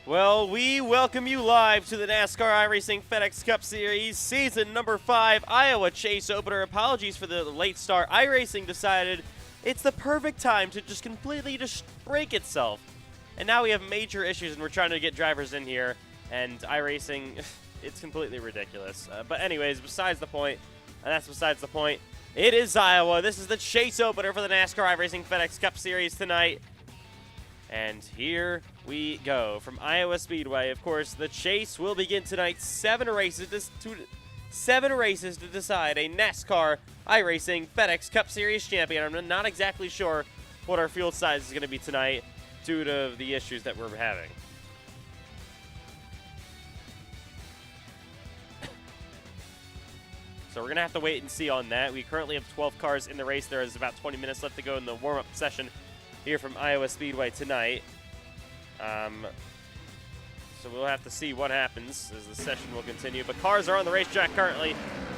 Well, we welcome you live to the NASCAR iRacing FedEx Cup Series Season number 5 Iowa Chase Opener. Apologies for the late start. iRacing decided it's the perfect time to just completely just break itself. And now we have major issues and we're trying to get drivers in here. And iRacing, it's completely ridiculous. But anyways, besides the point, it is Iowa. This is the Chase Opener for the NASCAR iRacing FedEx Cup Series tonight. And here we go from Iowa Speedway. Of course, the chase will begin tonight. Seven races to decide a NASCAR iRacing FedEx Cup Series champion. I'm not exactly sure what our field size is going to be tonight due to the issues that we're having. So we're going to have to wait and see on that. We currently have 12 cars in the race. There is about 20 minutes left to go in the warm-up session here from Iowa Speedway tonight. So we'll have to see what happens as the session will continue. But cars are on the racetrack currently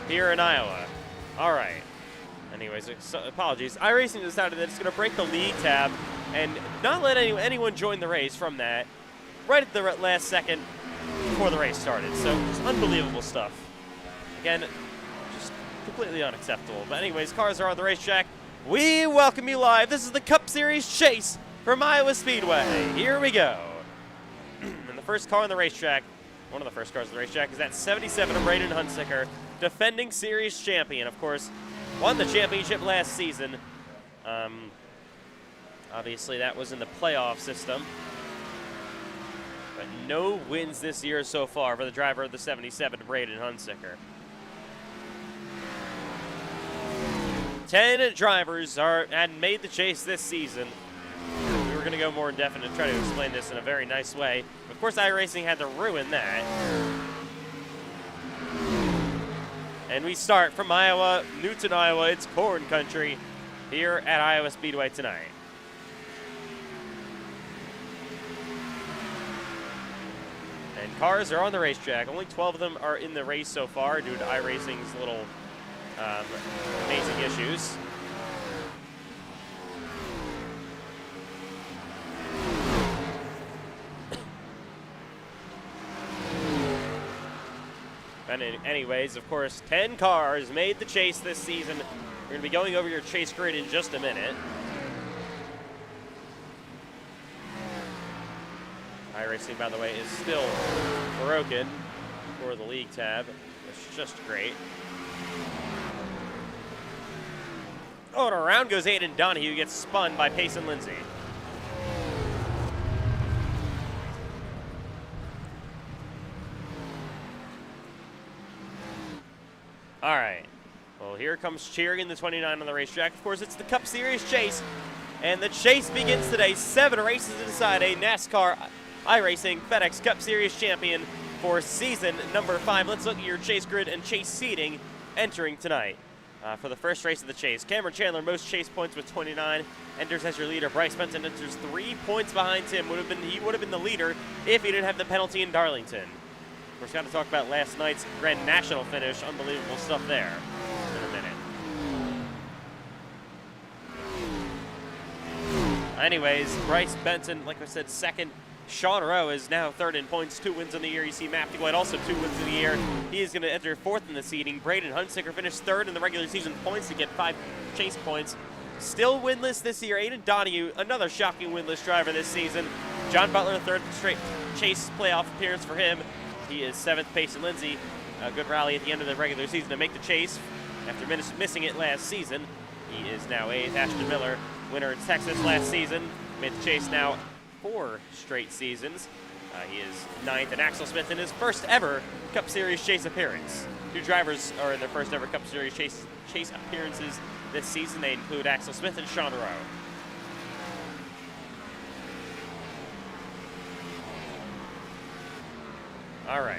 here in Iowa. All right. Anyways, so apologies. iRacing decided that it's going to break the league tab and not let anyone join the race from that right at the last second before the race started. So just unbelievable stuff. Again, just completely unacceptable. But anyways, cars are on the racetrack. We welcome you live. This is the Cup Series Chase from Iowa Speedway. Here we go. And the first car on the racetrack, one of the first cars on the racetrack, is that 77 of Braden Hunsicker, defending series champion. Of course, won the championship last season. Obviously, that was in the playoff system. But no wins this year so far for the driver of the 77, Braden Hunsicker. 10 drivers had made the chase this season. We were going to go more in depth and try to explain this in a very nice way. Of course, iRacing had to ruin that. And we start from Iowa, Newton, Iowa. It's corn country here at Iowa Speedway tonight. And cars are on the racetrack. Only 12 of them are in the race so far due to iRacing's little amazing issues. And anyways, of course, 10 cars made the chase this season. We're going to be going over your chase grid in just a minute. iRacing, by the way, is still broken for the league tab. It's just great. Oh, and around goes Aiden Donahue, gets spun by Payson Lindsay. All right. Well, here comes cheering in the 29 on the racetrack. Of course, it's the Cup Series chase, and the chase begins today. 7 races to decide a NASCAR iRacing FedEx Cup Series champion for season number 5. Let's look at your chase grid and chase seating entering tonight. For the first race of the chase, Cameron Chandler, most chase points with 29, enters as your leader. Bryce Benson enters 3 points behind him. He would have been the leader if he didn't have the penalty in Darlington. Of course, got to talk about last night's Grand National finish. Unbelievable stuff there in a minute. Anyways, Bryce Benson, like I said, second. Sean Rowe is now third in points, 2 wins on the year. You see Matthew White also 2 wins in the year. He is going to enter 4th in the seeding. Braden Hunsicker finished 3rd in the regular season points to get 5 chase points. Still winless this year. Aiden Donahue, another shocking winless driver this season. John Butler, 3rd straight chase playoff appearance for him. He is 7th. Payson Lindsay, a good rally at the end of the regular season to make the chase after missing it last season. He is now 8th. Ashton Miller, winner in Texas last season, made the chase now 4 straight seasons. He is 9th, and Axel Smith in his first ever Cup Series chase appearance. 2 drivers are in their first ever Cup Series chase appearances this season. They include Axel Smith and Sean Rowe. All right.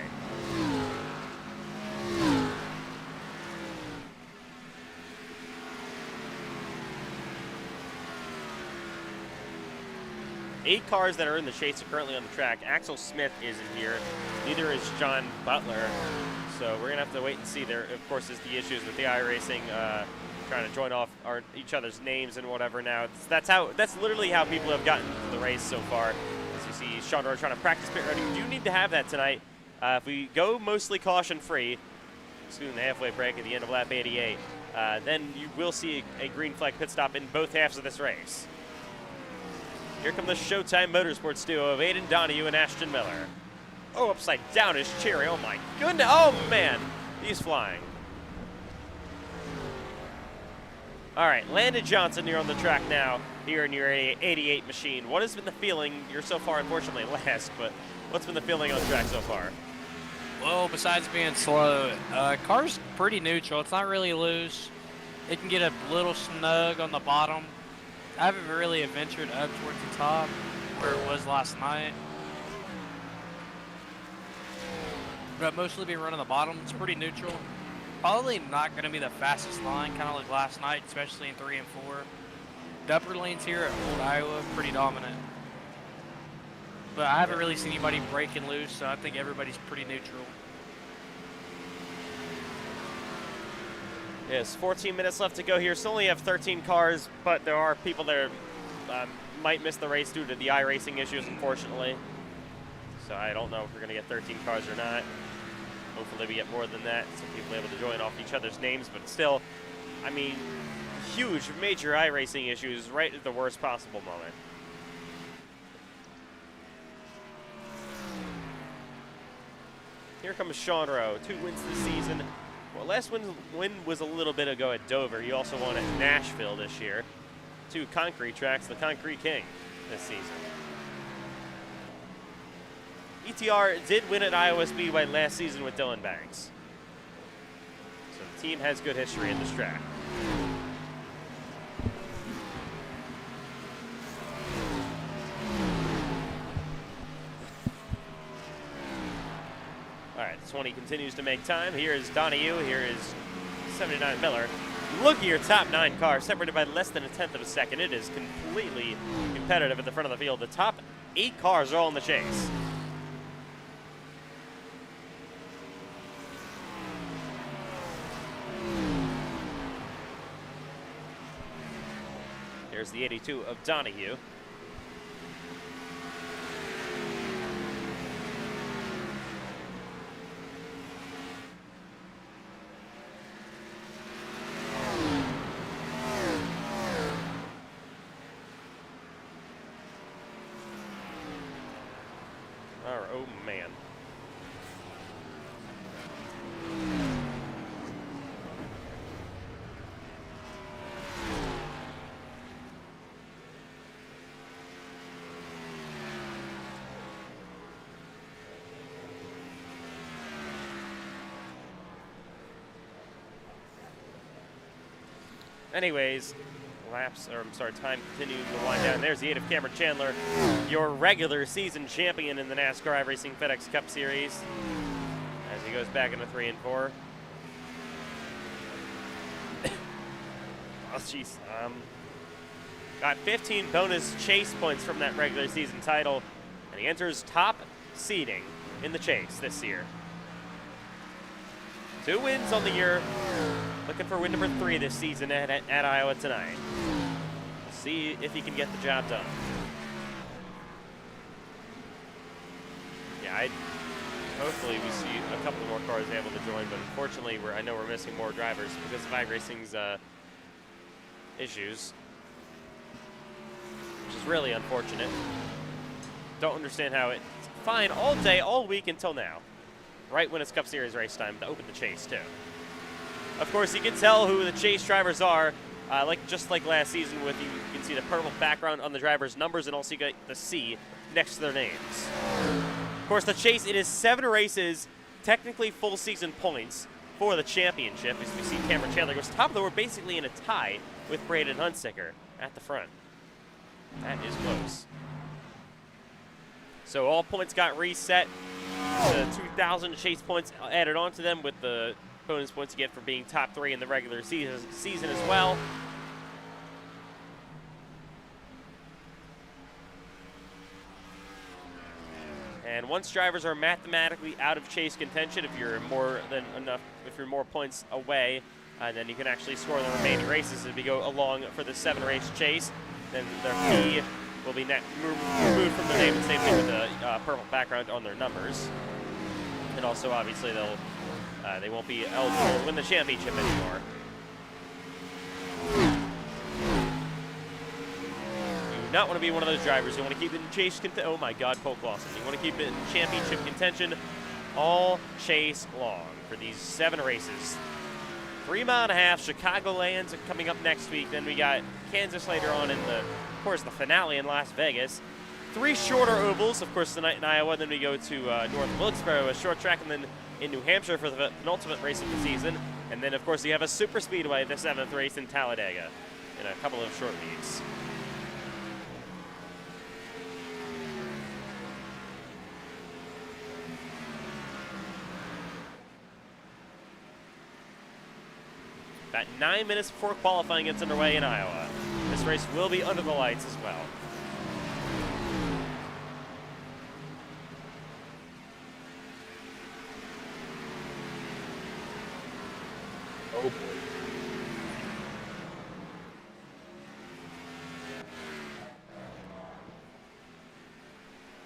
Eight cars that are in the chase are currently on the track. Axel Smith isn't here. Neither is John Butler. So we're going to have to wait and see. There, of course, is the issues with the iRacing trying to join off each other's names and whatever now. That's literally how people have gotten to the race so far. As you see Chandra trying to practice pit road. You do need to have that tonight. If we go mostly caution-free, excluding the halfway break at the end of lap 88, then you will see a green flag pit stop in both halves of this race. Here come the Showtime Motorsports duo of Aiden Donahue and Ashton Miller. Oh, upside down is Cherry. Oh, my goodness. Oh, man. He's flying. All right, Landon Johnson, you're on the track now here in your 88 machine. What has been the feeling? You're so far, unfortunately, last, but what's been the feeling on the track so far? Well, besides being slow, car's pretty neutral. It's not really loose. It can get a little snug on the bottom. I haven't really adventured up towards the top where it was last night. But mostly been running the bottom. It's pretty neutral. Probably not going to be the fastest line, kind of like last night, especially in 3 and 4. The upper lanes here at Old Iowa, pretty dominant. But I haven't really seen anybody breaking loose, so I think everybody's pretty neutral. Yes, 14 minutes left to go here. Still only have 13 cars, but there are people that might miss the race due to the iRacing issues, unfortunately. So I don't know if we're going to get 13 cars or not. Hopefully we get more than that. Some people able to join off each other's names, but still, I mean, huge, major iRacing issues right at the worst possible moment. Here comes Sean Rowe, 2 wins this season. Well, last win was a little bit ago at Dover. He also won at Nashville this year. 2 concrete tracks, the Concrete King this season. ETR did win at Iowa Speedway last season with Dylan Banks. So the team has good history in this track. All right, 20 continues to make time. Here is Donahue. Here is 79 Miller. Look at your top 9 cars, separated by less than 1/10 of a second. It is completely competitive at the front of the field. The top 8 cars are all in the chase. Here's the 82 of Donahue. Oh man. Anyways, time continuing to wind down. There's the 8 of Cameron Chandler, your regular season champion in the NASCAR iRacing FedEx Cup Series, as he goes back into 3 and 4. Oh, jeez. Got 15 bonus chase points from that regular season title, and he enters top seeding in the chase this year. 2 wins on the year. Looking for win number 3 this season at Iowa tonight. We'll see if he can get the job done. Yeah, hopefully we see a couple more cars able to join, but unfortunately I know we're missing more drivers because of iRacing's issues, which is really unfortunate. Don't understand how it's fine all day, all week until now. Right when it's Cup Series race time to open the chase too. Of course, you can tell who the chase drivers are, just like last season. You can see the purple background on the drivers' numbers, and also you get the C next to their names. Of course, the chase, it is 7 races, technically full season points for the championship. As we see Cameron Chandler goes top of the board, basically in a tie with Braden Hunsicker at the front. That is close. So all points got reset. The 2,000 chase points added on to them with the bonus points you get for being top 3 in the regular season as well. And once drivers are mathematically out of chase contention, if you're more points away, then you can actually score the remaining races as we go along for the 7-race chase. Then their fee will be removed from their name, and same thing with the purple background on their numbers. And also, obviously, they won't be eligible to win the championship anymore. You do not want to be one of those drivers. You want to keep it in chase contention. Oh my God, Cole Clausen. You want to keep it in championship contention all chase long for these 7 races. 3.5 miles, Chicagoland coming up next week. Then we got Kansas later on in of course, the finale in Las Vegas. 3 shorter ovals, of course, tonight in Iowa. Then we go to North Wilkesboro, a short track, and then in New Hampshire for the penultimate race of the season. And then, of course, you have a super speedway, the 7th race in Talladega in a couple of short weeks. About 9 minutes before qualifying gets underway in Iowa. This race will be under the lights as well. Oh boy.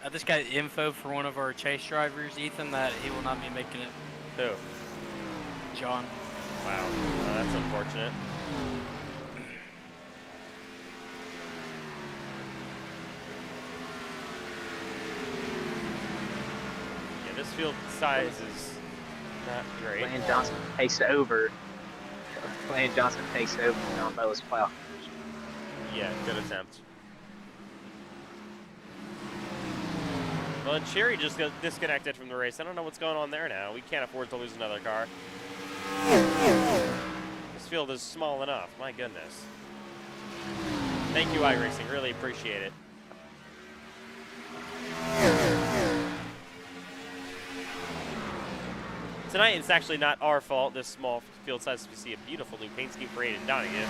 I just got info for one of our chase drivers, Ethan, that he will not be making it. Who? John. Wow, that's unfortunate. Yeah, this field size is not great. Landon Johnson takes over. Landon Johnson takes over on lowest plow. Yeah, good attempt. Well, and Cherry just got disconnected from the race. I don't know what's going on there now. We can't afford to lose another car. This field is small enough. My goodness. Thank you, iRacing. Really appreciate it. Tonight, it's actually not our fault, this small field size. We see a beautiful new paint scheme for Aiden Donegan.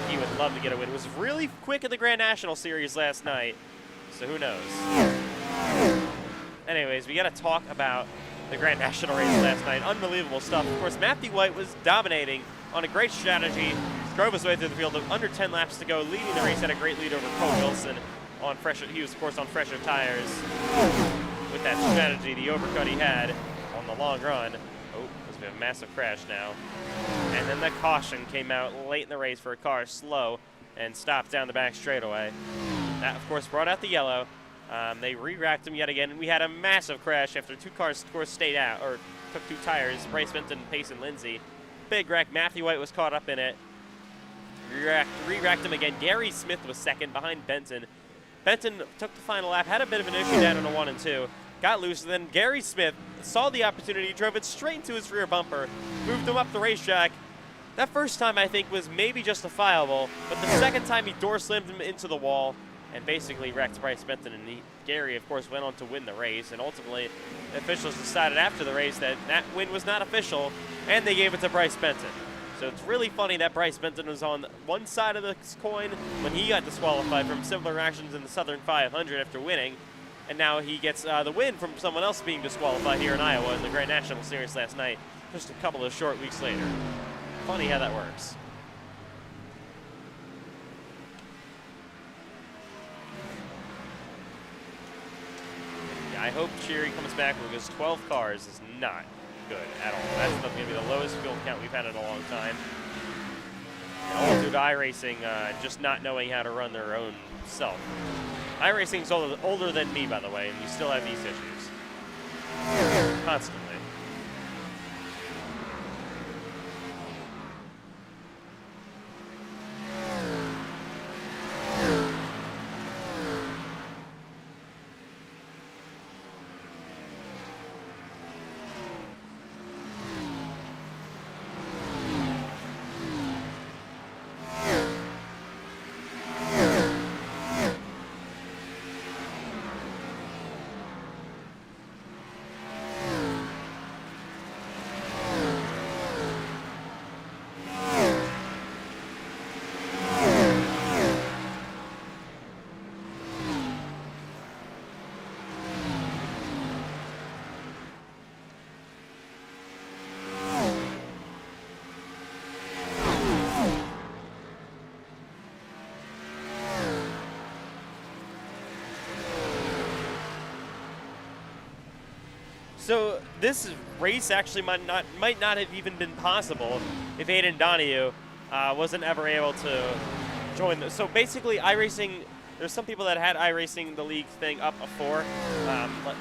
He would love to get a win. It was really quick in the Grand National Series last night, so who knows. Anyways, we got to talk about the Grand National race last night. Unbelievable stuff. Of course, Matthew White was dominating on a great strategy. Drove his way through the field with under 10 laps to go, leading the race. Had a great lead over Cole Wilson on fresher. He was, of course, on fresher tires with that strategy, the overcut he had on the long run. Oh, there's been a massive crash now. And then the caution came out late in the race for a car slow and stopped down the back straightaway. That, of course, brought out the yellow. They re-racked him yet again, and we had a massive crash after 2 cars, of course, stayed out, or took 2 tires. Bryce Benton, Payson Lindsay. Big wreck. Matthew White was caught up in it. Re-racked him again. Gary Smith was second behind Benton. Benton took the final lap, had a bit of an issue down on a 1 and 2. Got loose, and then Gary Smith saw the opportunity, drove it straight into his rear bumper, moved him up the racetrack. That first time, I think, was maybe justifiable, but the second time he door slammed him into the wall and basically wrecked Bryce Benton. And Gary, of course, went on to win the race, and ultimately the officials decided after the race that that win was not official, and they gave it to Bryce Benton. So it's really funny that Bryce Benton was on one side of the coin when he got disqualified from similar actions in the Southern 500 after winning, and now he gets the win from someone else being disqualified here in Iowa in the Grand National Series last night, just a couple of short weeks later. Funny how that works. Yeah, I hope Cheery comes back because 12 cars is not good at all. That's going to be the lowest field count we've had in a long time. And all due to iRacing just not knowing how to run their own self. iRacing's older than me, by the way, and you still have these issues. Constantly. So this race actually might not have even been possible if Aiden Donahue wasn't ever able to join. So basically, iRacing. There's some people that had iRacing, the league thing, up a 4,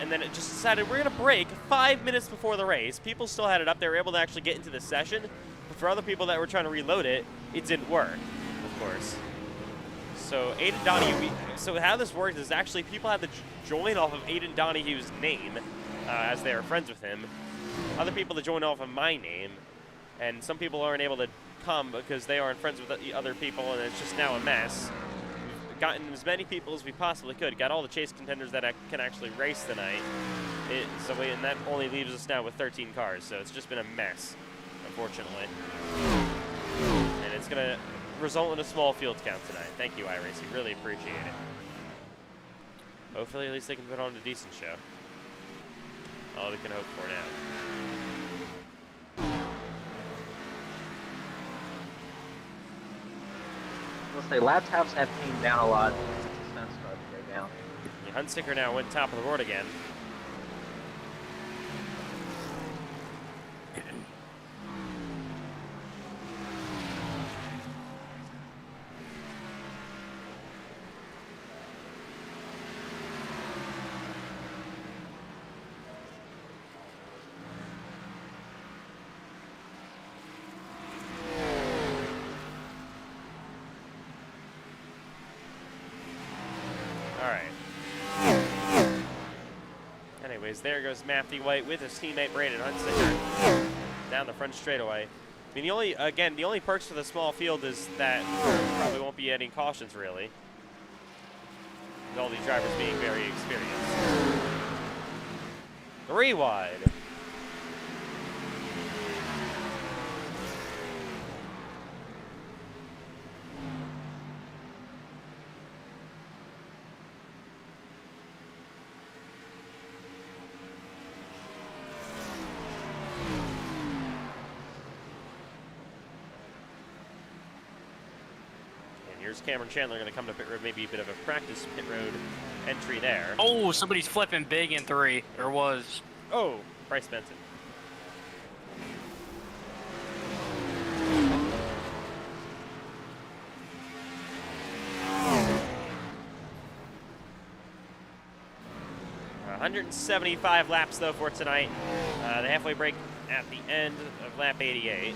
and then it just decided we're going to break 5 minutes before the race. People still had it up. They were able to actually get into the session. But for other people that were trying to reload it, it didn't work, of course. So Aiden Donahue, so how this works is actually people had to join off of Aiden Donahue's name as they were friends with him. Other people to join off of my name. And some people aren't able to come because they aren't friends with the other people, and it's just now a mess. Gotten as many people as we possibly could. Got all the chase contenders that can actually race tonight. And that only leaves us now with 13 cars. So it's just been a mess, unfortunately. And it's going to result in a small field count tonight. Thank you, iRacing. Really appreciate it. Hopefully, at least they can put on a decent show. All we can hope for now. Let's say lap times have came down a lot since the sun started to go down. Yeah, Hunsicker now went top of the board again. There goes Matthew White with his teammate Brandon Hunsicker down the front straightaway. I mean, the only perks for the small field is that there probably won't be any cautions really, with all these drivers being very experienced. 3 wide. Here's Cameron Chandler going to come to pit road, maybe a bit of a practice pit road entry there. Oh, somebody's flipping big in 3. There was. Oh, Bryce Benson. $175 laps though for tonight. The halfway break at the end of lap 88.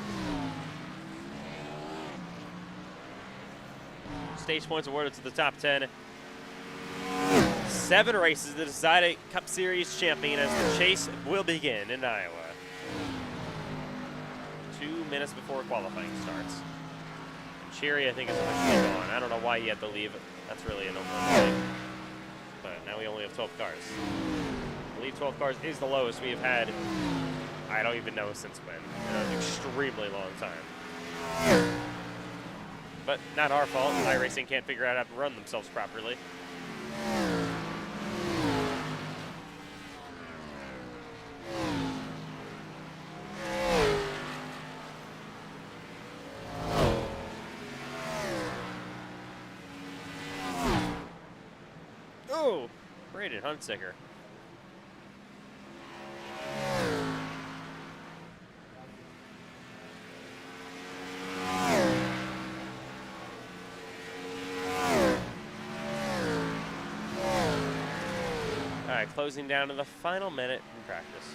Stage points awarded to the top 10. 7 races to decide a Cup Series champion as the chase will begin in Iowa. 2 minutes before qualifying starts. And Cherry, I think, is officially gone. I don't know why he had to leave. That's really an overall. But now we only have 12 cars. I believe 12 cars is the lowest we have had. I don't even know since when. An extremely long time. But not our fault. iRacing can't figure out how to run themselves properly. Oh, Braden Hunsicker. Closing down to the final minute in practice.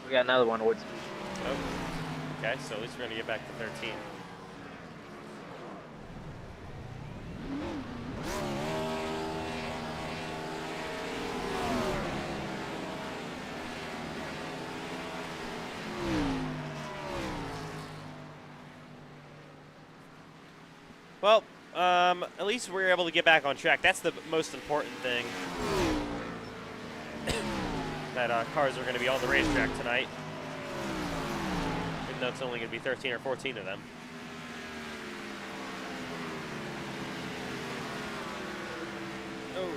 We got another one, Woods. Oh, okay, so at least we're going to get back to 13. Well, at least we're able to get back on track. That's the most important thing. That cars are going to be on the racetrack tonight. Even though it's only going to be 13 or 14 of them. Oh,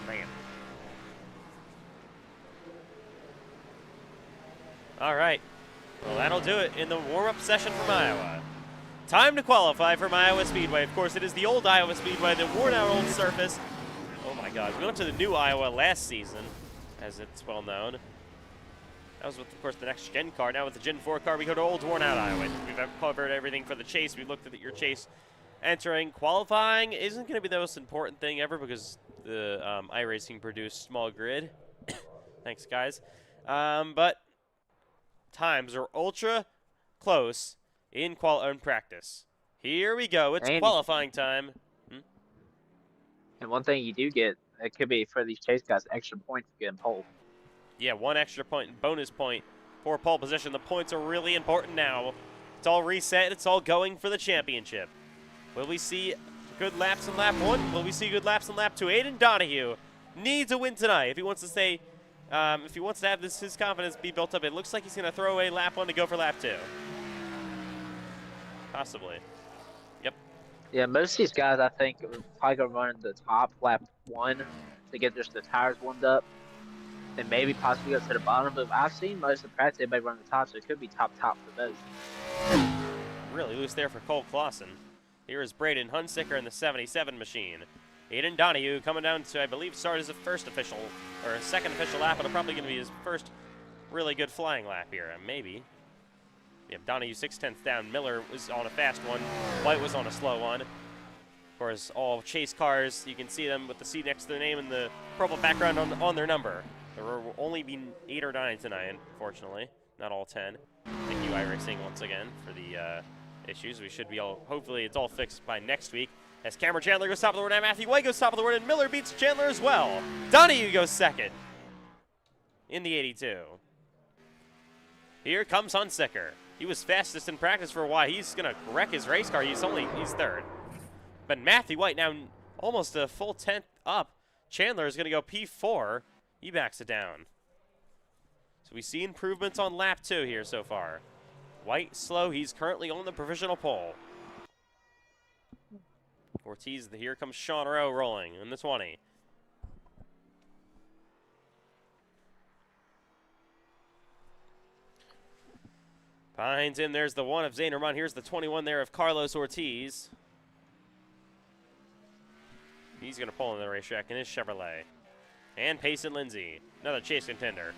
man. All right. Well, that'll do it in the warm-up session from Iowa. Time to qualify from Iowa Speedway. Of course, it is the old Iowa Speedway, the worn-out old surface. Oh my God, we went to the new Iowa last season, as it's well known. That was with, of course, the next Gen car. Now with the Gen 4 car, we go to old worn-out Iowa. We've covered everything for the chase. We looked at your chase entering. Qualifying isn't going to be the most important thing ever because the iRacing produced small grid. Thanks, guys. But times are ultra close in practice. Here we go. It's qualifying time. And one thing you do get, it could be for these chase guys, extra points to get in pole. Yeah, 1 extra point, bonus point for pole position. The points are really important now. It's all reset. It's all going for the championship. Will we see good laps in lap 1? Will we see good laps in lap 2? Aiden Donahue needs a win tonight if he wants to stay. If he wants to have his confidence be built up. It looks like he's going to throw away lap 1 to go for lap 2. Possibly. Yep. Yeah, most of these guys, I think, are probably going to run the top lap 1 to get just the tires warmed up. And maybe possibly go to the bottom. But I've seen most of the practice, everybody run the top, so it could be top for both. Really loose there for Cole Clausen. Here is Braden Hunsicker in the 77 machine. Aiden Donahue coming down to, I believe, start as a second official lap. It'll probably going to be his first really good flying lap here. Maybe. Yeah, Donahue 6/10 down. Miller was on a fast one. White was on a slow one. Of course, all chase cars, you can see them with the C next to their name and the purple background on their number. There will only be 8 or 9 tonight, unfortunately. Not all 10. Thank you, iRacing, once again, for the issues. We should be hopefully it's all fixed by next week. As Cameron Chandler goes top of the word, and Matthew White goes top of the word, and Miller beats Chandler as well. Donahue goes second in the 82. Here comes Hunsicker. He was fastest in practice for a while. He's going to wreck his race car. He's third. But Matthew White now almost a full 10th up. Chandler is going to go P4. He backs it down. So we see improvements on lap 2 here so far. White slow. He's currently on the provisional pole. Ortiz, here comes Sean Rowe rolling in the 20. Behind him, there's the 1 of Zane Rahman. Here's the 21 there of Carlos Ortiz. He's going to pull in the racetrack in his Chevrolet. And Payson Lindsay, another chase contender.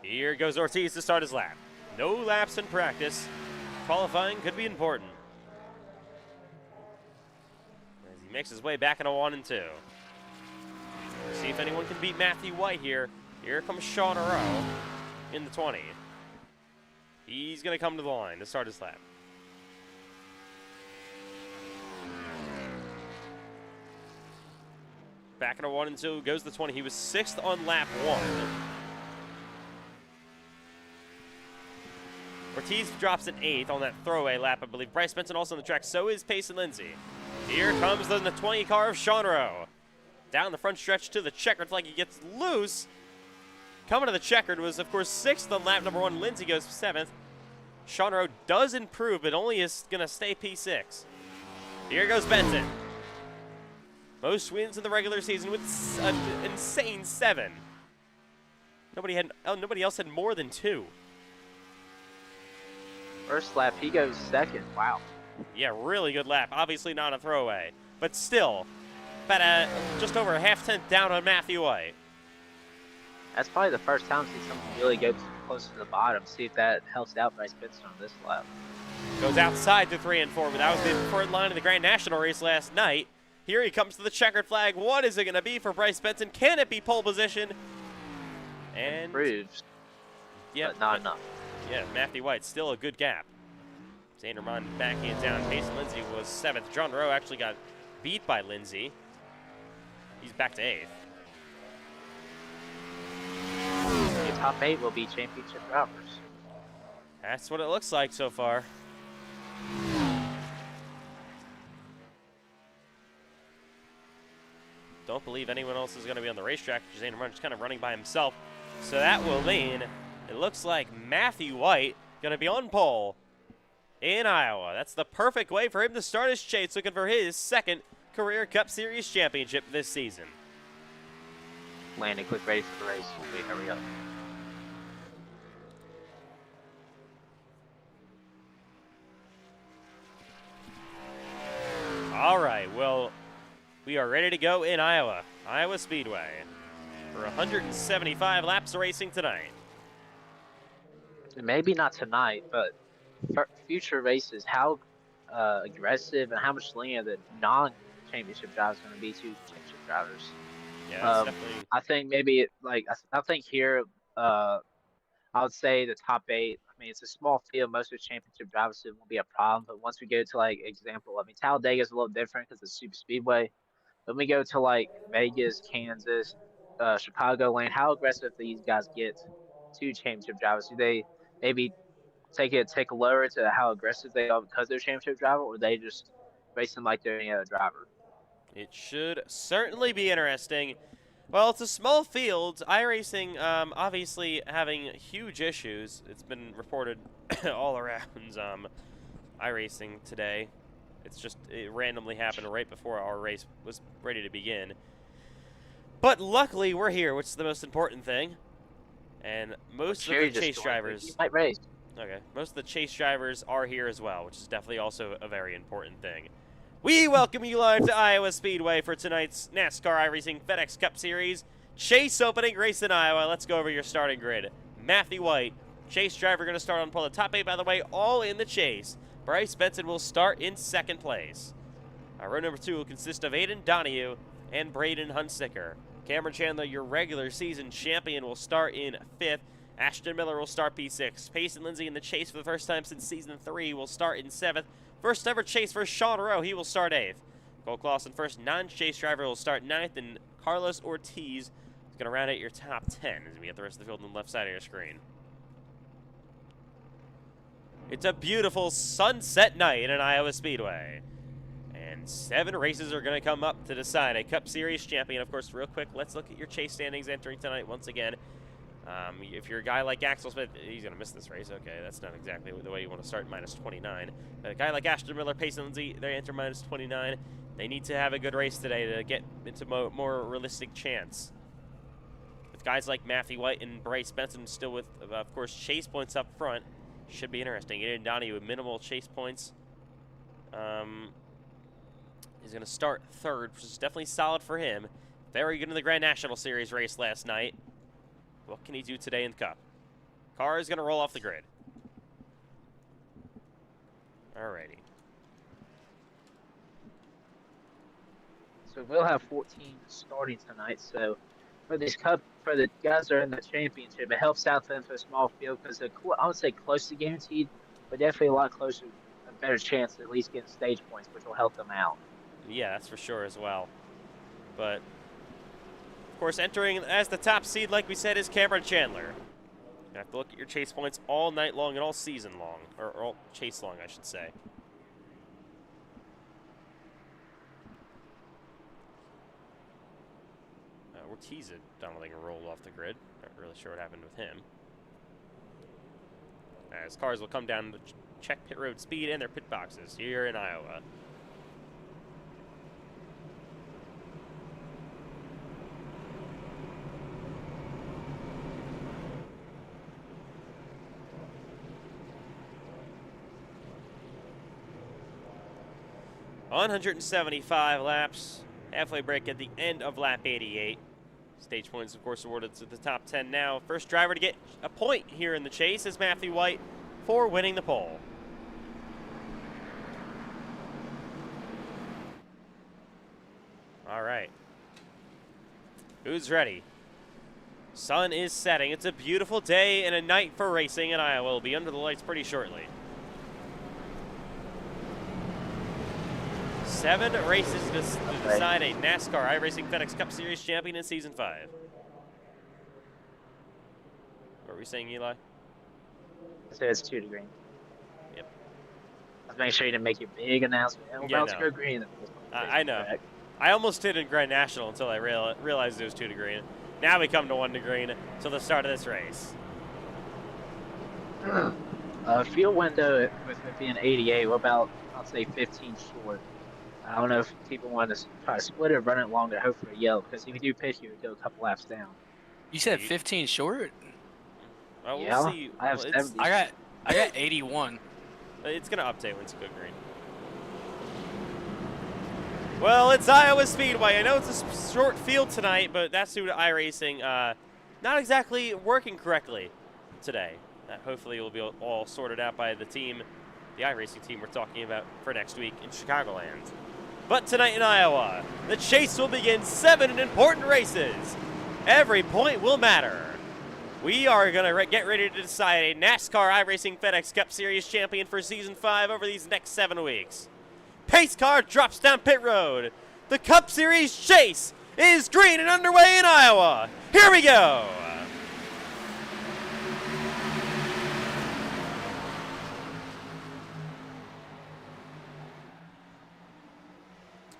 Here goes Ortiz to start his lap. No laps in practice. Qualifying could be important. As he makes his way back into 1 and 2. See if anyone can beat Matthew White here. Here comes Sean Rowe in the 20. He's going to come to the line to start his lap. Back into 1 and 2 goes the 20. He was 6th on lap 1. Ortiz drops an 8th on that throwaway lap, I believe. Bryce Benson also on the track. So is Payson Lindsay. Here comes the 20 car of Sean Rowe. Down the front stretch to the checkered flag. He gets loose. Coming to the checkered was, of course, 6th on lap number 1. Lindsay goes 7th. Sean Rowe does improve, but only is going to stay P6. Here goes Benson. Most wins in the regular season with an insane 7. Nobody else had more than 2. First lap, he goes 2nd. Wow. Yeah, really good lap. Obviously not a throwaway, but still, about just over a half-tenth down on Matthew White. That's probably the first time I've seen someone really go close to the bottom. See if that helps out Bryce Benson on this lap. Goes outside to 3 and 4, but that was the preferred line of the Grand National race last night. Here he comes to the checkered flag. What is it going to be for Bryce Benson? Can it be pole position? And improves, but not enough. Yeah, Matthew White, still a good gap. Zanderman backing it down. Payson Lindsay was 7th. John Rowe actually got beat by Lindsay. He's back to 8th. The top 8 will be championship drivers. That's what it looks like so far. Don't believe anyone else is going to be on the racetrack. Zanderman just kind of running by himself. So that will mean it looks like Matthew White going to be on pole in Iowa. That's the perfect way for him to start his chase, looking for his 2nd career Cup Series championship this season. Landon, quick, ready for the race. We hurry up. All right, well, we are ready to go in Iowa Speedway for 175 laps of racing tonight. Maybe not tonight, but for future races, how aggressive and how much linear the non-championship drivers going to be to championship drivers. Yeah, it's definitely. I think maybe I think here, I would say the top 8. I mean, it's a small field. Most of the championship drivers, so it won't be a problem. But once we go to example, I mean, Talladega is a little different because it's super speedway. When we go to Vegas, Kansas, Chicago Lane, how aggressive these guys get to championship drivers? Do they maybe take a lower to how aggressive they are because they're championship driver, or they just race them like they're any other driver? It should certainly be interesting. Well, it's a small field. iRacing obviously having huge issues. It's been reported all around iRacing today. It randomly happened right before our race was ready to begin. But luckily, we're here, which is the most important thing. And most of the chase drivers. You might race. Okay, most of the chase drivers are here as well, which is definitely also a very important thing. We welcome you live to Iowa Speedway for tonight's NASCAR iRacing FedEx Cup Series chase opening race in Iowa. Let's go over your starting grid. Matthew White, chase driver, going to start on pole. The top 8, by the way, all in the chase. Bryce Benson will start in 2nd place. Row number 2 will consist of Aiden Donahue and Braden Hunsicker. Cameron Chandler, your regular season champion, will start in 5th. Ashton Miller will start P6. Payson Lindsay in the chase for the first time since Season 3 will start in 7th. First ever chase for Sean Rowe, he will start 8th. Cole Clausen, first non-chase driver, will start 9th, and Carlos Ortiz is going to round out your top 10 as we get the rest of the field on the left side of your screen. It's a beautiful sunset night in Iowa Speedway. And 7 races are going to come up to decide a Cup Series champion. Of course, real quick, let's look at your chase standings entering tonight once again. If you're a guy like Axel Smith, he's going to miss this race. Okay, that's not exactly the way you want to start, minus 29. A guy like Ashton Miller, Payson Lindsay, they enter minus 29. They need to have a good race today to get into more realistic chance. With guys like Matthew White and Bryce Benson still with, of course, chase points up front, should be interesting. Aiden Donahue with minimal chase points. He's going to start 3rd, which is definitely solid for him. Very good in the Grand National Series race last night. What can he do today in the Cup? Car is going to roll off the grid. Alrighty. So we'll have 14 starting tonight. So for this Cup, for the guys that are in the championship, it helps out for them for a small field because I would say close to guaranteed, but definitely a lot closer, a better chance to at least getting stage points, which will help them out. Yeah, that's for sure as well. But of course, entering as the top seed, like we said, is Cameron Chandler. You have to look at your chase points all night long and all season long, or all chase long, I should say. Ortiz had done something rolled off the grid. Not really sure what happened with him. As cars will come down to check pit road speed and their pit boxes here in Iowa. $175 laps. Halfway break at the end of lap 88. Stage points, of course, awarded to the top 10 now. First driver to get a point here in the chase is Matthew White for winning the pole. All right. Who's ready? Sun is setting. It's a beautiful day and a night for racing in Iowa. We'll be under the lights pretty shortly. 7 races to decide a NASCAR iRacing FedEx Cup Series champion in Season 5. What were we saying, Eli? I said it's 2 to green. Yep. Let's make sure you didn't make your big announcement. Yeah, let's go green. I know. I almost hit in Grand National until I realized it was 2 to green. Now we come to 1 to green till the start of this race. Field window with it being 88, what about, I'll say 15 short? I don't know if people want to try to split it or run it longer, hope for a yellow, because if you do pitch, you would go a couple laps down. You said 15 short? Well, we'll Yeah, see. I have 70. I got 81. It's going to update once you go green. Well, it's Iowa Speedway. I know it's a short field tonight, but that's due to iRacing not exactly working correctly today. That hopefully will be all sorted out by the team, the iRacing team we're talking about for next week in Chicagoland. But tonight in Iowa, the chase will begin 7 important races. Every point will matter. We are going to get ready to decide a NASCAR iRacing FedEx Cup Series champion for Season 5 over these next 7 weeks. Pace car drops down pit road. The Cup Series chase is green and underway in Iowa. Here we go.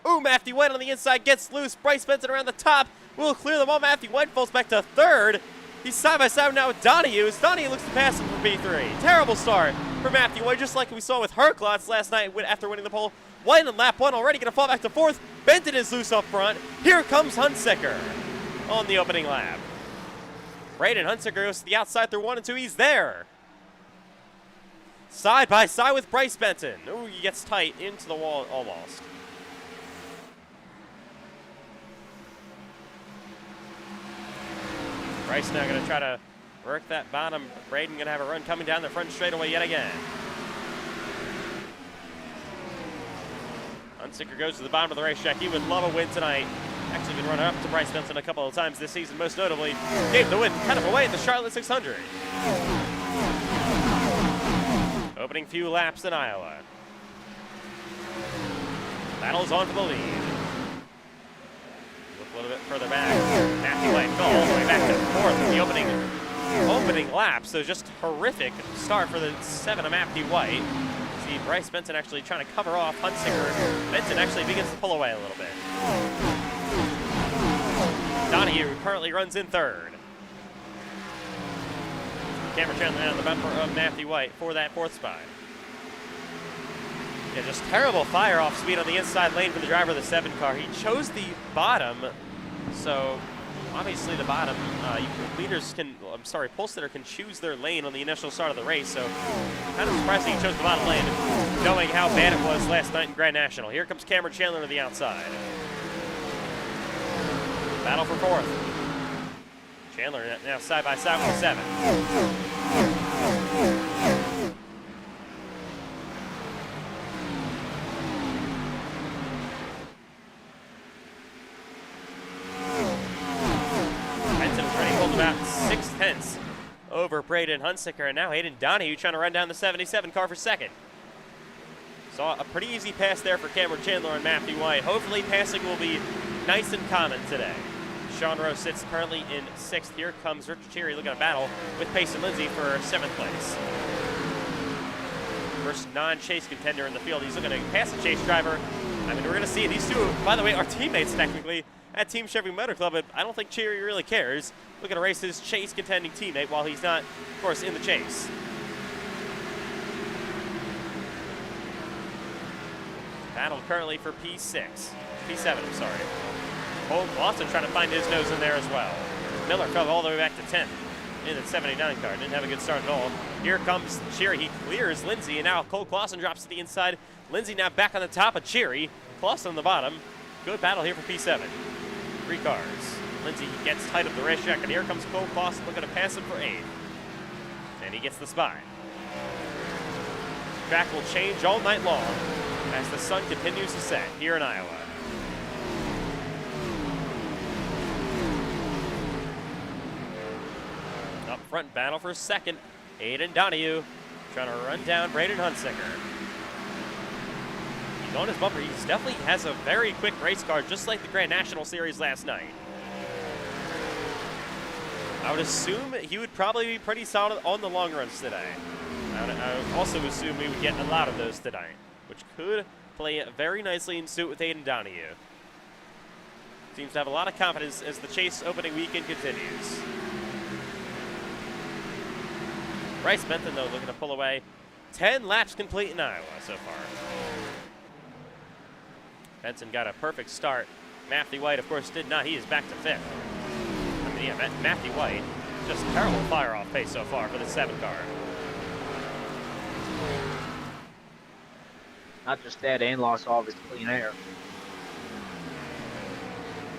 Ooh, Matthew White on the inside gets loose. Bryce Benson around the top will clear them all. Matthew White falls back to third. He's side by side now with Donahue. As Donahue looks to pass him for P3. Terrible start for Matthew White, just like we saw with Herklotz last night after winning the pole. White in lap 1 already going to fall back to 4th. Benton is loose up front. Here comes Hunsicker on the opening lap. Braden Hunsicker goes to the outside through 1 and 2. He's there. Side by side with Bryce Benton. Ooh, he gets tight into the wall almost. Bryce now going to try to work that bottom. Braden going to have a run coming down the front straightaway yet again. Hunsicker goes to the bottom of the racetrack. He would love a win tonight. Actually been running up to Bryce Benson a couple of times this season, most notably gave the win kind of away at the Charlotte 600. Opening few laps in Iowa. Battles on for the lead. Look a little bit further back. Matthew White fell all the way back to 4th in the opening lap. So just horrific start for the 7 of Matthew White. See Bryce Benson actually trying to cover off Hunsicker. Benson actually begins to pull away a little bit. Donahue currently runs in 3rd. Cameron Chandler on the bumper of Matthew White for that 4th spot. Yeah, just terrible fire-off speed on the inside lane for the driver of the 7 car. He chose the bottom, so obviously the bottom, pole sitter can choose their lane on the initial start of the race, so kind of surprising he chose the bottom lane, knowing how bad it was last night in Grand National. Here comes Cameron Chandler to the outside. Battle for 4th. Chandler now side by side with the 7. Benson running pulled about 6/10 over Braden Hunsicker, and now Hayden Donahue trying to run down the 77 car for 2nd. Saw a pretty easy pass there for Cameron Chandler and Matthew White. Hopefully passing will be nice and common today. Sean Rowe sits currently in 6th. Here comes Richard Cherry looking to battle with Payson Lindsay for 7th place. First non-chase contender in the field. He's looking to pass the chase driver. I mean, we're going to see these two, by the way, are teammates technically at Team Chevy Motor Club, but I don't think Cherry really cares. Looking to race his chase contending teammate while he's not, of course, in the chase. Battle currently for P7, I'm sorry. Cole Clausen trying to find his nose in there as well. Miller fell all the way back to 10th in the 79 car. Didn't have a good start at all. Here comes Cherry. He clears Lindsay, and now Cole Clausen drops to the inside. Lindsay now back on the top of Cherry. Clausen on the bottom. Good battle here for P7. 3 cars. Lindsay gets tight of the racetrack, and here comes Cole Clausen looking to pass him for 8th. And he gets the spot. Track will change all night long as the sun continues to set here in Iowa. Up front battle for 2nd. Hayden Donahue trying to run down Braden Hunsicker. He's on his bumper. He definitely has a very quick race car, just like the Grand National Series last night. I would assume he would probably be pretty solid on the long runs today. I would also assume we would get a lot of those tonight, which could play very nicely in suit with Hayden Donahue. Seems to have a lot of confidence as the chase opening weekend continues. Bryce Benton, though, looking to pull away. 10 laps complete in Iowa so far. Benson got a perfect start. Matthew White, of course, did not. He is back to 5th. I mean, yeah, Matthew White, just terrible fire-off pace so far for the 7 car. Not just that, and lost all of his clean air.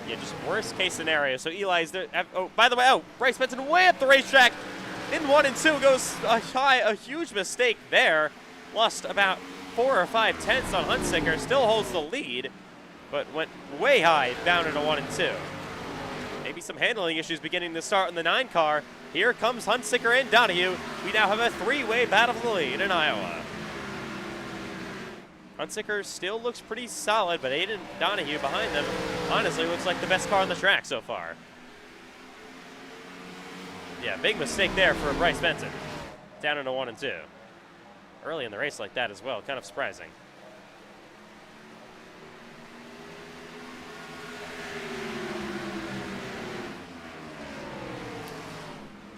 Yeah, just worst case scenario. So Eli's there. Oh, by the way, Bryce Benson way up the racetrack. In 1 and 2 goes a huge mistake there. Lost about 4 or 5 tenths on Hunsicker. Still holds the lead, but went way high down into 1 and 2. Maybe some handling issues beginning to start in the 9 car. Here comes Hunsicker and Donahue. We now have a 3-way battle for the lead in Iowa. Hunsicker still looks pretty solid, but Aiden Donahue behind them honestly looks like the best car on the track so far. Yeah, big mistake there for Bryce Benson. Down into 1 and 2. Early in the race like that as well, kind of surprising.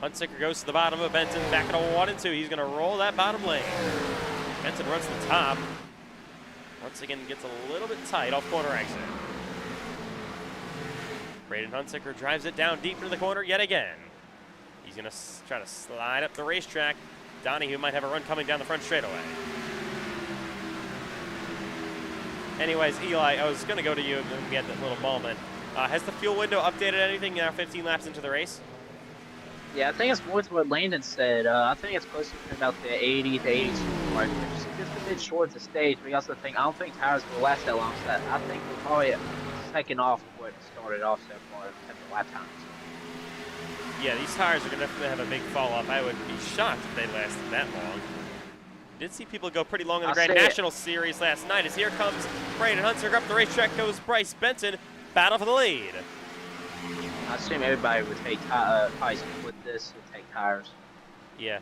Hunsicker goes to the bottom of Benson, back into 1 and 2. He's going to roll that bottom lane. Benson runs the top. Once again, gets a little bit tight off corner exit. Braden Hunsicker drives it down deep into the corner yet again. He's going to try to slide up the racetrack. Donahue might have a run coming down the front straightaway. Anyways, Eli, I was going to go to you and we had that little moment. Has the fuel window updated anything now 15 laps into the race? Yeah, I think it's more to what Landon said. I think it's close to about the 80 to 82 mark, which is just a bit short to stage. But I also think I don't think tires will last that long. So I think we're probably second off of what started off so far at the lap times. Yeah, these tires are going to definitely have a big fall off. I would be shocked if they lasted that long. Did see people go pretty long in the Grand National Series last night. As here comes Braden Hunsicker up the racetrack goes Bryce Benson. Battle for the lead. I assume everybody would take probably split this and take tires. Yeah.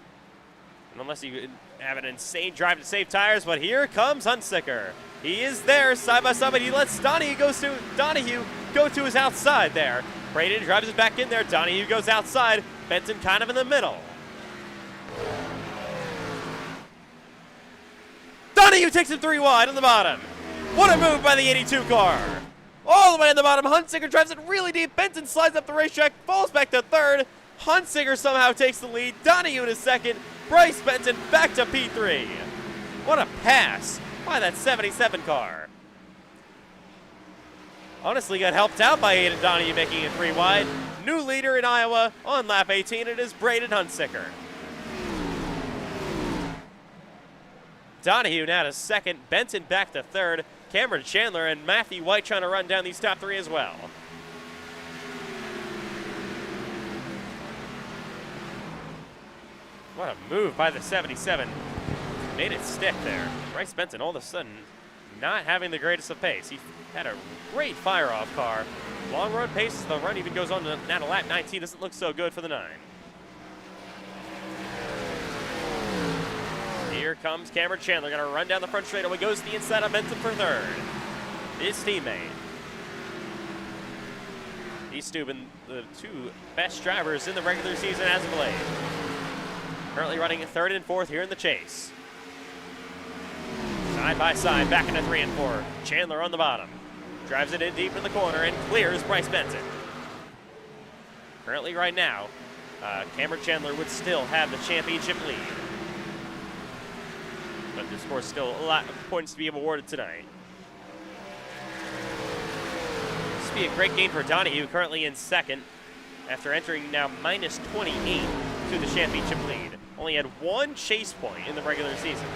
And unless you have an insane drive to save tires, but here comes Hunsicker. He is there side by side, but he lets Donahue go to his outside there. Braden drives it back in there. Donahue goes outside. Benson kind of in the middle. Donahue takes him 3 wide on the bottom. What a move by the 82 car. All the way in the bottom. Hunsicker drives it really deep. Benson slides up the racetrack, falls back to 3rd. Hunsicker somehow takes the lead. Donahue in 2nd. Bryce Benson back to P3. What a pass by that 77 car. Honestly got helped out by Aiden Donahue making it 3 wide. New leader in Iowa on lap 18. It is Braden Hunsicker. Donahue now to 2nd. Benson back to 3rd. Cameron Chandler and Matthew White trying to run down these top 3 as well. What a move by the 77. Made it stick there. Bryce Benson all of a sudden not having the greatest of pace. He had a great fire-off car. Long run pace, the run even goes on to now to lap 19. Doesn't look so good for the 9. Here comes Cameron Chandler, gonna run down the front straightaway, goes to the inside of Benson for 3rd. His teammate. These two been the 2 best drivers in the regular season as of late. Currently running in 3rd and 4th here in the chase. Side by side, back into 3 and 4. Chandler on the bottom. Drives it in deep in the corner and clears Bryce Benson. Currently right now, Cameron Chandler would still have the championship lead. But there's, of course, still a lot of points to be awarded tonight. This would be a great game for Donahue, currently in 2nd, after entering now minus 28 to the championship lead. Only had 1 chase point in the regular season.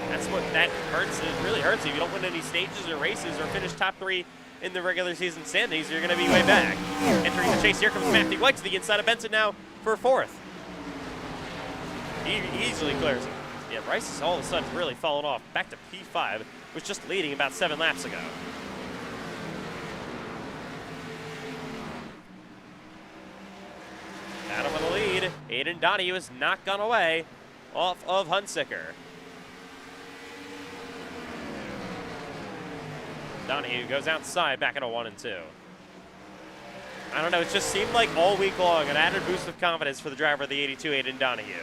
That's what that hurts. It really hurts you. If you don't win any stages or races or finish top 3 in the regular season standings, you're going to be way back. Entering the chase, here comes Matthew White to the inside of Benson now for 4th. He easily clears him. Yeah, Bryce has all of a sudden really fallen off. Back to P5, was just leading about 7 laps ago. Battle for the lead. Aiden Donahue has not gone away off of Hunsicker. Donahue goes outside, back into 1 and 2. I don't know, it just seemed like all week long an added boost of confidence for the driver of the 82, Aiden Donahue.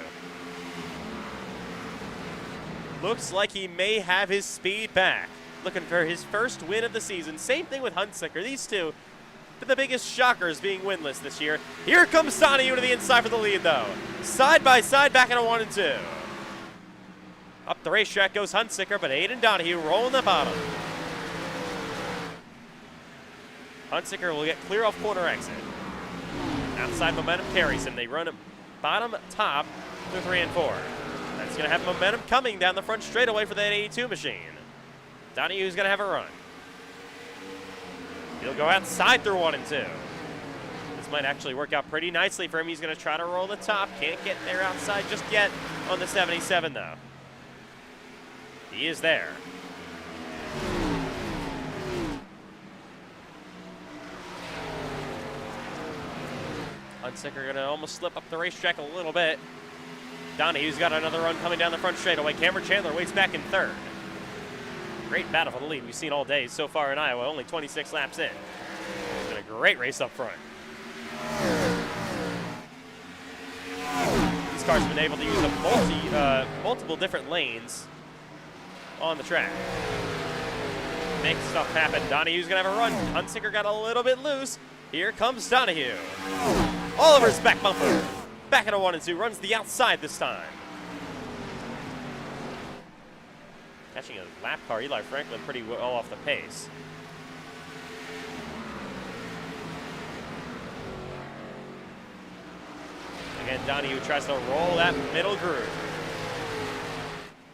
Looks like he may have his speed back. Looking for his first win of the season. Same thing with Hunsicker. These two, but the biggest shockers being winless this year. Here comes Donahue to the inside for the lead, though. Side by side, back into 1 and 2. Up the racetrack goes Hunsicker, but Aiden Donahue rolling the bottom. Hunsicker will get clear off corner exit. Outside momentum carries him. They run him bottom, top through 3 and 4. That's going to have momentum coming down the front straightaway for that 82 machine. Donahue's going to have a run. He'll go outside through 1 and 2. This might actually work out pretty nicely for him. He's going to try to roll the top. Can't get there outside just yet on the 77, though. He is there. Hunsicker going to almost slip up the racetrack a little bit. Donahue's got another run coming down the front straightaway. Cameron Chandler waits back in 3rd. Great battle for the lead we've seen all day so far in Iowa, only 26 laps in. It's been a great race up front. These cars have been able to use multiple different lanes on the track. Make stuff happen. Donahue's going to have a run. Hunsicker got a little bit loose. Here comes Donahue. Oliver's back bumper. Back at a 1 and 2. Runs the outside this time. Catching a lap car, Eli Franklin pretty well off the pace. Again, Donahue tries to roll that middle groove.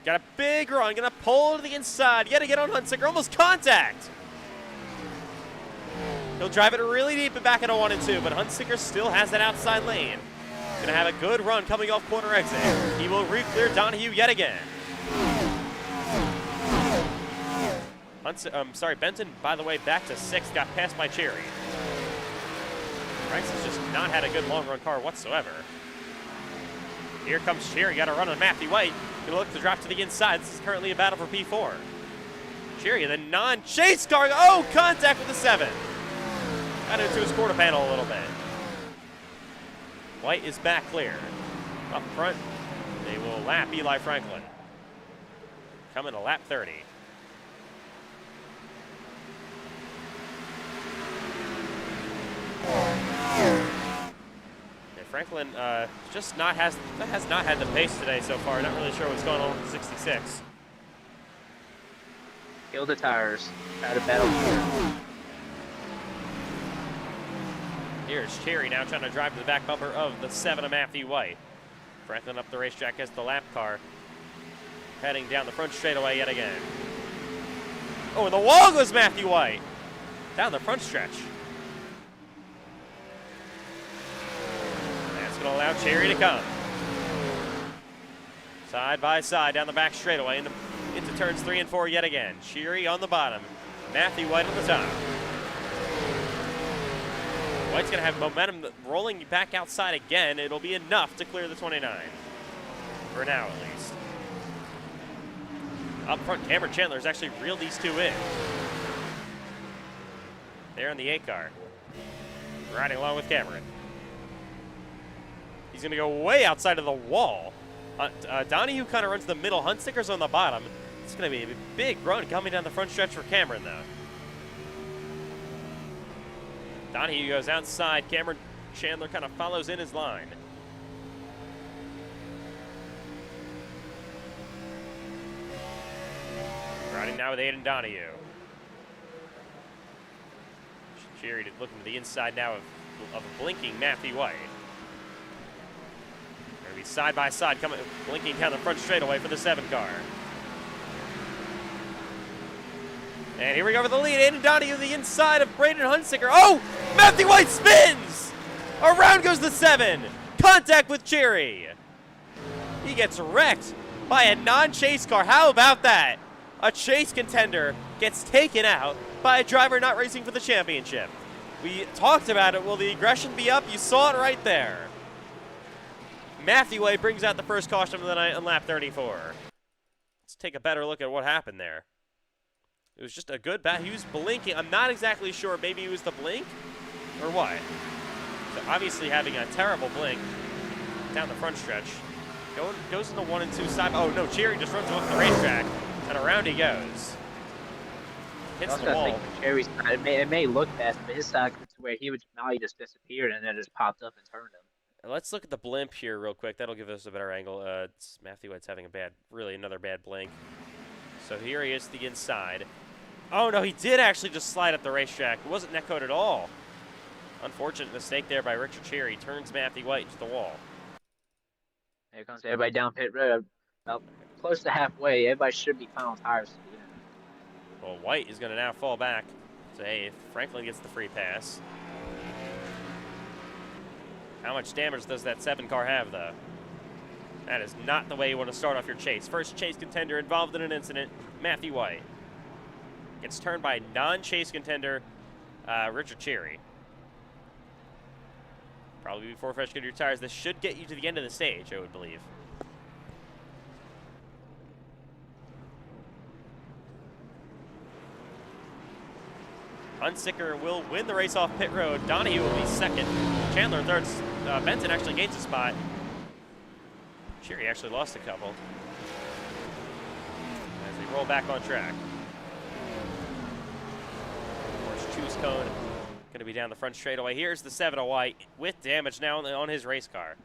Got a big run, gonna pull to the inside, yet again on Hunsicker, almost contact. He'll drive it really deep and back at a 1 and 2, but Hunsicker still has that outside lane. Gonna have a good run coming off corner exit. He will re-clear Donahue yet again. Benton, by the way, back to 6th, got passed by Cherry. Rice has just not had a good long-run car whatsoever. Here comes Cherry, got a run on Matthew White. Gonna look to drop to the inside. This is currently a battle for P4. Cherry, the non-chase car. Oh, contact with the 7. Got into his quarter panel a little bit. White is back clear. Up front, they will lap Eli Franklin. Coming to lap 30. Franklin just has not had the pace today so far. Not really sure what's going on with the 66. Kill the tires. Out of battle. Here's Cherry now trying to drive to the back bumper of the 7 of Matthew White. Franklin up the racetrack as the lap car. Heading down the front straightaway yet again. Oh, and the wall goes Matthew White. Down the front stretch. Going to allow Cherry to come. Side by side down the back straightaway into turns 3 and 4 yet again. Cherry on the bottom. Matthew White on the top. White's going to have momentum rolling back outside again. It'll be enough to clear the 29. For now, at least. Up front, Cameron Chandler's actually reeled these two in. There in the 8 car. Riding along with Cameron. He's going to go way outside of the wall. Donahue kind of runs the middle. Hunsicker's on the bottom. It's going to be a big run coming down the front stretch for Cameron, though. Donahue goes outside. Cameron Chandler kind of follows in his line. Riding now with Aiden Donahue. Cherry looking to the inside now of a blinking Matthew White. Be side by side, coming blinking down the front straightaway for the 7 car. And here we go for the lead. Aiden Donahue, the inside of Braden Hunsicker. Oh, Matthew White spins! Around goes the 7. Contact with Cherry. He gets wrecked by a non-chase car. How about that? A chase contender gets taken out by a driver not racing for the championship. We talked about it. Will the aggression be up? You saw it right there. Matthew White brings out the first caution of the night on lap 34. Let's take a better look at what happened there. It was just a good bat. He was blinking. I'm not exactly sure. Maybe it was the blink or what. So obviously having a terrible blink down the front stretch. Goes into 1 and 2 side. Oh, no. Cherry just runs off the racetrack, and around he goes. Hits the wall. Cherry's side, it may look fast, but his side to where he just disappeared and then just popped up and turned him. Let's look at the blimp here real quick. That'll give us a better angle. Matthew White's having really another bad blink. So here he is to the inside. Oh, no, he did actually just slide up the racetrack. It wasn't netcode at all. Unfortunate mistake there by Richard Cherry. Turns Matthew White into the wall. Here comes everybody down pit road. About close to halfway. Everybody should be final tires to the end. Well, White is going to now fall back. So, hey, if Franklin gets the free pass. How much damage does that 7 car have, though? That is not the way you want to start off your chase. First chase contender involved in an incident, Matthew White. Gets turned by non-chase contender, Richard Cherry. Probably before fresh get your tires. This should get you to the end of the stage, I would believe. Hunsicker will win the race off pit road. Donahue will be second. Chandler third. Benton actually gains a spot. Cherry actually lost a couple. As they roll back on track. Of course, choose cone. Going to be down the front straightaway. Here's the 7 of White with damage now on his race car.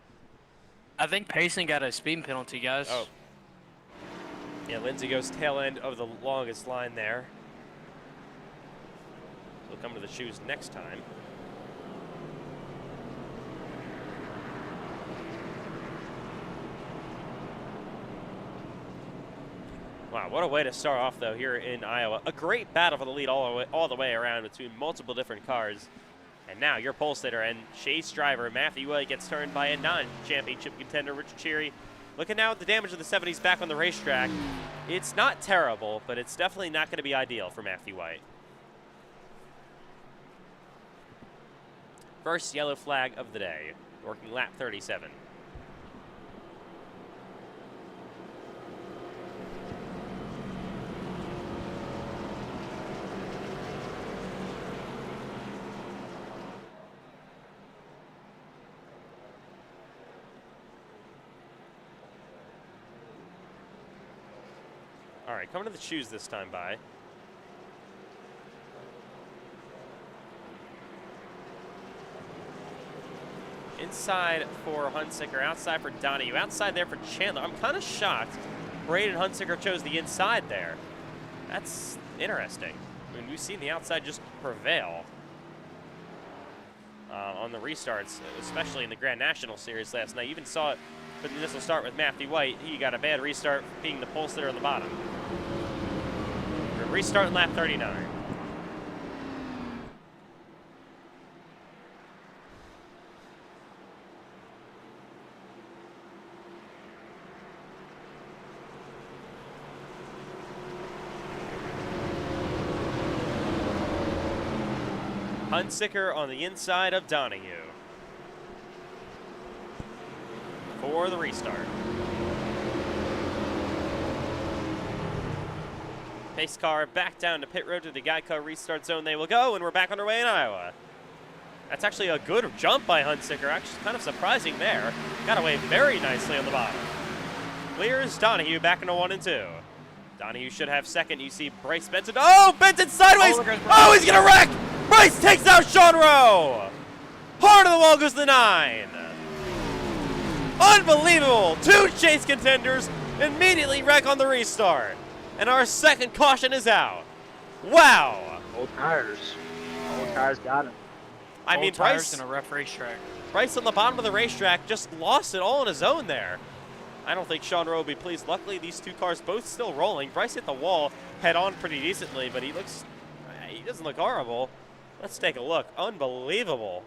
I think Payson got a speed penalty, guys. Oh. Yeah, Lindsay goes tail end of the longest line there. He'll come to the shoes next time. Wow, what a way to start off, though, here in Iowa. A great battle for the lead all the way around between multiple different cars. And now your pole sitter and chase driver, Matthew White, gets turned by a non-championship contender, Richard Cherry. Looking now at the damage of the 70s back on the racetrack. It's not terrible, but it's definitely not going to be ideal for Matthew White. First yellow flag of the day, working lap 37. All right, coming to the shoes this time by. Inside for Hunsicker, outside for Donahue, outside there for Chandler. I'm kind of shocked Braden Hunsicker chose the inside there. That's interesting. I mean, we've seen the outside just prevail on the restarts, especially in the Grand National Series last night. You even saw it for the initial start with Matthew White. He got a bad restart being the pole sitter on the bottom. We're restarting lap 39. Hunsicker on the inside of Donahue for the restart. Pace car back down to pit road to the Geico restart zone. They will go, and we're back underway in Iowa. That's actually a good jump by Hunsicker. Actually, kind of surprising there. Got away very nicely on the bottom. Clears Donahue back into 1 and 2. Donahue should have second. You see Bryce Benton. Oh, Benton sideways! Oh, he's gonna wreck! Bryce takes out Sean Rowe! Hard of the wall goes the 9. Unbelievable! 2 chase contenders immediately wreck on the restart. And our second caution is out. Wow! Old tires. Old tires got him. I mean, Bryce in a rough racetrack. Bryce on the bottom of the racetrack just lost it all on his own there. I don't think Sean Rowe will be pleased. Luckily, these 2 cars both still rolling. Bryce hit the wall head on pretty decently, but he doesn't look horrible. Let's take a look. Unbelievable.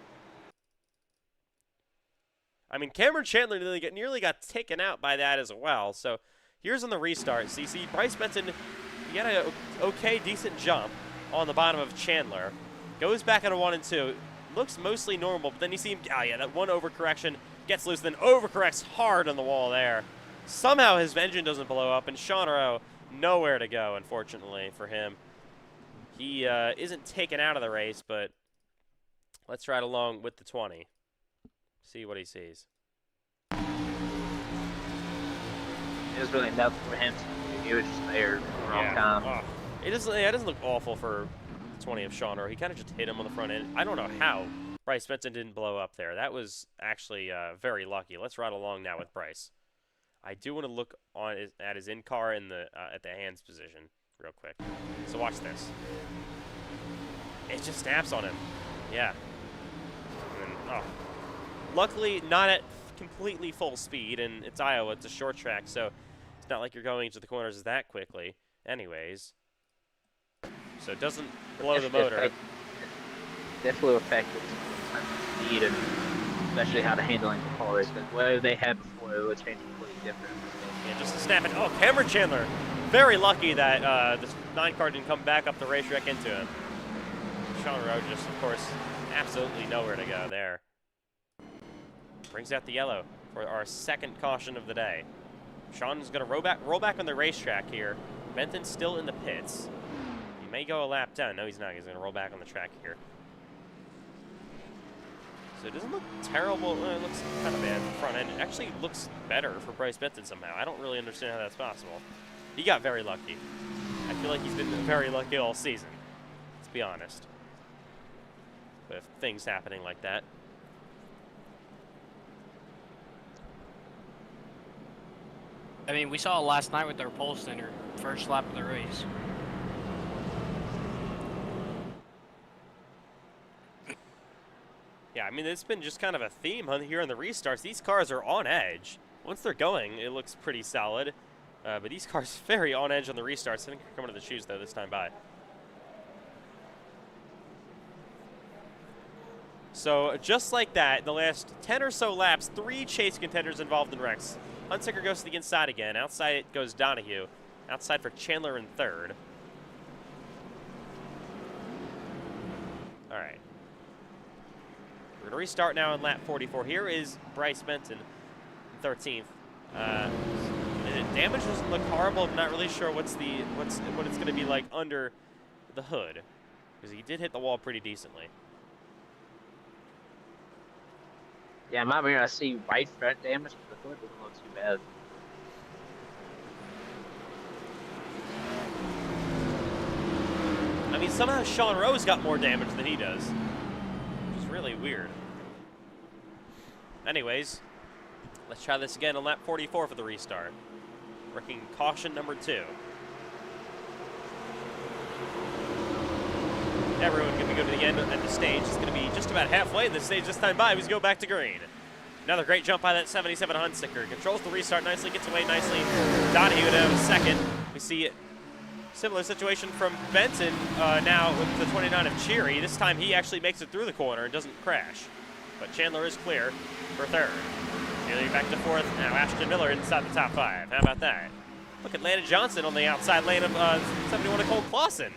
I mean, Cameron Chandler nearly got taken out by that as well. So here's on the restart. So you see Bryce Benton, he had an okay, decent jump on the bottom of Chandler. Goes back into 1 and 2. Looks mostly normal, but then you see him, that one overcorrection gets loose, then overcorrects hard on the wall there. Somehow his engine doesn't blow up, and Sean Rowe, nowhere to go, unfortunately, for him. He isn't taken out of the race, but let's ride along with the 20. See what he sees. It was really nothing for him. He was just there at the wrong time. Oh. It doesn't look awful for the 20 of Sean Rowe. He kind of just hit him on the front end. I don't know how Bryce Benton didn't blow up there. That was actually very lucky. Let's ride along now with Bryce. I do want to look at his in-car in the at the hands position. real quick. So watch this. It just snaps on him. Yeah. And then, oh. Luckily, not at completely full speed, and it's Iowa. It's a short track, so it's not like you're going into the corners that quickly. Anyways. So it doesn't blow the motor. Definitely affected speed and especially how to handling the car is. Because whatever they had before, it would change completely different. Yeah, just to snap it. Oh, Cameron Chandler. Very lucky that this 9 car didn't come back up the racetrack into him. Sean Rowe just, of course, absolutely nowhere to go there. Brings out the yellow for our second caution of the day. Sean is going to roll back on the racetrack here. Benton's still in the pits. He may go a lap down. No, he's not. He's going to roll back on the track here. So it doesn't look terrible. It looks kind of bad front end. It actually looks better for Bryce Benton somehow. I don't really understand how that's possible. He got very lucky. I feel like he's been very lucky all season. Let's be honest. With things happening like that. I mean, we saw it last night with their pole center, first lap of the race. Yeah, I mean, it's been just kind of a theme here on the restarts. These cars are on edge. Once they're going, it looks pretty solid. But these cars very on edge on the restarts. I think they're coming to the shoes, though, this time by. So just like that, in the last 10 or so laps, 3 chase contenders involved in wrecks. Hunsaker goes to the inside again. Outside it goes Donahue. Outside for Chandler in third. All right. We're going to restart now on lap 44. Here is Bryce Benton, 13th. The damage doesn't look horrible. I'm not really sure what it's going to be like under the hood, because he did hit the wall pretty decently. Yeah, in my mirror, I see right front damage, but the hood doesn't look too bad. I mean, somehow Sean Rowe's got more damage than he does, which is really weird. Anyways, let's try this again on lap 44 for the restart. Working caution number 2. Everyone going to go to the end at the stage. It's going to be just about halfway in the stage this time by. We go back to green. Another great jump by that 77 Hunsaker. Controls the restart nicely, gets away nicely. Donahue to have a second. We see similar situation from Benton now with the 29 of Cheery. This time he actually makes it through the corner and doesn't crash. But Chandler is clear for third. Nearly back to fourth. Now Ashton Miller inside the top 5. How about that? Look at Landon Johnson on the outside lane of 71 of Cole Clausen.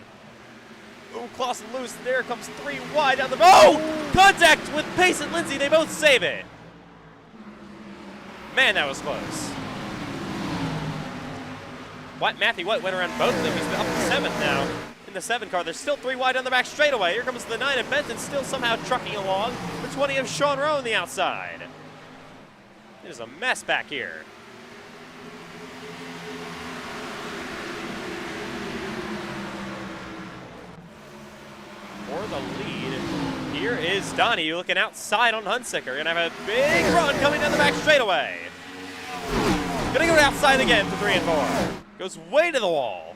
Ooh, Clausen loose. There comes 3 wide down the. Oh! Contact with Pace and Lindsay. They both save it. Man, that was close. Matthew White went around both of them. He's up to 7th now. In the 7 car, there's still 3 wide on the back straightaway. Here comes the 9 of Benton, still somehow trucking along. The 20 of Sean Rowe on the outside. It is a mess back here. For the lead, here is Donahue looking outside on Hunsaker. Gonna have a big run coming down the back straightaway. Gonna go outside again for 3 and 4. Goes way to the wall.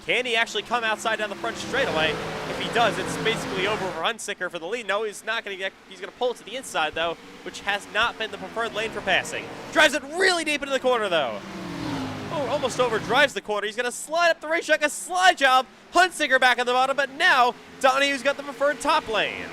Can he actually come outside down the front straightaway? If he does, it's basically over for Hunsaker for the lead. No, he's not gonna get. He's gonna pull it to the inside though, which has not been the preferred lane for passing. Drives it really deep into the corner though. Oh, almost overdrives the corner. He's gonna slide up the racetrack, a slide job. Hunsaker back on the bottom, but now Donahue's got the preferred top lane.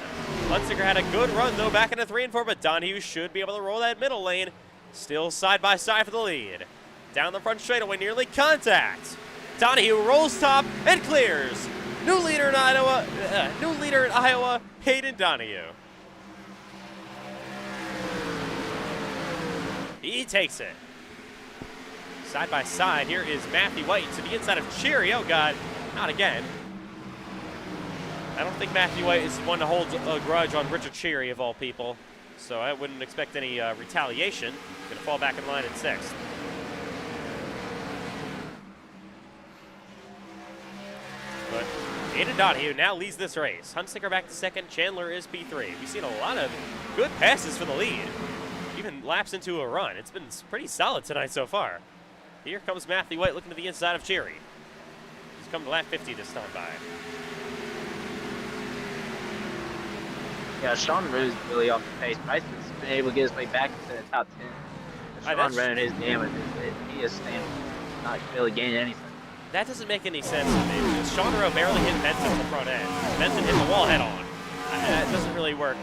Hunsaker had a good run though, back into 3 and 4, but Donahue should be able to roll that middle lane. Still side by side for the lead. Down the front straightaway, nearly contact. Donahue rolls top and clears. New leader in Iowa, Hayden Donahue. He takes it. Side by side, here is Matthew White to the inside of Cheery. Oh God, not again. I don't think Matthew White is one to hold a grudge on Richard Cheery of all people, so I wouldn't expect any retaliation. Gonna fall back in line in 6th. But Hayden Donahue now leads this race. Hunsaker back to 2nd, Chandler is P3. We've seen a lot of good passes for the lead. Even laps into a run. It's been pretty solid tonight so far. Here comes Matthew White looking to the inside of Cheery. He's come to lap 50 this time by. Yeah, Sean Roo's really off the pace. Bryce has been able to get his way back into the top 10. But Sean running his damage, he is staying, not really gaining anything. That doesn't make any sense to me. Because Sean Rowe barely hit Benson on the front end. Benson hit the wall head on. That doesn't really work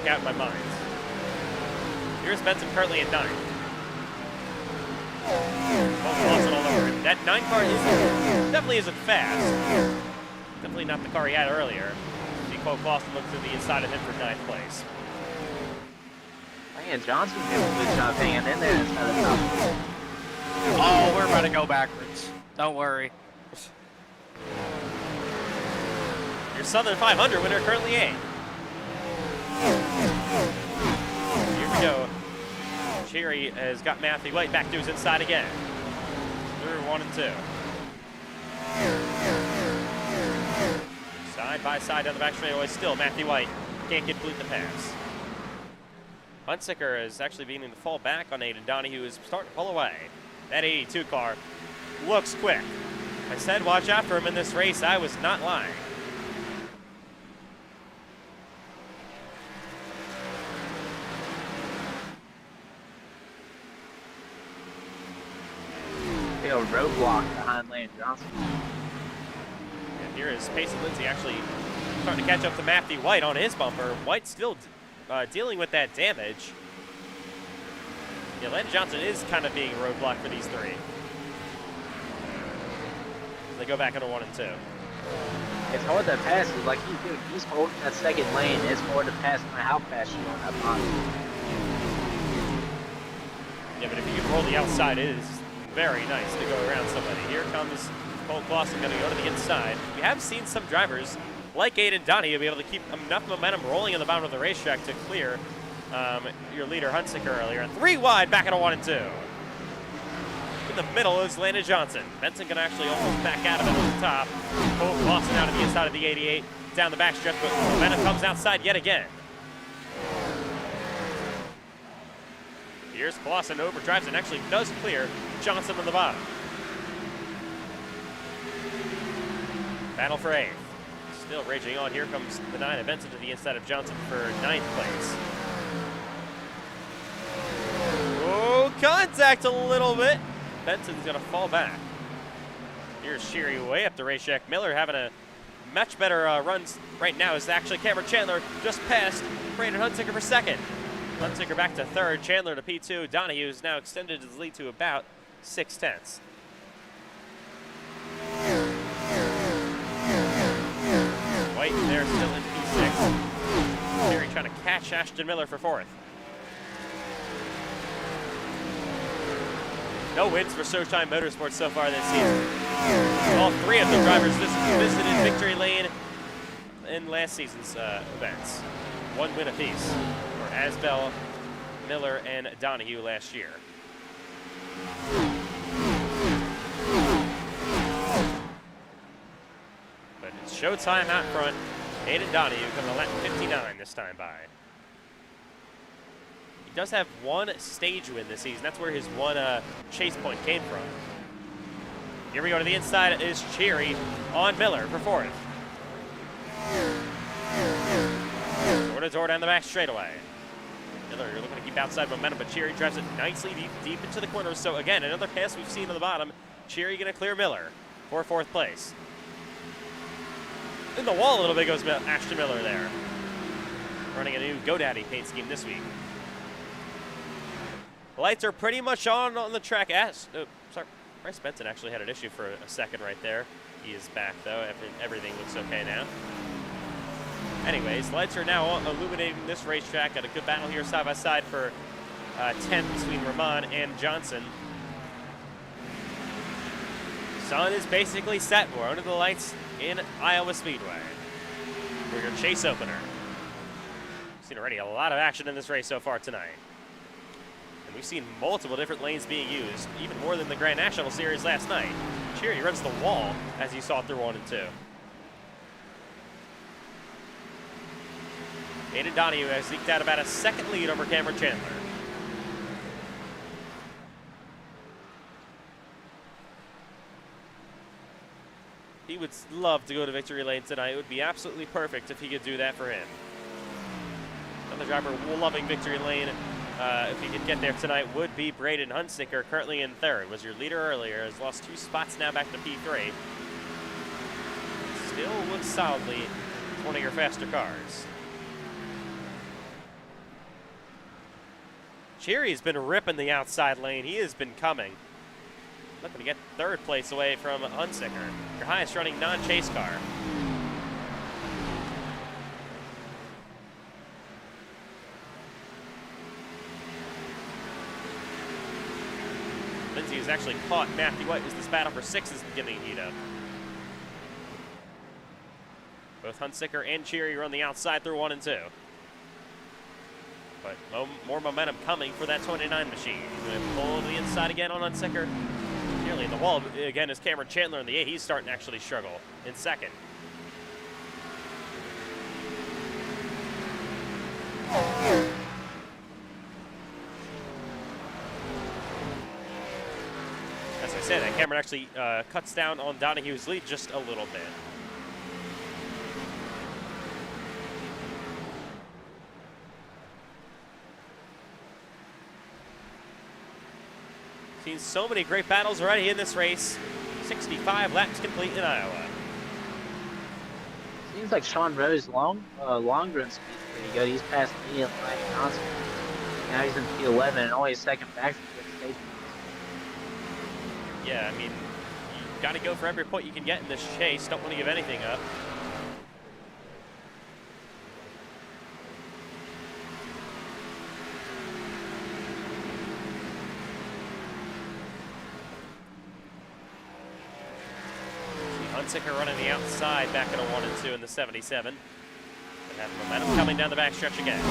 out in my mind. Here's Benson currently at 9. Lost it all over him. That 9 car definitely isn't fast. Definitely not the car he had earlier. See, Cole Clausen looks to the inside of him for 9th place. Man, Johnson did a good job hanging in there inside the top. Oh, we're about to go backwards. Don't worry. Your Southern 500 winner currently 8th. Here we go. Cherry has got Matthew White back to his inside again. Through 1 and 2. Side by side down the back straightaway still. Matthew White can't complete the pass. Hunsicker is actually beginning to fall back on Aiden Donahue, who is starting to pull away. That 82 car looks quick. I said watch out for him in this race. I was not lying. A roadblock behind Lane Johnson. And here is Payson Lindsay actually starting to catch up to Matthew White on his bumper. White still dealing with that damage. Yeah, Landon Johnson is kind of being a roadblock for these three. They go back into 1 and 2. It's hard to pass. Like he's holding that second lane. It's hard to pass no matter how fast you on that bottom. Yeah, but if you can roll the outside, it is very nice to go around somebody. Here comes Cole Clausen going to go to the inside. We have seen some drivers like Aiden Donahue be able to keep enough momentum rolling in the bottom of the racetrack to clear your leader Hunsicker earlier. And 3 wide back into 1 and 2. In the middle is Landon Johnson. Benson can actually almost back out of it at the top. Cole Clausen out of the inside of the 88 down the back stretch, but momentum comes outside yet again. Here's Clausen, overdrives and actually does clear Johnson on the bottom. Battle for 8th. Still raging on. Here comes the 9 of Benson to the inside of Johnson for 9th place. Oh, contact a little bit. Benson's going to fall back. Here's Sherry way up the racetrack. Miller having a much better run right now is actually Cameron Chandler just passed Brandon Hunsicker for 2nd. Hunsicker back to 3rd, Chandler to P2. Donahue has now extended his lead to about 6/10. White there still in P6. Terry trying to catch Ashton Miller for 4th. No wins for Showtime Motorsports so far this season. All 3 of the drivers visited victory lane in last season's events. 1 win apiece for Asbell, Miller, and Donahue last year. But it's Showtime out front. Aiden Donahue coming to lap 59 this time by. He does have 1 stage win this season. That's where his 1 chase point came from. Here we go to the inside is Cherry on Miller for 4th. Door to door down the back straightaway. Miller, you're looking to keep outside momentum, but Cherry drives it nicely deep into the corner. So again, another pass we've seen on the bottom. Cherry going to clear Miller for 4th place. In the wall a little bit goes Ashton Miller there. Running a new GoDaddy paint scheme this week. Lights are pretty much on the track. Sorry, Bryce Benson actually had an issue for a second right there. He is back though. Everything looks okay now. Anyways, lights are now illuminating this racetrack. Got a good battle here side by side for 10th between Rahman and Johnson. Sun is basically set. We're under the lights in Iowa Speedway for your chase opener. We've seen already a lot of action in this race so far tonight. And we've seen multiple different lanes being used, even more than the Grand National Series last night. Cherry runs the wall as you saw through 1 and 2. Aiden Donahue has eked out about a 2nd lead over Cameron Chandler. He would love to go to victory lane tonight. It would be absolutely perfect if he could do that for him. Another driver loving victory lane, if he could get there tonight, would be Braden Hunsicker, currently in third. Was your leader earlier, has lost 2 spots now back to P3. Still looks solidly as one of your faster cars. Cheery's been ripping the outside lane. He has been coming. Looking to get third place away from Hunsicker, your highest running non-chase car. Lindsay has actually caught Matthew White as this battle for 6 is beginning to heat up. Both Hunsicker and Cheery are on the outside through 1 and 2. But more momentum coming for that 29 machine. Going to pull to the inside again on Hunsicker. Nearly in the wall again is Cameron Chandler in the 8. He's starting to actually struggle in second. As I said, that Cameron actually cuts down on Donahue's lead just a little bit. Seen so many great battles already in this race. 65 laps complete in Iowa. Seems like Sean Rose longer in speed pretty good. He's passed me in lane constant. Now he's in P11 and only his second back from the stage. Yeah, I mean, you got to go for every point you can get in this chase. Don't want to give anything up. Hunsicker running the outside back at a 1 and 2 in the 77. But have momentum coming down the backstretch again.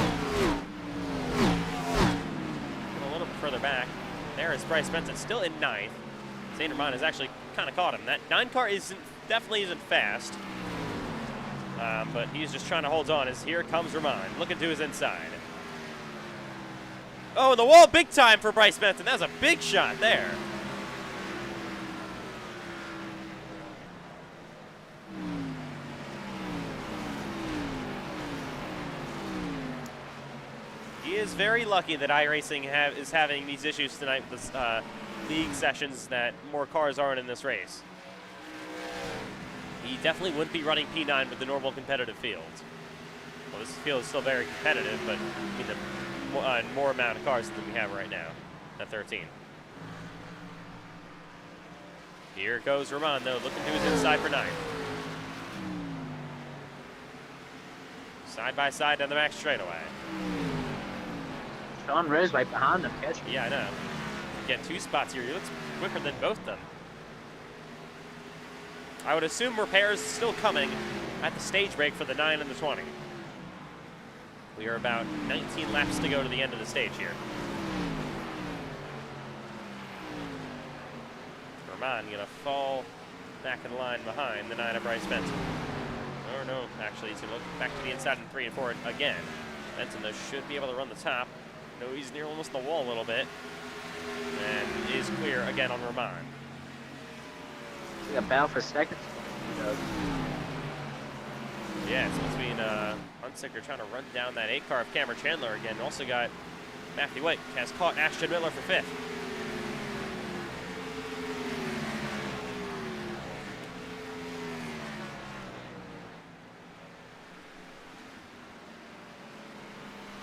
A little bit further back. There is Bryce Benson still in 9th. Zanderman has actually kind of caught him. That 9 car definitely isn't fast. But he's just trying to hold on as here comes Rahman looking to his inside. Oh, and the wall big time for Bryce Benson. That was a big shot there. He is very lucky that iRacing is having these issues tonight with the league sessions that more cars aren't in this race. He definitely wouldn't be running P9 with the normal competitive field. Well, this field is still very competitive, but in the more amount of cars than we have right now at 13. Here goes Rahman, though, looking to his inside for 9. Side by side down the back straightaway. Sean Rose right behind him, catch me. Yeah, I know. Get 2 spots here. He looks quicker than both of them. I would assume repairs still coming at the stage break for the 9 and the 20. We are about 19 laps to go to the end of the stage here. Rahman gonna fall back in line behind the 9 of Bryce Benson. Or no, actually he's gonna look back to the inside in 3 and 4 again. Benson though should be able to run the top. No, he's near almost the wall a little bit. And is clear again on Rahman. A battle for second. Yeah, it's between Hunsicker trying to run down that 8 car of Cameron Chandler again. Also got Matthew White has caught Ashton Miller for 5th.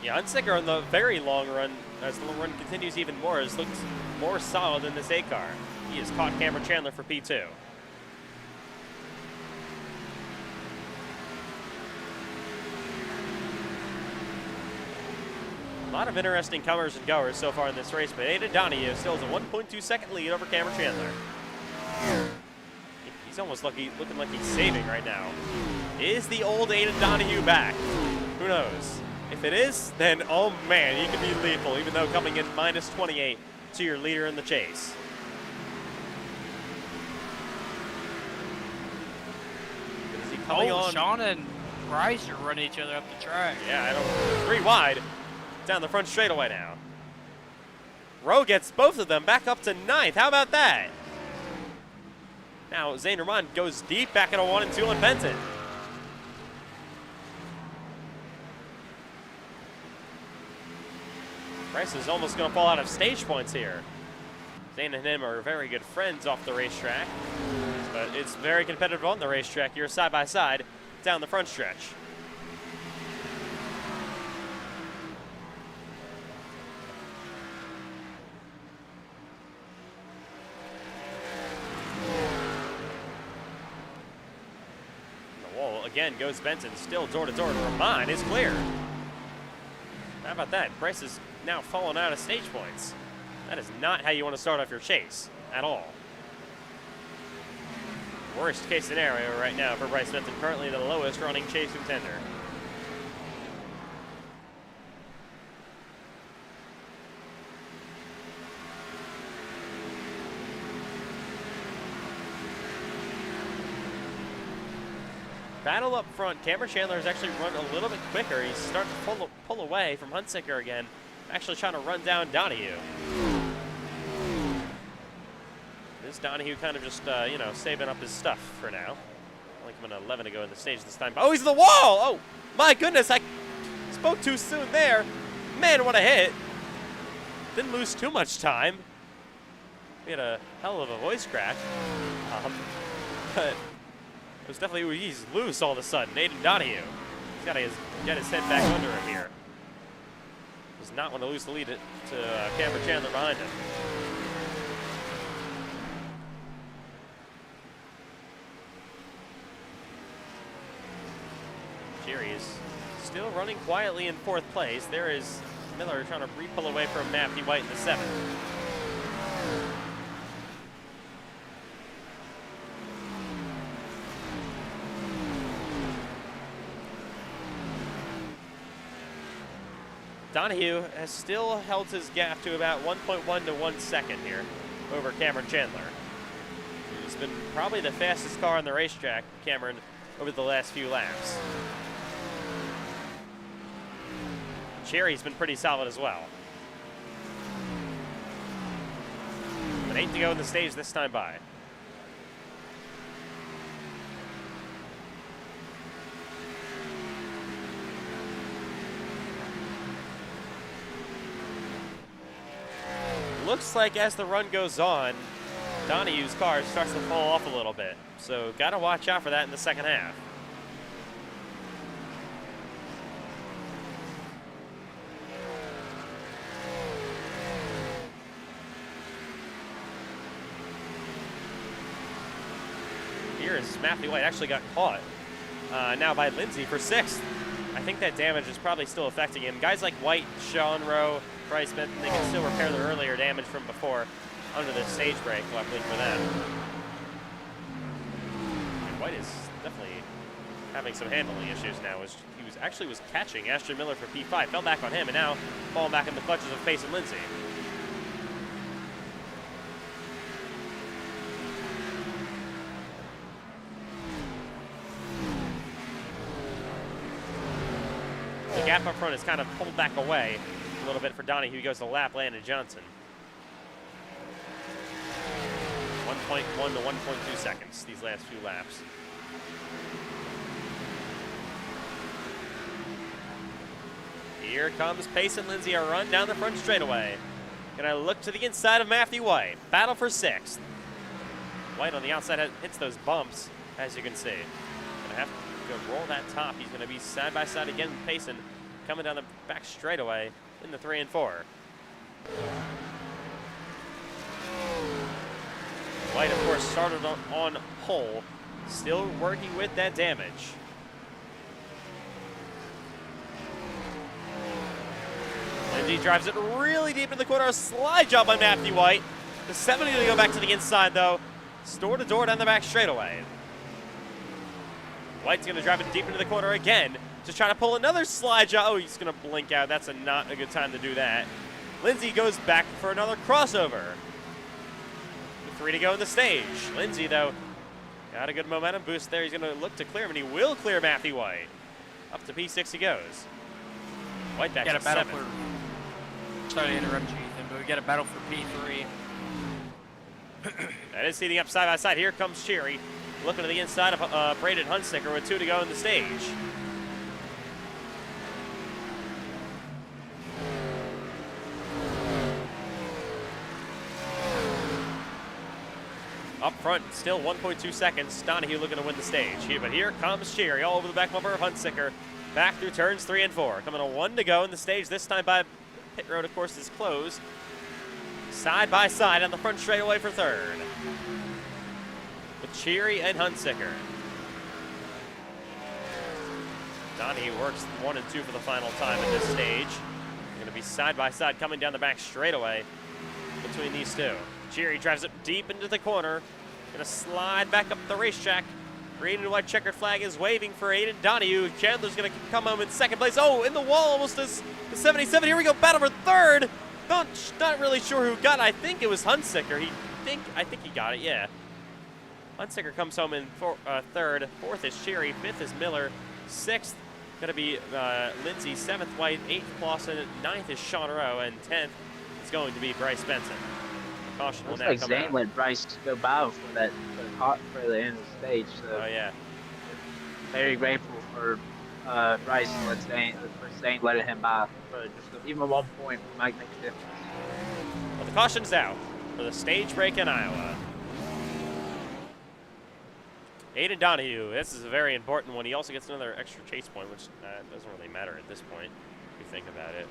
Yeah, Hunsicker on the very long run, as the run continues even more, has looked more solid than this 8 car. He has caught Cameron Chandler for P2. A lot of interesting comers and goers so far in this race, but Aiden Donahue still has a 1.2 second lead over Cameron Chandler. He's almost looking like he's saving right now. Is the old Aiden Donahue back? Who knows? If it is, then oh man, he could be lethal, even though coming in minus 28 to your leader in the chase. Is he coming on? Sean and Bryce are running each other up the track. Yeah, I don't. 3 wide down the front straightaway now. Rowe gets both of them back up to 9th. How about that? Now, Zane Rahman goes deep back into 1 and 2 on Benton. Bryce is almost going to fall out of stage points here. Zane and him are very good friends off the racetrack, but it's very competitive on the racetrack. You're side by side down the front stretch. Again goes Benton, still door to door. Rahman is clear. How about that? Bryce is now falling out of stage points. That is not how you want to start off your chase at all. Worst case scenario right now for Bryce Benton, currently the lowest running chase contender. Battle up front. Cameron Chandler has actually run a little bit quicker. He's starting to pull away from Hunsaker again. Actually trying to run down Donahue. This Donahue kind of just, you know, saving up his stuff for now. Only coming to 11 to go in the stage this time. Oh, he's in the wall! Oh, my goodness, I spoke too soon there. Man, what a hit. Didn't lose too much time. We had a hell of a voice crack. But it was definitely, he's loose all of a sudden. Aiden Donahue. He's got to get his head back under him here. Does not want to lose the lead to Cameron Chandler behind him. Jerry is still running quietly in 4th place. There is Miller trying to re-pull away from Matthew White in the 7th. Donahue has still held his gap to about 1.1 to 1 second here over Cameron Chandler. He's been probably the fastest car on the racetrack, Cameron, over the last few laps. Cherry's been pretty solid as well. But 8 to go in the stage this time by. Looks like as the run goes on, Donahue's car starts to fall off a little bit. So got to watch out for that in the second half. Here is Matthew White actually got caught now by Lindsay for 6th. I think that damage is probably still affecting him. Guys like White, Sean Rowe, Bryce Benton, they can still repair their earlier damage from before under the stage break, luckily for them. And White is definitely having some handling issues now. He was catching Ashton Miller for P5, fell back on him, and now falling back in the clutches of Pace and Lindsay. The gap up front is kind of pulled back away a little bit for Donahue. He goes to lap Landon Johnson. 1.1 to 1.2 seconds these last few laps. Here comes Pace and Lindsay, a run down the front straightaway. Gonna look to the inside of Matthew White. Battle for 6th. White on the outside hits those bumps, as you can see. Gonna have to go roll that top. He's gonna be side by side again with Payson, coming down the back straightaway in the 3 and 4. White, of course, started on pole, still working with that damage. Lindsay drives it really deep in the corner. A slide job by Matthew White. The 70 to go back to the inside, though. Door to door down the back straightaway. White's going to drive it deep into the corner again. Just trying to pull another slide job. Oh, he's going to blink out. That's not a good time to do that. Lindsay goes back for another crossover. 3 to go in the stage. Lindsay, though, got a good momentum boost there. He's going to look to clear him, and he will clear Matthew White. Up to P6 he goes. White back to 7th. Sorry to interrupt you, Ethan, but we got a battle for P3. That is heating up side by side. Here comes Cheery, looking to the inside of Braden Hunsicker with 2 to go in the stage. Up front, still 1.2 seconds. Donahue looking to win the stage. But here comes Cheery all over the back bumper of Hunsicker. Back through turns 3 and 4. Coming to 1 to go in the stage. This time by pit road, of course, is closed. Side by side on the front straightaway for third. With Cheery and Hunsicker. Donahue works 1 and 2 for the final time at this stage. Going to be side by side coming down the back straightaway between these two. Cheery drives it deep into the corner. Going to slide back up the racetrack. Green and white checkered flag is waving for Aiden Donahue. Chandler's going to come home in second place. Oh, in the wall almost as the 77. Here we go, battle for third. Not really sure who got it. I think it was Hunsicker. I think he got it, yeah. Hunsicker comes home in third. Fourth is Cheery. Fifth is Miller. Sixth going to be Lindsay. Seventh, White. Eighth, Clausen. Ninth is Sean Rowe. And 10th is going to be Bryce Benson. Caution will now like come Zane out. let Bryce go by for the end of the stage. So Oh, yeah. very grateful for Bryce for Zane letting him by. For just even 1 point might make a difference. Well, the caution's out for the stage break in Iowa. Aiden Donahue, this is a very important one. He also gets another extra chase point, which doesn't really matter at this point, if you think about it.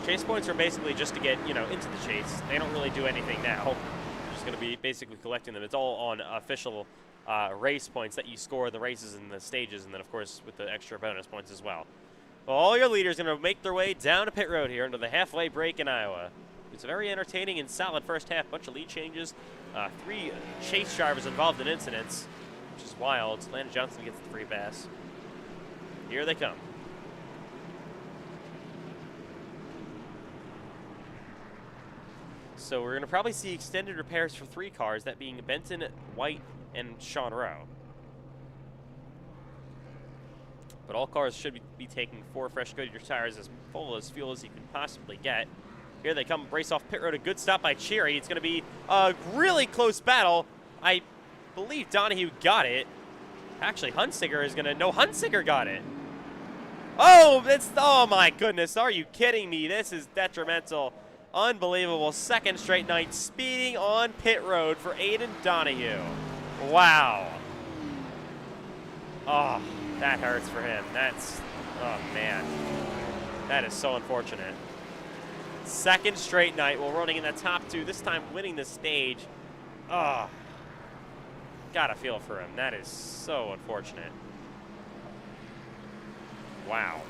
Chase points are basically just to get, into the chase. They don't really do anything now. You're just going to be basically collecting them. It's all on official race points that you score the races and the stages, and then, of course, with the extra bonus points as well. Well, all your leaders are going to make their way down to pit road here into the halfway break in Iowa. It's a very entertaining and solid first half. Bunch of lead changes. 3 chase drivers involved in incidents, which is wild. Landon Johnson gets the free pass. Here they come. So we're going to probably see extended repairs for 3 cars, that being Benton, White, and Sean Rowe. But all cars should be taking 4 fresh Goodyear tires, as full as fuel as you can possibly get. Here they come, brace off pit road. A good stop by Cheery. It's going to be a really close battle. I believe Donahue got it. Actually, Hunsicker is going to... No, Hunsicker got it. Oh, my goodness. Are you kidding me? This is detrimental. Unbelievable. Second straight night speeding on pit road for Aiden Donahue. Wow. Oh, that hurts for him. Oh, man. That is so unfortunate. Second straight night while running in the top 2, this time winning the stage. Oh, gotta feel for him. That is so unfortunate. Wow.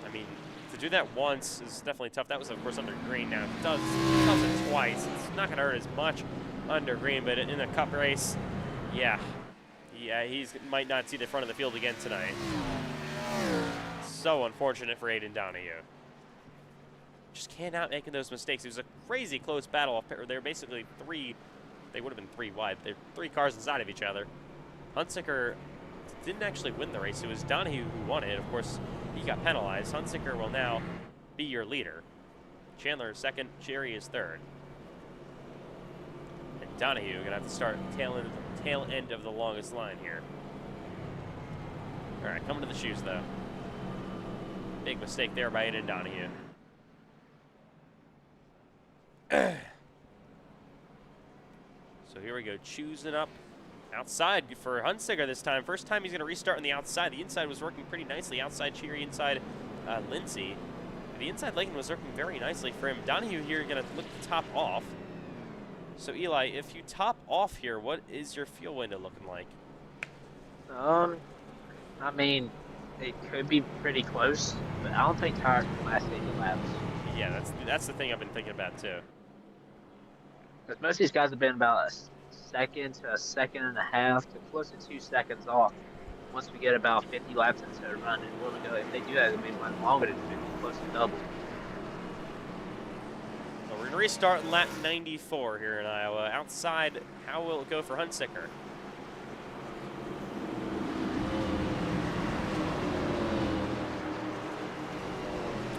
I mean, to do that once is definitely tough. That was, of course, under green. Now, it does it twice. It's not going to hurt as much under green, but in a cup race, yeah, he might not see the front of the field again tonight. So unfortunate for Aiden Donahue. Just cannot make those mistakes. It was a crazy close battle. They were basically 3. They would have been 3 wide. They're 3 cars inside of each other. Hunsicker didn't actually win the race. It was Donahue who won it. Of course, he got penalized. Hunsicker will now be your leader. Chandler is second. Cheery is third. And Donahue going to have to start tail end of the longest line here. All right, coming to the shoes, though. Big mistake there by Aiden Donahue. So here we go, choosing up outside for Hunsicker this time. First time he's going to restart on the outside. The inside was working pretty nicely. Outside Cheery, inside Lindsay. The inside Lincoln was working very nicely for him. Donahue here going to look to top off. So Eli, if you top off here, what is your fuel window looking like? I mean, it could be pretty close, but I don't think tires will last 80 laps. Yeah, that's the thing I've been thinking about too. Because most of these guys have been about a second to a second and a half to close to 2 seconds off. Once we get about 50 laps into the run, and we're gonna go. If they do that, it'll be much longer than 50, close to double. But we're going to restart lap 94 here in Iowa. Outside, how will it go for Hunsicker?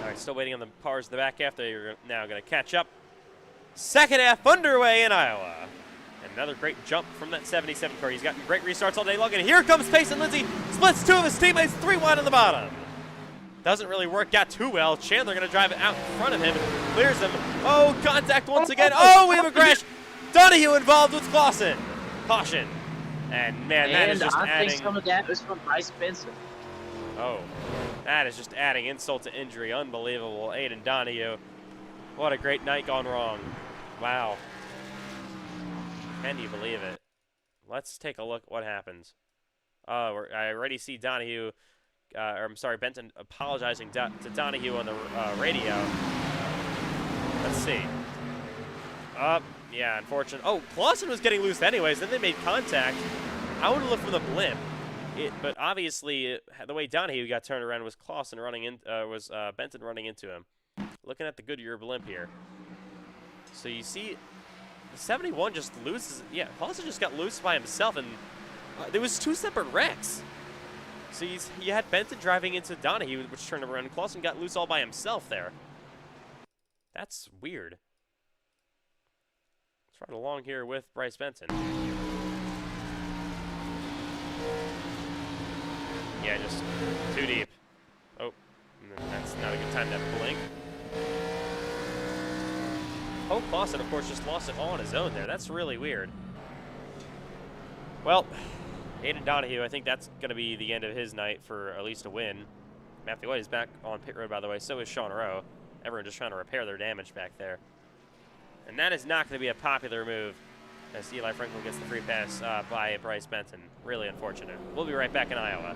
All right, still waiting on the cars in the back half. They're now going to catch up. Second half underway in Iowa. Another great jump from that 77 car. He's gotten great restarts all day long, and here comes Payson Lindsay. Splits two of his teammates, 3 wide on the bottom. Doesn't really work out too well. Chandler going to drive it out in front of him. Clears him. Oh, contact once again. Oh, we have a crash. Donahue involved with Clausen. Caution. And, man, that is just I adding... think some of that was from Bryce Benson. Oh, that is just adding insult to injury. Unbelievable. Aiden Donahue. What a great night gone wrong. Wow. Can you believe it? Let's take a look at what happens. I already see Donahue, or I'm sorry, Benton apologizing to Donahue on the radio. Let's see. Yeah, unfortunate. Oh, Clausen was getting loose anyways. Then they made contact. I would have looked for the blimp. But obviously, the way Donahue got turned around was Clausen running in, Benton running into him. Looking at the Goodyear blimp here. So you see, the 71 just loses. Yeah, Clausen just got loose by himself, and there was 2 separate wrecks. So you had Benton driving into Donahue, which turned around, and Clausen got loose all by himself there. That's weird. Let's ride along here with Bryce Benton. Yeah, just too deep. Oh, that's not a good time to blink. Oh, Clausen, of course, just lost it all on his own there. That's really weird. Well, Aiden Donahue, I think that's going to be the end of his night for at least a win. Matthew White is back on pit road, by the way. So is Sean Rowe. Everyone just trying to repair their damage back there. And that is not going to be a popular move as Eli Franklin gets the free pass by Bryce Benton. Really unfortunate. We'll be right back in Iowa.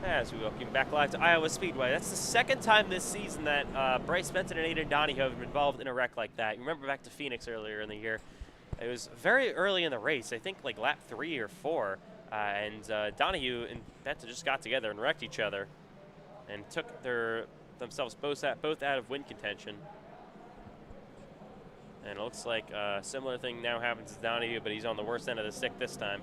As we welcome back live to Iowa Speedway. That's the second time this season that Bryce Benton and Aiden Donahue have been involved in a wreck like that. You remember back to Phoenix earlier in the year. It was very early in the race, I think like lap 3 or 4, and Donahue and Benton just got together and wrecked each other and took themselves both out of win contention. And it looks like a similar thing now happens to Donahue, but he's on the worst end of the stick this time.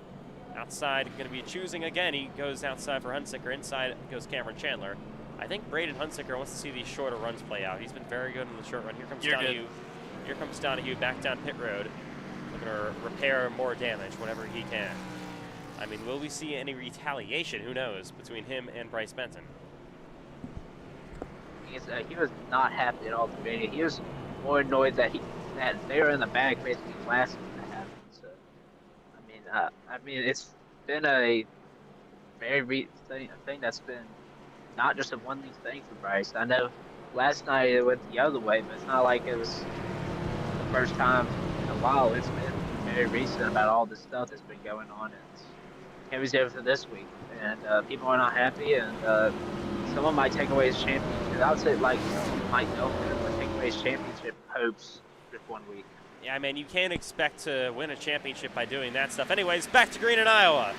Outside, going to be choosing again. He goes outside for Hunsicker. Inside goes Cameron Chandler. I think Braden Hunsicker wants to see these shorter runs play out. He's been very good in the short run. Here comes Donahue. Here comes Donahue back down pit road, looking to repair more damage whenever he can. I mean, will we see any retaliation? Who knows, between him and Bryce Benton? He was not happy at all today. He was more annoyed that they were in the bag basically last thing that happened. So, I mean, it's been a very thing that's been not just a one-week thing for Bryce. I know last night it went the other way, but it's not like it was the first time in a while. It's been very recent about all this stuff that's been going on, and it was over for this week. And people are not happy, and someone might take away his championship. I would say, like, Mike Nelson would take away his championship hopes just 1 week. Yeah, I mean, you can't expect to win a championship by doing that stuff. Anyways, back to green in Iowa.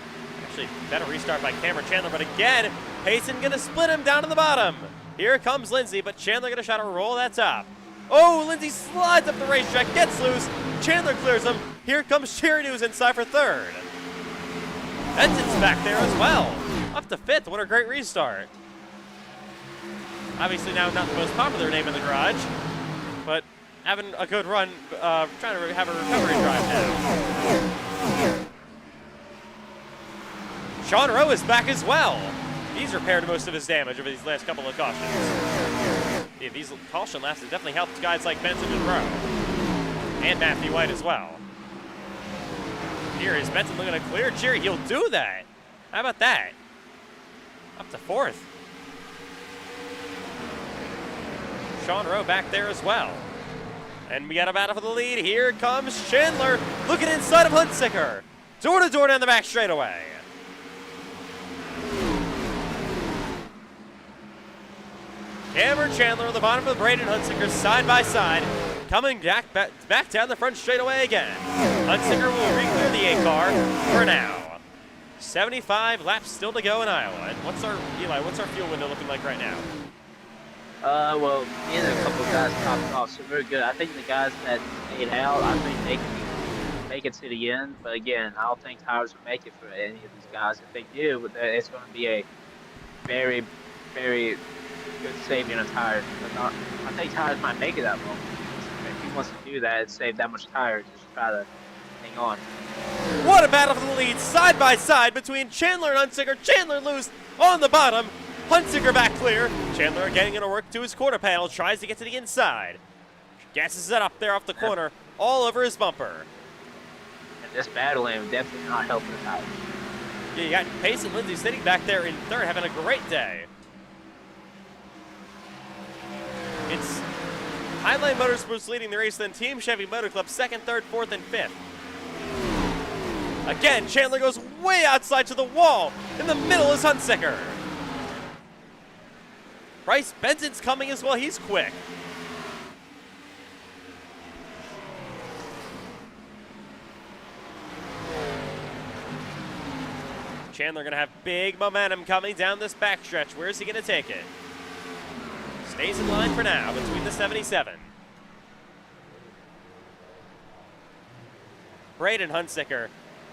Actually, better restart by Cameron Chandler, but again, Payson going to split him down to the bottom. Here comes Lindsay, but Chandler going to try to roll that top. Oh, Lindsay slides up the racetrack, gets loose. Chandler clears him. Here comes Cherry News inside for third. Benton's back there as well. Up to fifth. What a great restart. Obviously now not the most popular name in the garage, but having a good run, trying to have a recovery drive now. Sean Rowe is back as well. He's repaired most of his damage over these last couple of cautions. Yeah, these caution laps have definitely helped guys like Benson and Rowe. And Matthew White as well. Here is Benson looking to clear Jerry. He'll do that. How about that? Up to 4th. Sean Rowe back there as well. And we got a battle for the lead. Here comes Chandler looking inside of Hunsicker. Door to door down the back straightaway. Cameron Chandler on the bottom of the Braden Hunsicker side by side. Coming back down the front straightaway again. Hunsicker will re-clear the 8 car for now. 75 laps still to go in Iowa. And what's our fuel window looking like right now? Well, me and a couple of guys topped off, so very good. I think the guys that stayed out, I think they can make it to the end. But again, I don't think tires will make it for any of these guys. If they do, it's going to be a very, very good saving of tires. But I think tires might make it that long. If he wants to do that and save that much tires, just try to hang on. What a battle for the lead, side by side between Chandler and Hunsicker. Chandler loose on the bottom. Hunsicker back clear. Chandler getting in a work to his quarter panel, tries to get to the inside. Gasses it up there off the corner, all over his bumper. And this battling definitely not helping the tires. Yeah, you got Pace and Lindsay sitting back there in 3rd, having a great day. It's Highline Motorsports leading the race, then Team Chevy Motor Club 2nd, 3rd, 4th, and 5th. Again, Chandler goes way outside to the wall. In the middle is Hunsicker. Bryce Benson's coming as well. He's quick. Chandler going to have big momentum coming down this backstretch. Where is he going to take it? Stays in line for now between the 77. Braden Hunsicker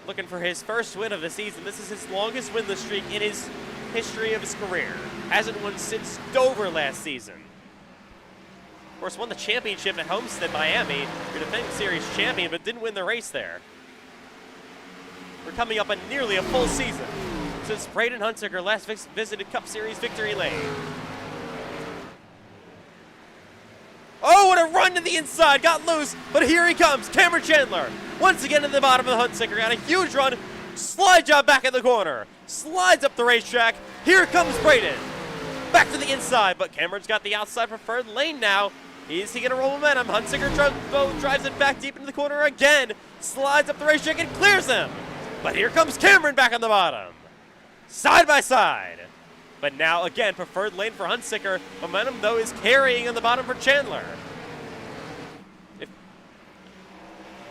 looking for his first win of the season. This is his longest winless streak in his history of his career. Hasn't won since Dover last season. Of course, won the championship at Homestead, Miami. Your defending series champion, but didn't win the race there. We're coming up on nearly a full season since Braden Hunsicker last visited Cup Series victory lane. Oh, what a run to the inside, got loose, but here he comes, Cameron Chandler. Once again in the bottom of the Hunsicker, got a huge run, slide job back in the corner, slides up the racetrack, here comes Braden. Back to the inside, but Cameron's got the outside preferred lane now. Is he gonna roll momentum? Hunsicker drives it back deep into the corner again, slides up the racetrack and clears him. But here comes Cameron back on the bottom, side by side. But now, again, preferred lane for Hunsicker. Momentum, though, is carrying on the bottom for Chandler.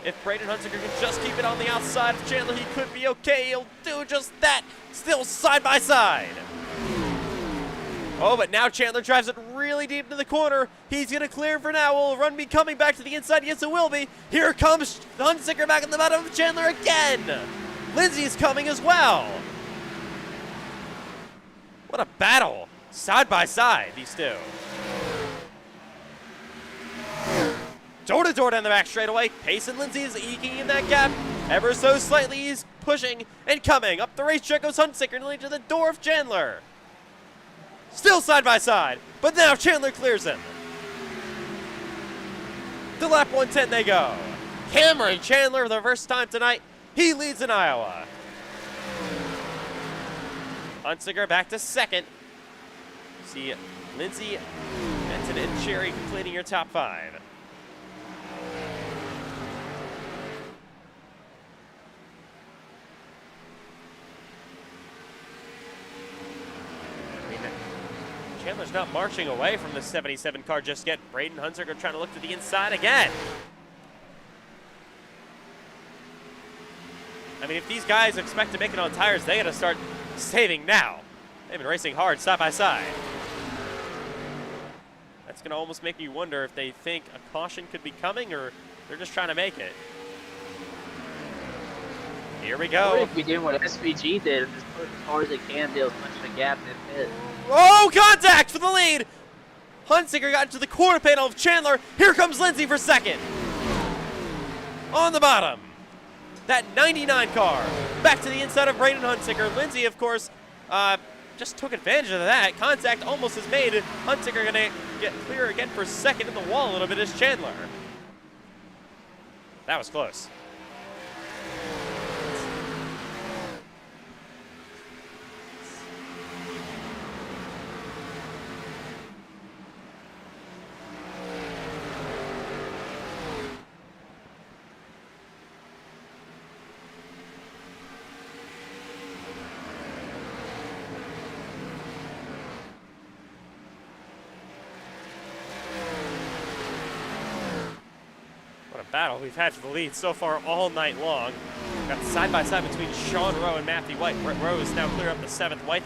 If Braden Hunsicker can just keep it on the outside of Chandler, he could be okay. He'll do just that. Still side by side. Oh, but now Chandler drives it really deep into the corner. He's going to clear for now. Will run be coming back to the inside? Yes, it will be. Here comes Hunsicker back on the bottom of Chandler again. Lindsay's coming as well. What a battle, side by side, these two. Door to door down the back straightaway. Pace and Lindsay is eking in that gap. Ever so slightly, he's pushing and coming. Up the racetrack goes Hunsicker, nearly to the door of Chandler. Still side by side, but now Chandler clears him. To lap 110 they go. Cameron Chandler for the first time tonight. He leads in Iowa. Hunsicker back to 2nd. See Lindsay, Benton, and Cherry completing your top 5. I mean, Chandler's not marching away from the 77 car just yet. Braden Hunsicker trying to look to the inside again. I mean, if these guys expect to make it on tires, they got to start saving now. They've been racing hard side by side. That's going to almost make you wonder if they think a caution could be coming or they're just trying to make it. Here we go. What if we did what SVG did and just put as hard as they can, deal as much of a gap in pit? Oh, contact for the lead. Hunsicker got into the quarter panel of Chandler. Here comes Lindsay for second. On the bottom, that 99 car. Back to the inside of Braden Hunsicker. Lindsay, of course, just took advantage of that. Contact almost is made. Hunsicker going to get clear again for second in the wall a little bit as Chandler. That was close. Battle we've had for the lead so far all night long. Got side by side between Sean Rowe and Matthew White. Rowe is now clear up the 7th. White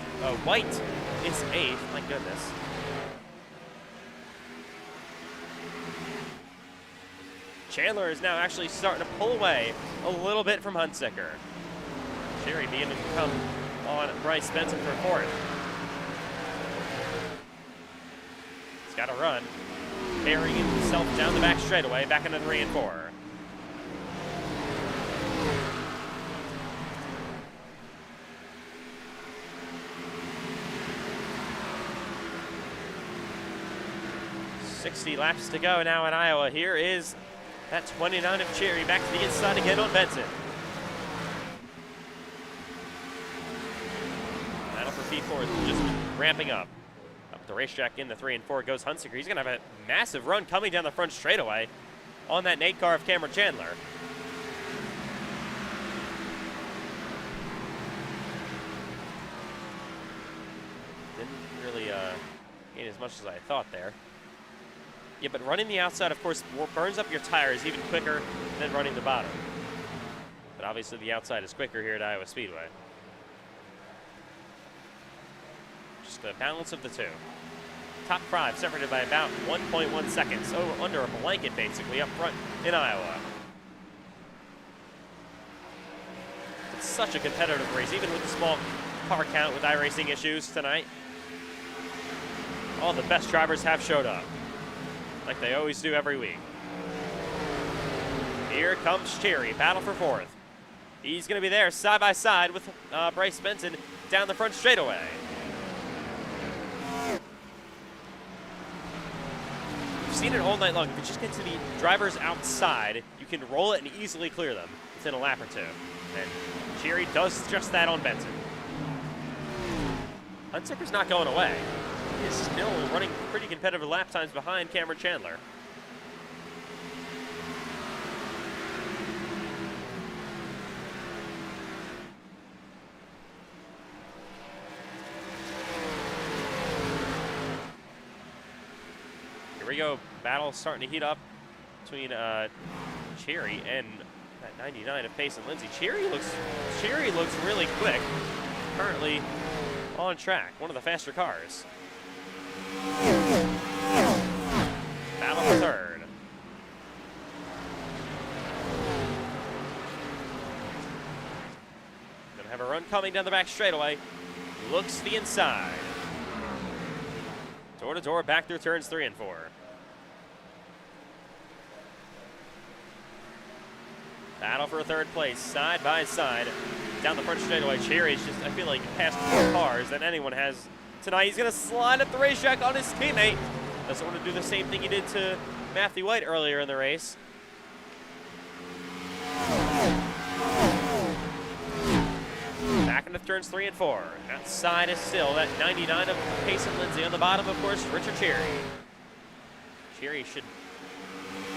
is 8th. My goodness. Chandler is now actually starting to pull away a little bit from Hunsicker. Cherry beginning to come on Bryce Benson for 4th. He's got to run. Burying himself down the back straightaway, back into 3 and 4. .60 laps to go now in Iowa. Here is that 29 of Cherry back to the inside again on Benson. Battle for P4 is just ramping up. Up the racetrack in the 3 and 4 goes Hunsicker. He's going to have a massive run coming down the front straightaway on that Nate car of Cameron Chandler. Didn't really gain as much as I thought there. Yeah, but running the outside, of course, burns up your tires even quicker than running the bottom. But obviously the outside is quicker here at Iowa Speedway. Just the balance of the two. Top 5 separated by about 1.1 seconds, under a blanket basically up front in Iowa. It's such a competitive race, even with the small car count with iRacing issues tonight. All the best drivers have showed up, like they always do every week. Here comes Cherry, battle for 4th. He's going to be there side by side with Bryce Benson down the front straightaway. We've seen it all night long. If you just get to the drivers outside, you can roll it and easily clear them within a lap or two. And Cherry does just that on Benson. Hunsicker's not going away. He's still running pretty competitive lap times behind Cameron Chandler. Here we go. Battle starting to heat up between Cherry and that 99 of Pace and Lindsay. Cherry looks really quick. Currently on track, one of the faster cars. Battle for 3rd. Gonna have a run coming down the back straightaway. Looks the inside. Door to door, back through turns 3 and 4. Battle for 3rd place, side by side. Down the front straightaway, Cherry's just, I feel like, passed more cars than anyone has tonight. He's going to slide up the racetrack on his teammate. Doesn't want to do the same thing he did to Matthew White earlier in the race. Back into turns 3 and 4. Outside is still that 99 of Pace and Lindsay. On the bottom, of course, Richard Cherry. Cherry should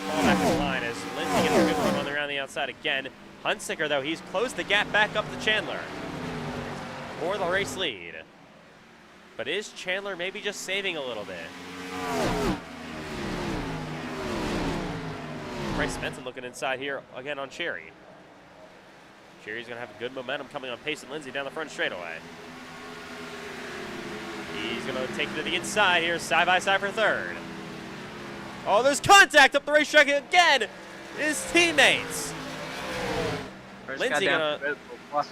fall back in the line as Lindsay gets a good run on the around the outside again. Hunsicker, though, he's closed the gap back up to Chandler for the race lead. But is Chandler maybe just saving a little bit? Bryce Benson looking inside here again on Cherry. Cherry's going to have good momentum coming on Pace and Lindsay down the front straightaway. He's going to take it to the inside here, side by side for 3rd. Oh, there's contact up the racetrack again. His teammates. Lindsay gonna. All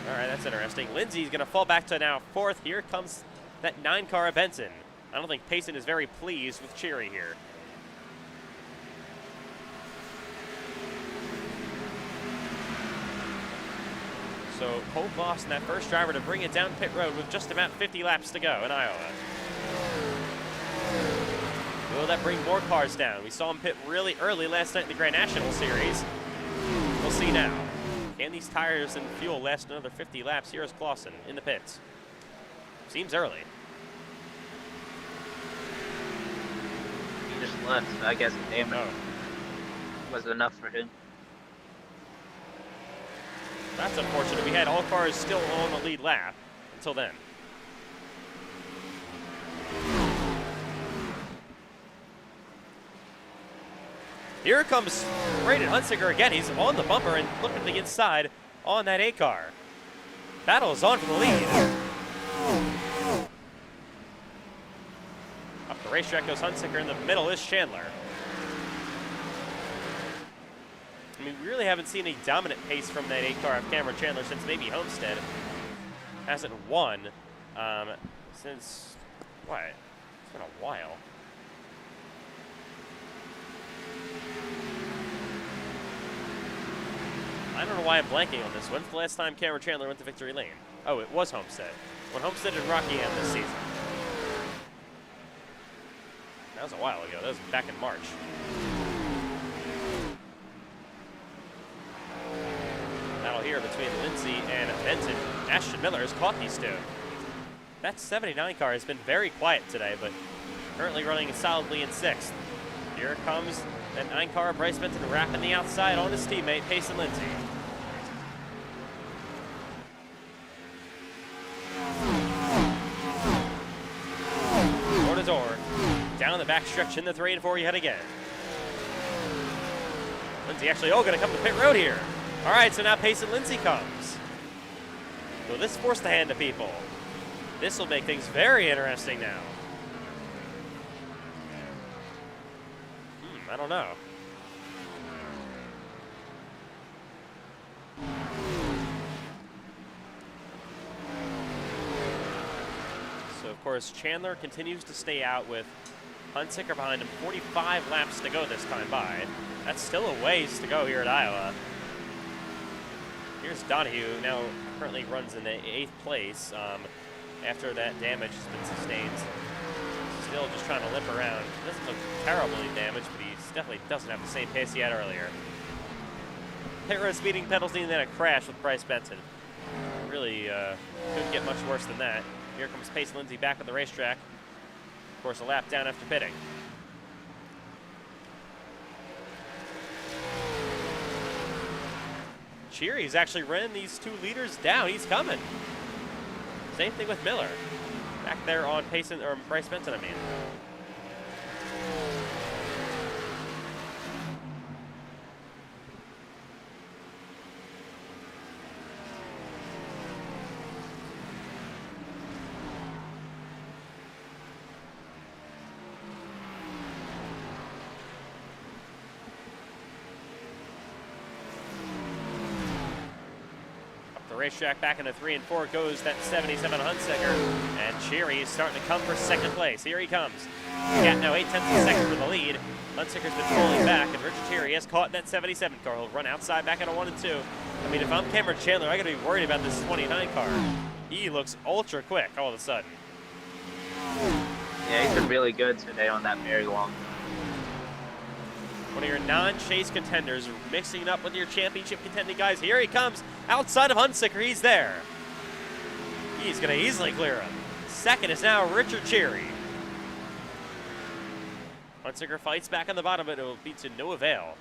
right, that's interesting. Lindsay's gonna fall back to now 4th. Here comes that 9 car of Benson. I don't think Payson is very pleased with Cheery here. So Cole Clausen, that first driver to bring it down pit road with just about 50 laps to go in Iowa. Will that bring more cars down? We saw him pit really early last night in the Grand National Series. We'll see now. Can these tires and fuel last another 50 laps? Here is Clausen in the pits. Seems early. He just left, so I guess the damage was enough for him. That's unfortunate. We had all cars still on the lead lap until then. Here comes Braden Hunsicker again. He's on the bumper and looking to the inside on that 8 car. Battle is on for the lead. Up the racetrack goes Hunsicker. In the middle is Chandler. I mean, we really haven't seen a dominant pace from that 8 car of Cameron Chandler since maybe Homestead. Hasn't won since, what? It's been a while. I don't know why I'm blanking on this. When's the last time Cameron Chandler went to victory lane? Oh, it was Homestead. When Homestead and Rocky end this season. That was a while ago. That was back in March. Battle here between Lindsay and Benton. Ashton Miller has caught these two. That 79 car has been very quiet today, but currently running solidly in 6th. Here comes that 9 car, Bryce Benton wrapping the outside on his teammate, Payson Lindsay. Door to door, down the back stretch in the 3 and 4 yet again. Lindsay actually, going to come to pit road here. All right, so now Payson Lindsay comes. Will this force the hand of people? This will make things very interesting now. I don't know. So, of course, Chandler continues to stay out with Hunsicker behind him. 45 laps to go this time by. That's still a ways to go here at Iowa. Here's Donahue, now currently runs in the 8th place after that damage has been sustained. Still just trying to limp around. Doesn't look terribly damaged, but he definitely doesn't have the same pace he had earlier. Pit road speeding penalty and then a crash with Bryce Benton. Really couldn't get much worse than that. Here comes Payson Lindsay back at the racetrack. Of course, a lap down after pitting. Cheery's actually ran these 2 leaders down. He's coming. Same thing with Miller. Back there on Payson, or Bryce Benton, I mean. Racetrack back into 3 and 4 goes that 77 Hunsicker, and Cheery is starting to come for 2nd place. Here he comes. Got now 8/10 of a second for the lead. Hunsicker's been pulling back, and Richard Cheery has caught that 77 car. He'll run outside back into 1 and 2. I mean, if I'm Cameron Chandler, I got to be worried about this 29 car. He looks ultra quick all of a sudden. Yeah, he's been really good today on that very long. One of your non-chase contenders mixing it up with your championship contending guys. Here he comes outside of Hunsicker. He's there. He's going to easily clear him. 2nd is now Richard Cheery. Hunsicker fights back on the bottom, but it will be to no avail.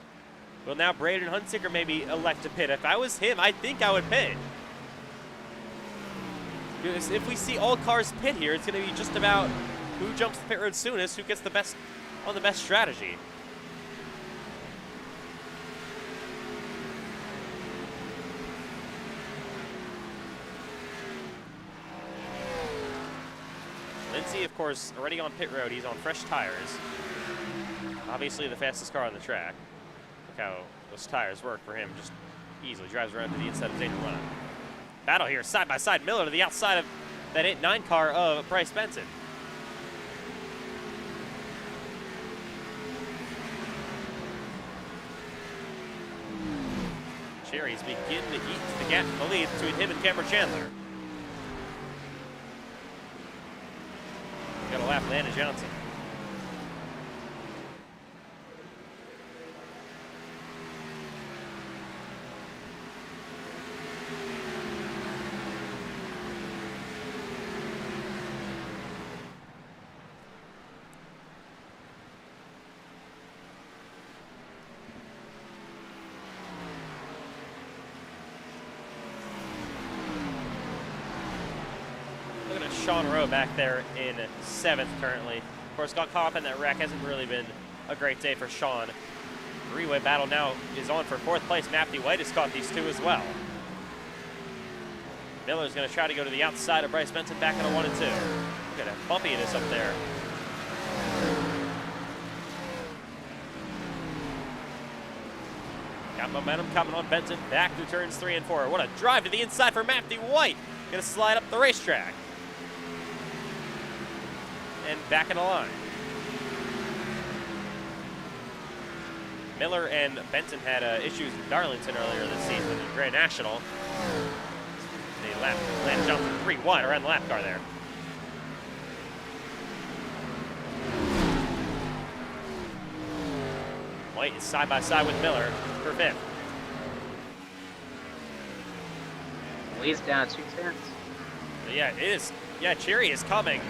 Will now Braden Hunsicker maybe elect to pit? If I was him, I think I would pit. Because if we see all cars pit here, it's going to be just about who jumps the pit road soonest, who gets the best on the best strategy. Lindsay, of course, already on pit road. He's on fresh tires. Obviously the fastest car on the track. Look how those tires work for him. Just easily drives around to the inside of Dana Run. Battle here, side by side. Miller to the outside of that 8-9 car of Bryce Benton. Cherry's beginning to eat the gap in the lead between him and Cameron Chandler. Got a lap, Landon Johnson. Looking at Sean Rowe back there in 7th currently. Of course, got caught up in that wreck. Hasn't really been a great day for Sean. Three-way battle now is on for 4th place. Matthew White has caught these 2 as well. Miller's going to try to go to the outside of Bryce Benson back in a 1 and 2. Look at how bumpy it is up there. Got momentum coming on Benson back through turns 3 and 4. What a drive to the inside for Matthew White. Going to slide up the racetrack. And back in the line. Miller and Benson had issues with Darlington earlier this season in Grand National. They landed Johnson 3 wide around the lap car there. White is side by side with Miller for 5th. Leads down 2 tenths. Yeah, it is. Yeah, Cherry is coming.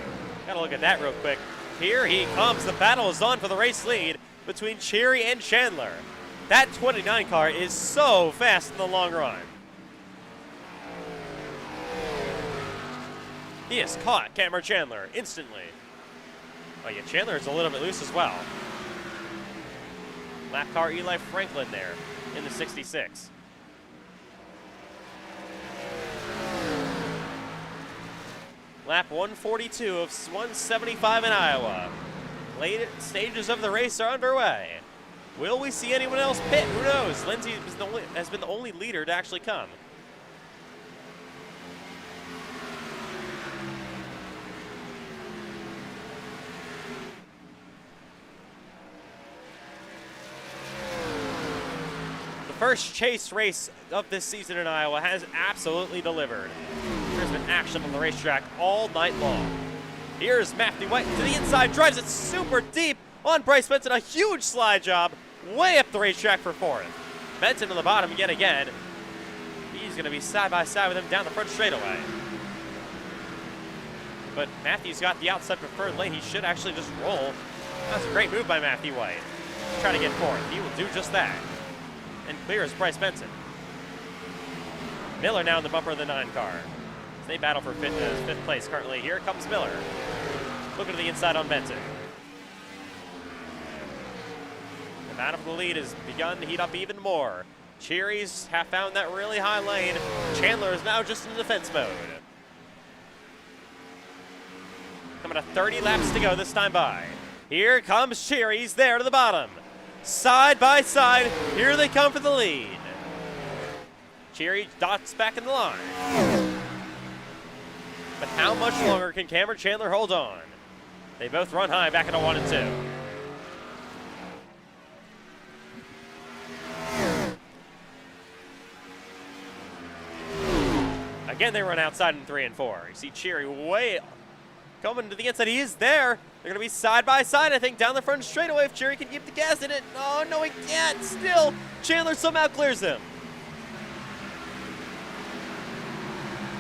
Gotta look at that real quick. Here he comes. The battle is on for the race lead between Cherry and Chandler. That 29 car is so fast in the long run. He has caught Cameron Chandler instantly. Oh yeah, Chandler is a little bit loose as well. Lap car Eli Franklin there in the 66. Lap 142 of 175 in Iowa. Late stages of the race are underway. Will we see anyone else pit? Who knows? Lindsay has been the only leader to actually come. The first chase race of this season in Iowa has absolutely delivered. There's been action on the racetrack all night long. Here's Matthew White to the inside, drives it super deep on Bryce Benson. A huge slide job way up the racetrack for 4th. Benson on the bottom yet again. He's going to be side by side with him down the front straightaway. But Matthew's got the outside preferred lane. He should actually just roll. That's a great move by Matthew White. Try to get 4th. He will do just that. And clears Bryce Benson. Miller now in the bumper of the 9 car. They battle for 5th place currently. Here comes Miller. Looking to the inside on Benson. The battle for the lead has begun to heat up even more. Cherries have found that really high lane. Chandler is now just in defense mode. Coming to 30 laps to go this time by. Here comes Cherries there to the bottom. Side by side, here they come for the lead. Cherry dots back in the line. But how much longer can Cameron Chandler hold on? They both run high back into 1 and 2. Again, they run outside in 3 and 4. You see Cherry way coming to the inside. He is there. They're going to be side by side, I think, down the front straightaway if Cherry can keep the gas in it. Oh, no, he can't. Still, Chandler somehow clears him.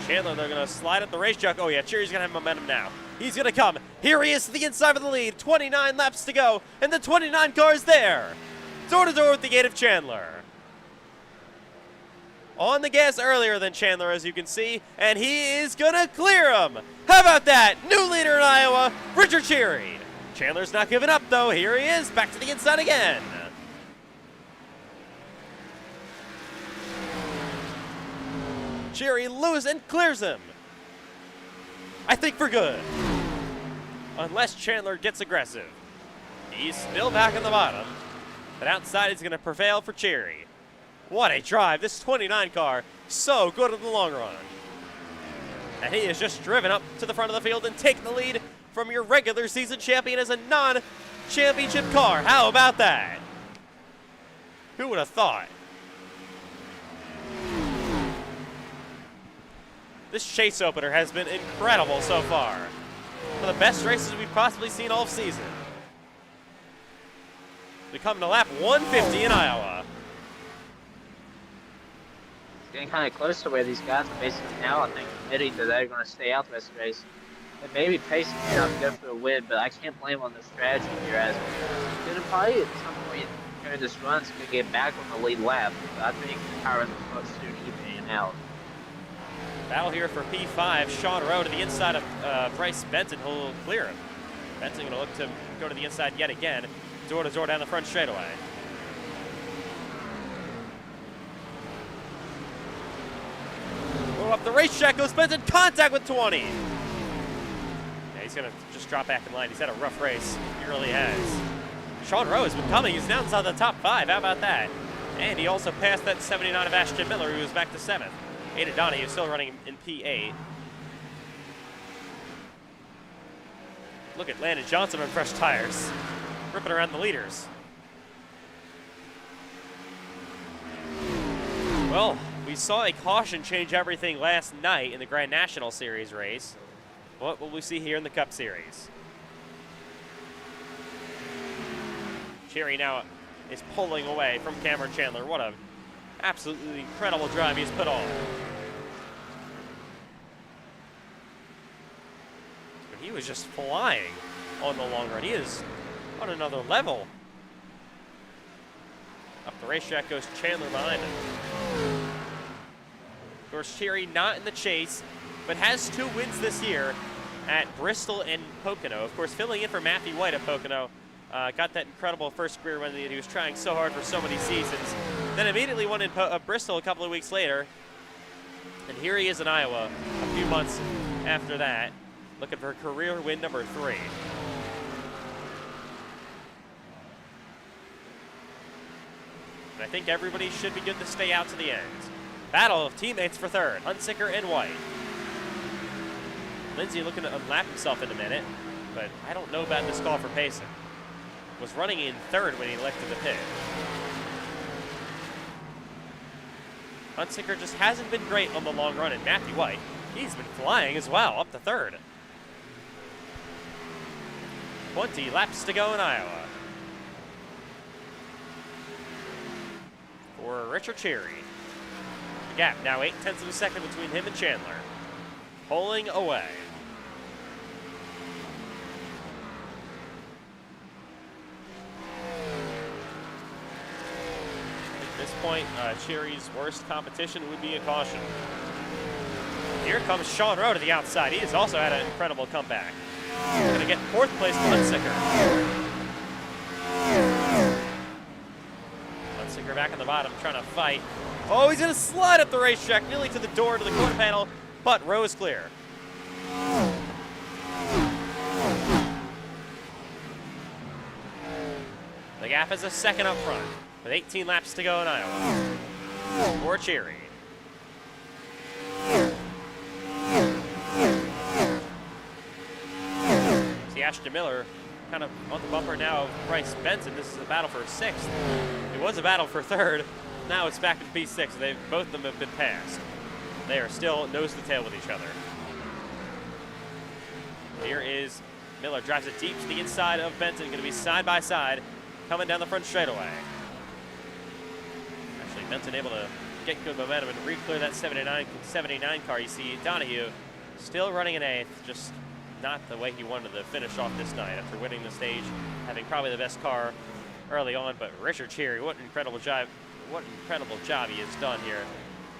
Chandler, they're going to slide up the racetrack. Oh, yeah, Cherry's going to have momentum now. He's going to come. Here he is to the inside of the lead. 29 laps to go, and the 29 car is there. Door to door with the gate of Chandler. On the gas earlier than Chandler, as you can see, and he is going to clear him. How about that? New leader in Iowa, Richard Cherry. Chandler's not giving up, though. Here he is, back to the inside again. Cherry loses and clears him. I think for good. Unless Chandler gets aggressive. He's still back on the bottom, but outside is going to prevail for Cherry. What a drive. This 29 car, so good in the long run. And he has just driven up to the front of the field and taken the lead from your regular season champion as a non-championship car. How about that? Who would have thought? This chase opener has been incredible so far. One of the best races we've possibly seen all season. We come to lap 150 in Iowa. Getting kind of close to where these guys are basically now, I think, admitting that they're going to stay out the rest of the race. And maybe pacing enough to go for a win, but I can't blame them on their strategy here, as going to probably at some point during this run going to get back on the lead lap. But I think the power in the front soon evening out. Battle here for P5. Sean Rowe to the inside of Bryce Benton, who'll clear him. Benton going to look to go to the inside yet again. Door to door down the front straightaway. Up the racetrack goes Benton, contact with 20. Yeah, he's going to just drop back in line. He's had a rough race. He really has. Sean Rowe has been coming. He's now inside the top 5. How about that? And he also passed that 79 of Ashton Miller, who was back to 7th. Aiden Donahue still running in P8. Look at Landon Johnson on fresh tires, ripping around the leaders. Well, we saw a caution change everything last night in the Grand National Series race. What will we see here in the Cup Series? Cherry now is pulling away from Cameron Chandler. What an absolutely incredible drive he's put on. But he was just flying on the long run. He is on another level. Up the racetrack goes Chandler behind him. Of course, Cherry not in the chase, but has 2 wins this year at Bristol and Pocono. Of course, filling in for Matthew White at Pocono. Got that incredible first career win that he was trying so hard for so many seasons. Then immediately won in Bristol a couple of weeks later. And here he is in Iowa a few months after that, looking for career win number 3. And I think everybody should be good to stay out to the end. Battle of teammates for 3rd, Hunsicker and White. Lindsay looking to unlap himself in a minute, but I don't know about this call for pacing. Was running in 3rd when he left in the pit. Hunsicker just hasn't been great on the long run, and Matthew White, he's been flying as well, up to 3rd. 20 laps to go in Iowa. For Richard Cherry. The gap now 0.8 of a second between him and Chandler. Pulling away. At this point, Cherry's worst competition would be a caution. Here comes Sean Rowe to the outside. He has also had an incredible comeback. He's going to get 4th place from Hunsicker. Hunsicker back on the bottom trying to fight. Oh, he's going to slide up the racetrack, nearly to the door to the quarter panel, but Rowe is clear. The gap is a second up front, with 18 laps to go in Iowa. For Cherry. See Ashton Miller kind of on the bumper now of Bryce Benton. This is a battle for 6th. It was a battle for 3rd. Now it's back to P6. Both of them have been passed. They are still nose to tail with each other. Here is Miller, drives it deep to the inside of Benton. Going to be side by side, coming down the front straightaway. Actually, Benton able to get good momentum and re-clear that 79 car. You see Donahue still running in 8th, just not the way he wanted to finish off this night after winning the stage, having probably the best car early on. But Richard Cherry, what an incredible job he has done here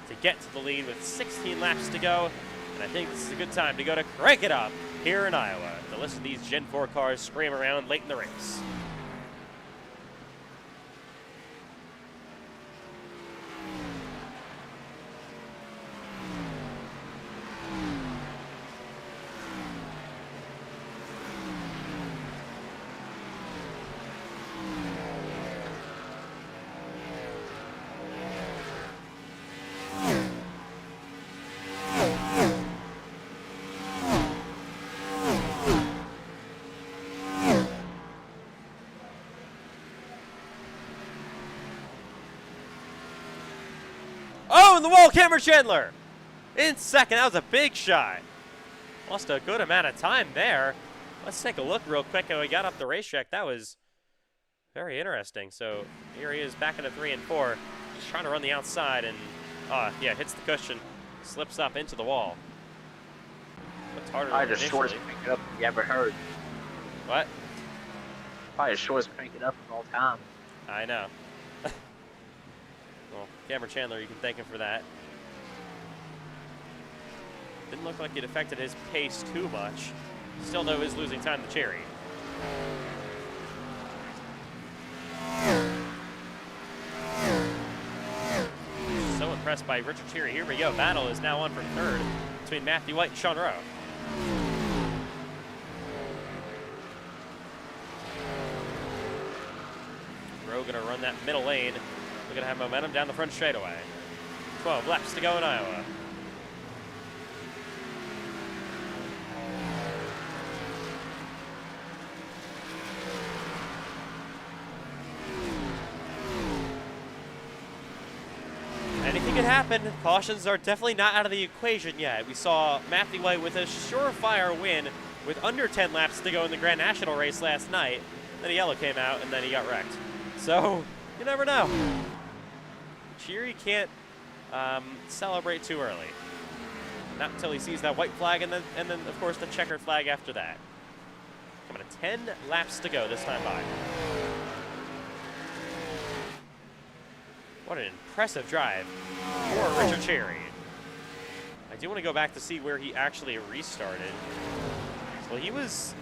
to get to the lead with 16 laps to go. And I think this is a good time to go to crank it up here in Iowa to listen to these Gen 4 cars scream around late in the race. Oh, in the wall, Cameron Chandler. in second. That was a big shot. Lost a good amount of time there. Let's take a look real quick how he got up the racetrack. That was very interesting. So here he is back into 3 and 4. Just trying to run the outside and, yeah, hits the cushion. Slips up into the wall. Looks harder than Probably the initially. shortest crank it up you ever heard. What? Probably the shortest crank it up of all time. I know. Well, Cameron Chandler, you can thank him for that. Didn't look like it affected his pace too much. Still, though, is losing time to Cherry. So impressed by Richard Cherry. Here we go. Battle is now on for third between Matthew White and Sean Rowe. Rowe going to run that middle lane. We're going to have momentum down the front straightaway. 12 laps to go in Iowa. Anything could happen. Cautions are definitely not out of the equation yet. We saw Matthew White with a surefire win with under 10 laps to go in the Grand National race last night. Then a yellow came out and then he got wrecked. So, you never know. Cheery can't celebrate too early. Not until he sees that white flag and then of course the checkered flag after that. Coming to 10 laps to go this time by. What an impressive drive for Richard Cherry. I do want to go back to see where he actually restarted. So he was...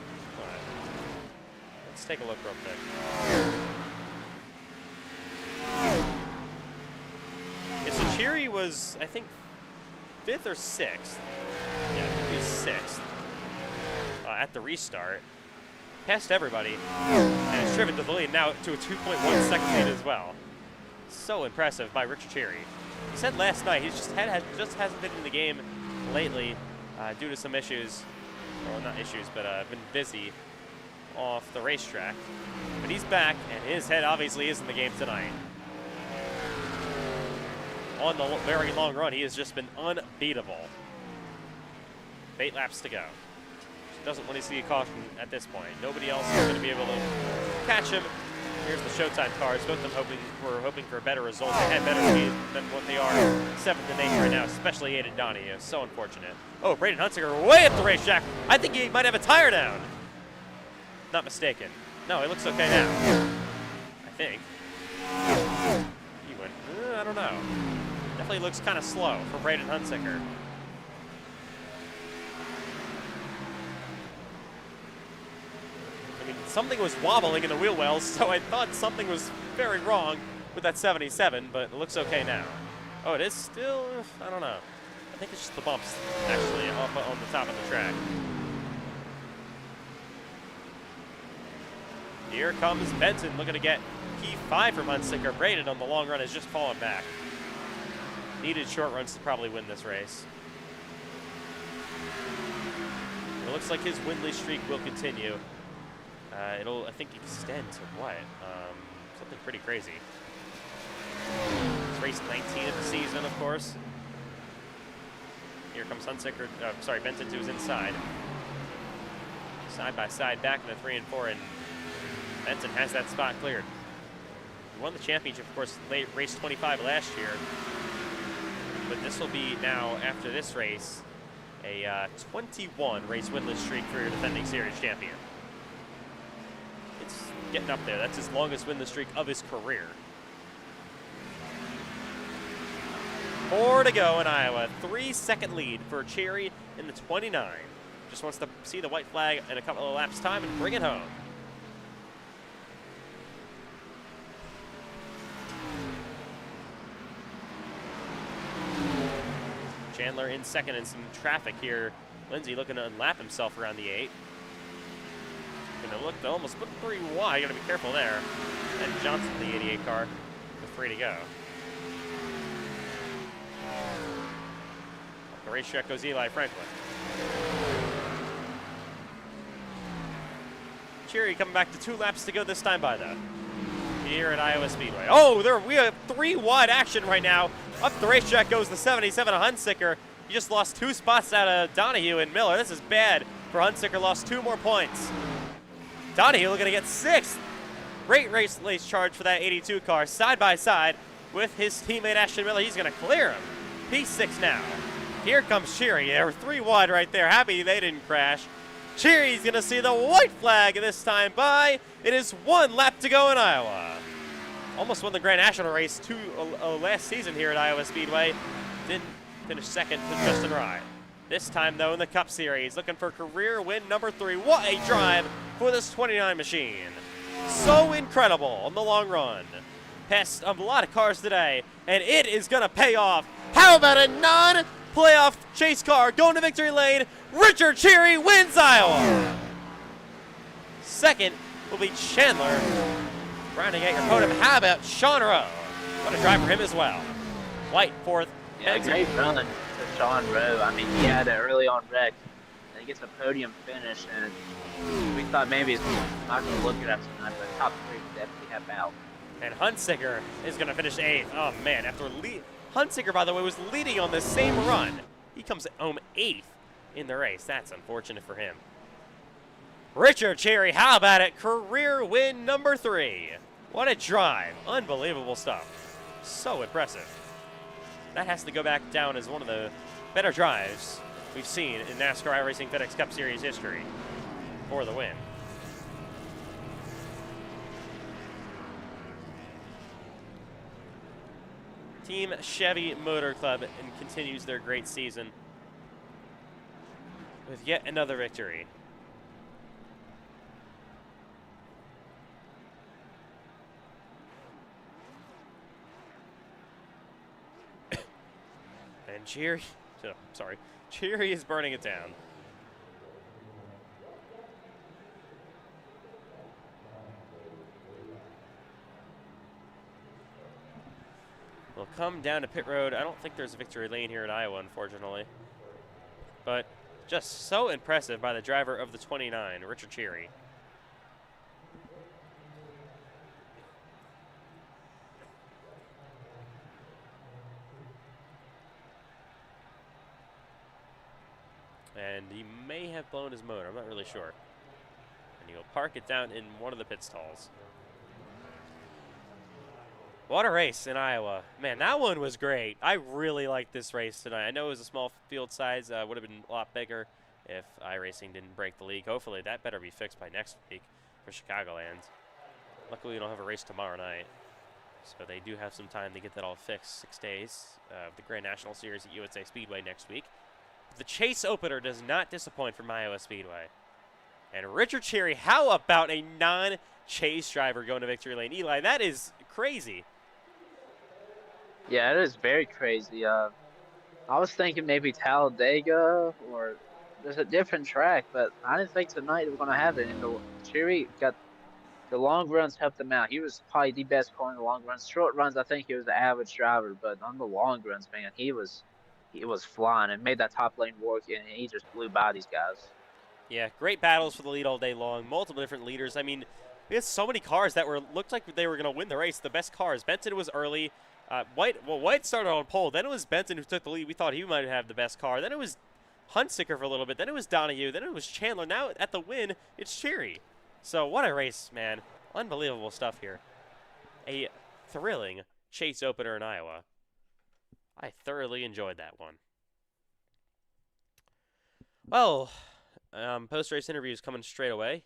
let's take a look real quick. Yeah, so Cherry was, I think, 5th or 6th. Yeah, I think he was 6th at the restart. Passed everybody. And has driven to the lead now to a 2.1 second lead as well. So impressive by Richard Cherry. He said last night he just hasn't been in the game lately due to some issues, well not issues, but been busy off the racetrack. But he's back, and his head obviously is in the game tonight. On the very long run, he has just been unbeatable. 8 laps to go. Doesn't want to see a caution at this point. Nobody else is going to be able to catch him. Here's the Showtime cars. Both of them were hoping for a better result. They had better speed than what they are 7th and 8th right now, especially Aiden Donnie. It's so unfortunate. Oh, Braden Hunsinger way up the racetrack. I think he might have a tire down. Not mistaken. No, it looks okay now. I think. He went, I don't know. Definitely looks kind of slow for Braden Hunsinger. I mean, something was wobbling in the wheel wells, so I thought something was very wrong with that 77, but it looks okay now. Oh, it is still, I don't know. I think it's just the bumps, actually, up on the top of the track. Here comes Benton looking to get P5 from Hunsinger. Braden on the long run has just fallen back. Needed short runs to probably win this race. It looks like his winless streak will continue. It'll, I think, extend to what? Something pretty crazy. It's race 19 of the season, of course. Here comes Hunsinger, Benton to his inside. Side by side, back in the 3 and 4, and Benton has that spot cleared. He won the championship, of course, late race 25 last year. But this will be now, after this race, a 21 race winless streak for your defending series champion. It's getting up there. That's his longest winless streak of his career. 4 to go in Iowa. 3-second lead for Cherry in the 29. Just wants to see the white flag in a couple of laps time and bring it home. Chandler in second in some traffic here. Lindsay looking to unlap himself around the 8. Gonna look to almost put 3 wide. Gotta be careful there. And Johnson, the 88 car, with 3 to go. Off the racetrack goes Eli Franklin. Cherry coming back to 2 laps to go this time by though. Here at Iowa Speedway. Oh, we have 3 wide action right now. Up the racetrack goes the 77 of Hunsinger. You just lost 2 spots out of Donahue and Miller. This is bad for Hunsicker. Lost 2 more points. Donahue looking to get 6th. Great race charge for that 82 car, side by side with his teammate Ashton Miller. He's going to clear him. P6 now. Here comes Cheery. They're 3 wide right there. Happy they didn't crash. Cheery's going to see the white flag this time by. It is 1 lap to go in Iowa. Almost won the Grand National race last season here at Iowa Speedway. Didn't finish second with Justin Rye. This time, though, in the Cup Series, looking for career win number 3. What a drive for this 29 machine. So incredible on the long run. Passed a lot of cars today, and it is going to pay off. How about a non-playoff chase car going to victory lane? Richard Cheery wins Iowa. Second will be Chandler. Rounding out your podium, how about Sean Rowe? What a drive for him as well. White 4th. Yeah, great run to Sean Rowe. I mean, he had an early on wreck, and he gets a podium finish, and we thought maybe he's not going to look it up tonight, but top 3 would definitely have out. And Hunsicker is going to finish 8th. Oh, man, after Hunsicker, by the way, was leading on the same run. He comes home 8th in the race. That's unfortunate for him. Richard Cheery, how about it? Career win number 3. What a drive. Unbelievable stuff. So impressive. That has to go back down as one of the better drives we've seen in NASCAR iRacing FedEx Cup Series history for the win. Team Chevy Motor Club and continues their great season with yet another victory. And Cheery is burning it down. We'll come down to pit road. I don't think there's a victory lane here at Iowa, unfortunately. But just so impressive by the driver of the 29, Richard Cheery. And he may have blown his motor. I'm not really sure. And he'll park it down in one of the pit stalls. What a race in Iowa. Man, that one was great. I really liked this race tonight. I know it was a small field size. Would have been a lot bigger if iRacing didn't break the league. Hopefully that better be fixed by next week for Chicagoland. Luckily we don't have a race tomorrow night. So they do have some time to get that all fixed. 6 days of the Grand National Series at USA Speedway next week. The chase opener does not disappoint from Iowa Speedway. And Richard Cheery, how about a non-chase driver going to victory lane? Eli, that is crazy. Yeah, it is very crazy. I was thinking maybe Talladega or there's a different track, but I didn't think tonight we were going to have it. And Cheery got the long runs helped him out. He was probably the best car in the long runs. Short runs, I think he was the average driver, but on the long runs, man, he was flying and made that top lane work, and he just blew by these guys. Yeah, great battles for the lead all day long. Multiple different leaders. I mean, we had so many cars that looked like they were going to win the race. The best cars. Benton was early. White started on pole. Then it was Benton who took the lead. We thought he might have the best car. Then it was Hunsicker for a little bit. Then it was Donahue. Then it was Chandler. Now at the win, it's Cheery. So what a race, man. Unbelievable stuff here. A thrilling chase opener in Iowa. I thoroughly enjoyed that one. Well, post-race interviews coming straight away.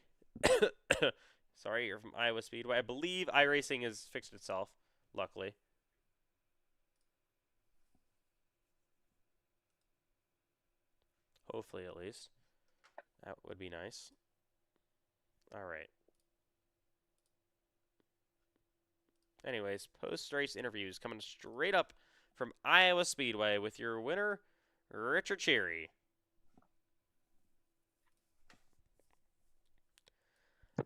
Sorry, you're from Iowa Speedway. I believe iRacing has fixed itself, luckily. Hopefully, at least. That would be nice. All right. Anyways, post-race interviews coming straight up from Iowa Speedway with your winner, Richard Cheery.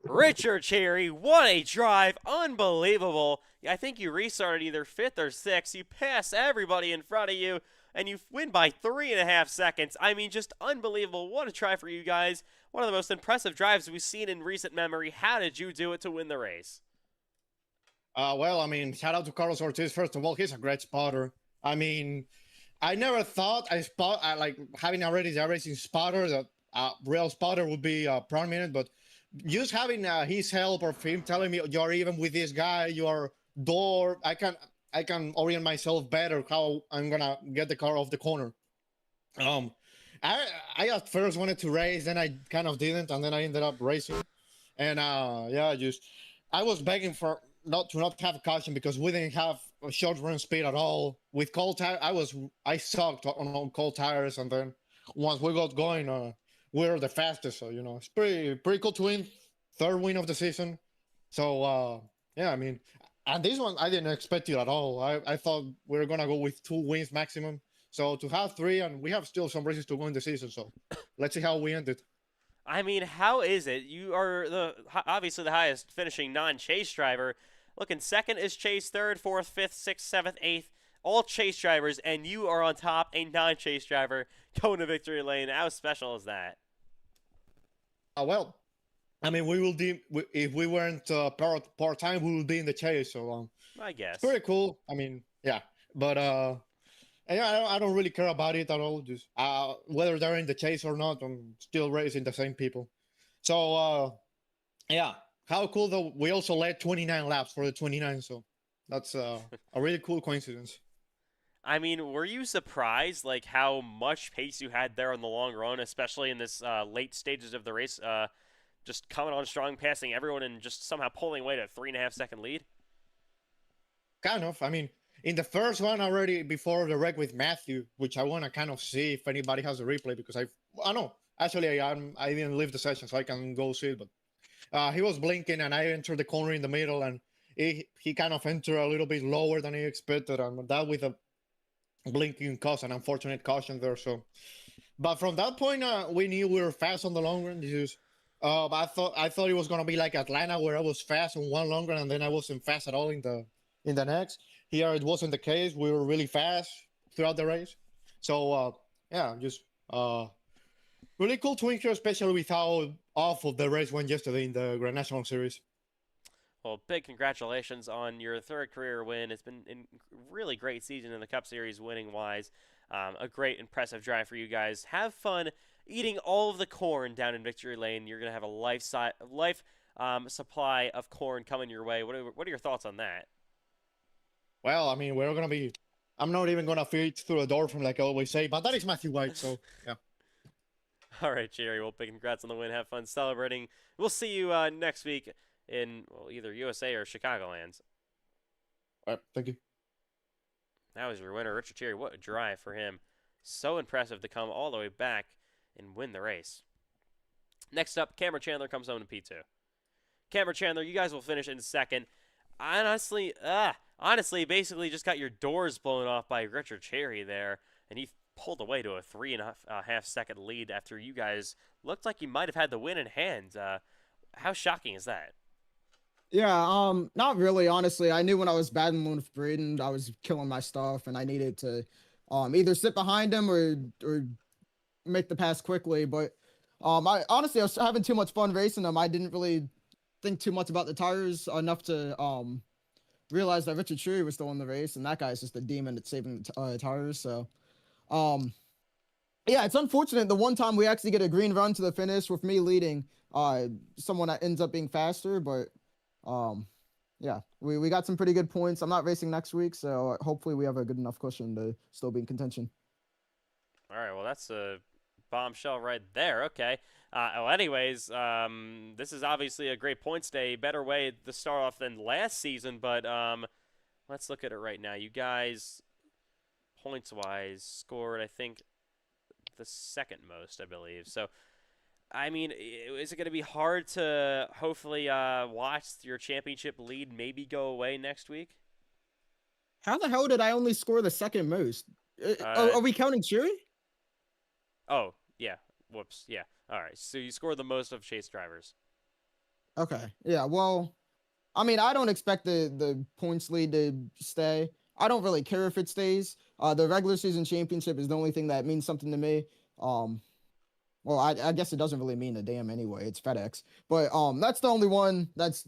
Richard Cheery, what a drive. Unbelievable. I think you restarted either 5th or 6th. You pass everybody in front of you, and you win by 3.5 seconds. I mean, just unbelievable. What a try for you guys. One of the most impressive drives we've seen in recent memory. How did you do it to win the race? Well, I mean, shout out to Carlos Ortiz. First of all, he's a great spotter. I mean, I never thought I like having already the iRacing spotter that real spotter would be prominent, but just having his help or him telling me you're even with this guy, your door, I can orient myself better how I'm gonna get the car off the corner. Um, I at first wanted to race, then I kind of didn't, and then I ended up racing. And yeah, just I was begging for not have a caution because we didn't have a short run speed at all. With cold tire, I sucked on cold tires, and then once we got going, we were the fastest. So it's pretty cool to win, third win of the season. So yeah, I mean, and this one I didn't expect it at all. I thought we were gonna go with 2 wins maximum. So to have 3, and we have still some races to go in the season. So let's see how we end it. I mean, how is it? You are obviously the highest finishing non-chase driver. Looking second is Chase, third, fourth, fifth, sixth, seventh, eighth, all chase drivers, and you are on top, a non-chase driver, going to victory lane. How special is that? Well, I mean, we will be if we weren't part time, we would be in the chase. So I it's guess. pretty cool. I mean, yeah, but yeah, I don't really care about it at all. Just whether they're in the chase or not, I'm still racing the same people. So yeah, how cool though. We also led 29 laps for the 29, so that's a really cool coincidence. I mean, were you surprised, like, how much pace you had there in the long run, especially in this late stages of the race, just coming on strong, passing everyone, and just somehow pulling away to a 3.5-second lead? Kind of. I mean, in the first one already before the wreck with Matthew, which I want to kind of see if anybody has a replay because I know actually I didn't leave the session so I can go see it, but he was blinking and I entered the corner in the middle and he kind of entered a little bit lower than he expected, and that with a blinking caused an unfortunate caution there. So, but from that point, we knew we were fast on the long run. I thought it was gonna be like Atlanta where I was fast on one long run and then I wasn't fast at all in the next. Here it wasn't the case. We were really fast throughout the race. So yeah, just really cool to win here, especially with how awful the race went yesterday in the Grand National Series. Well, big congratulations on your third career win. It's been a really great season in the Cup Series winning-wise. A great, impressive drive for you guys. Have fun eating all of the corn down in Victory Lane. You're going to have a life supply of corn coming your way. What are your thoughts on that? Well, I mean, we're gonna be. I'm not even gonna fit through the door from like I always say, but that is Matthew White, so yeah. All right, Jerry. Well, big congrats on the win. Have fun celebrating. We'll see you next week in either USA or Chicagoland. All right, thank you. That was your winner, Richard Cherry. What a drive for him. So impressive to come all the way back and win the race. Next up, Cameron Chandler comes home to P2. Cameron Chandler, you guys will finish in second. Honestly, basically just got your doors blown off by Richard Cherry there, and he pulled away to a 3.5-second lead after you guys looked like you might have had the win in hand. How shocking is that? Yeah, not really, honestly. I knew when I was battling with Braden, I was killing my stuff, and I needed to either sit behind him or make the pass quickly. But I honestly I was having too much fun racing him. I didn't really think too much about the tires enough to realize that Richard Sherry was still in the race, and that guy's just a demon at saving the tires. So, yeah, it's unfortunate. The one time we actually get a green run to the finish with me leading, someone that ends up being faster, but. Yeah, we got some pretty good points. I'm not racing next week, so hopefully we have a good enough cushion to still be in contention. All right, well, that's a bombshell right there. Okay. Well, anyways, this is obviously a great points day. Better way to start off than last season, but let's look at it right now. You guys, points-wise, scored, I think, the second most, I believe. So, I mean, is it going to be hard to hopefully watch your championship lead maybe go away next week? How the hell did I only score the second most? Are we counting Cheery? Oh, yeah. Whoops. Yeah. All right. So you scored the most of Chase drivers. Okay. Yeah, well, I mean, I don't expect the points lead to stay. I don't really care if it stays. The regular season championship is the only thing that means something to me. Well, I guess it doesn't really mean a damn anyway. It's FedEx. But that's the only one that's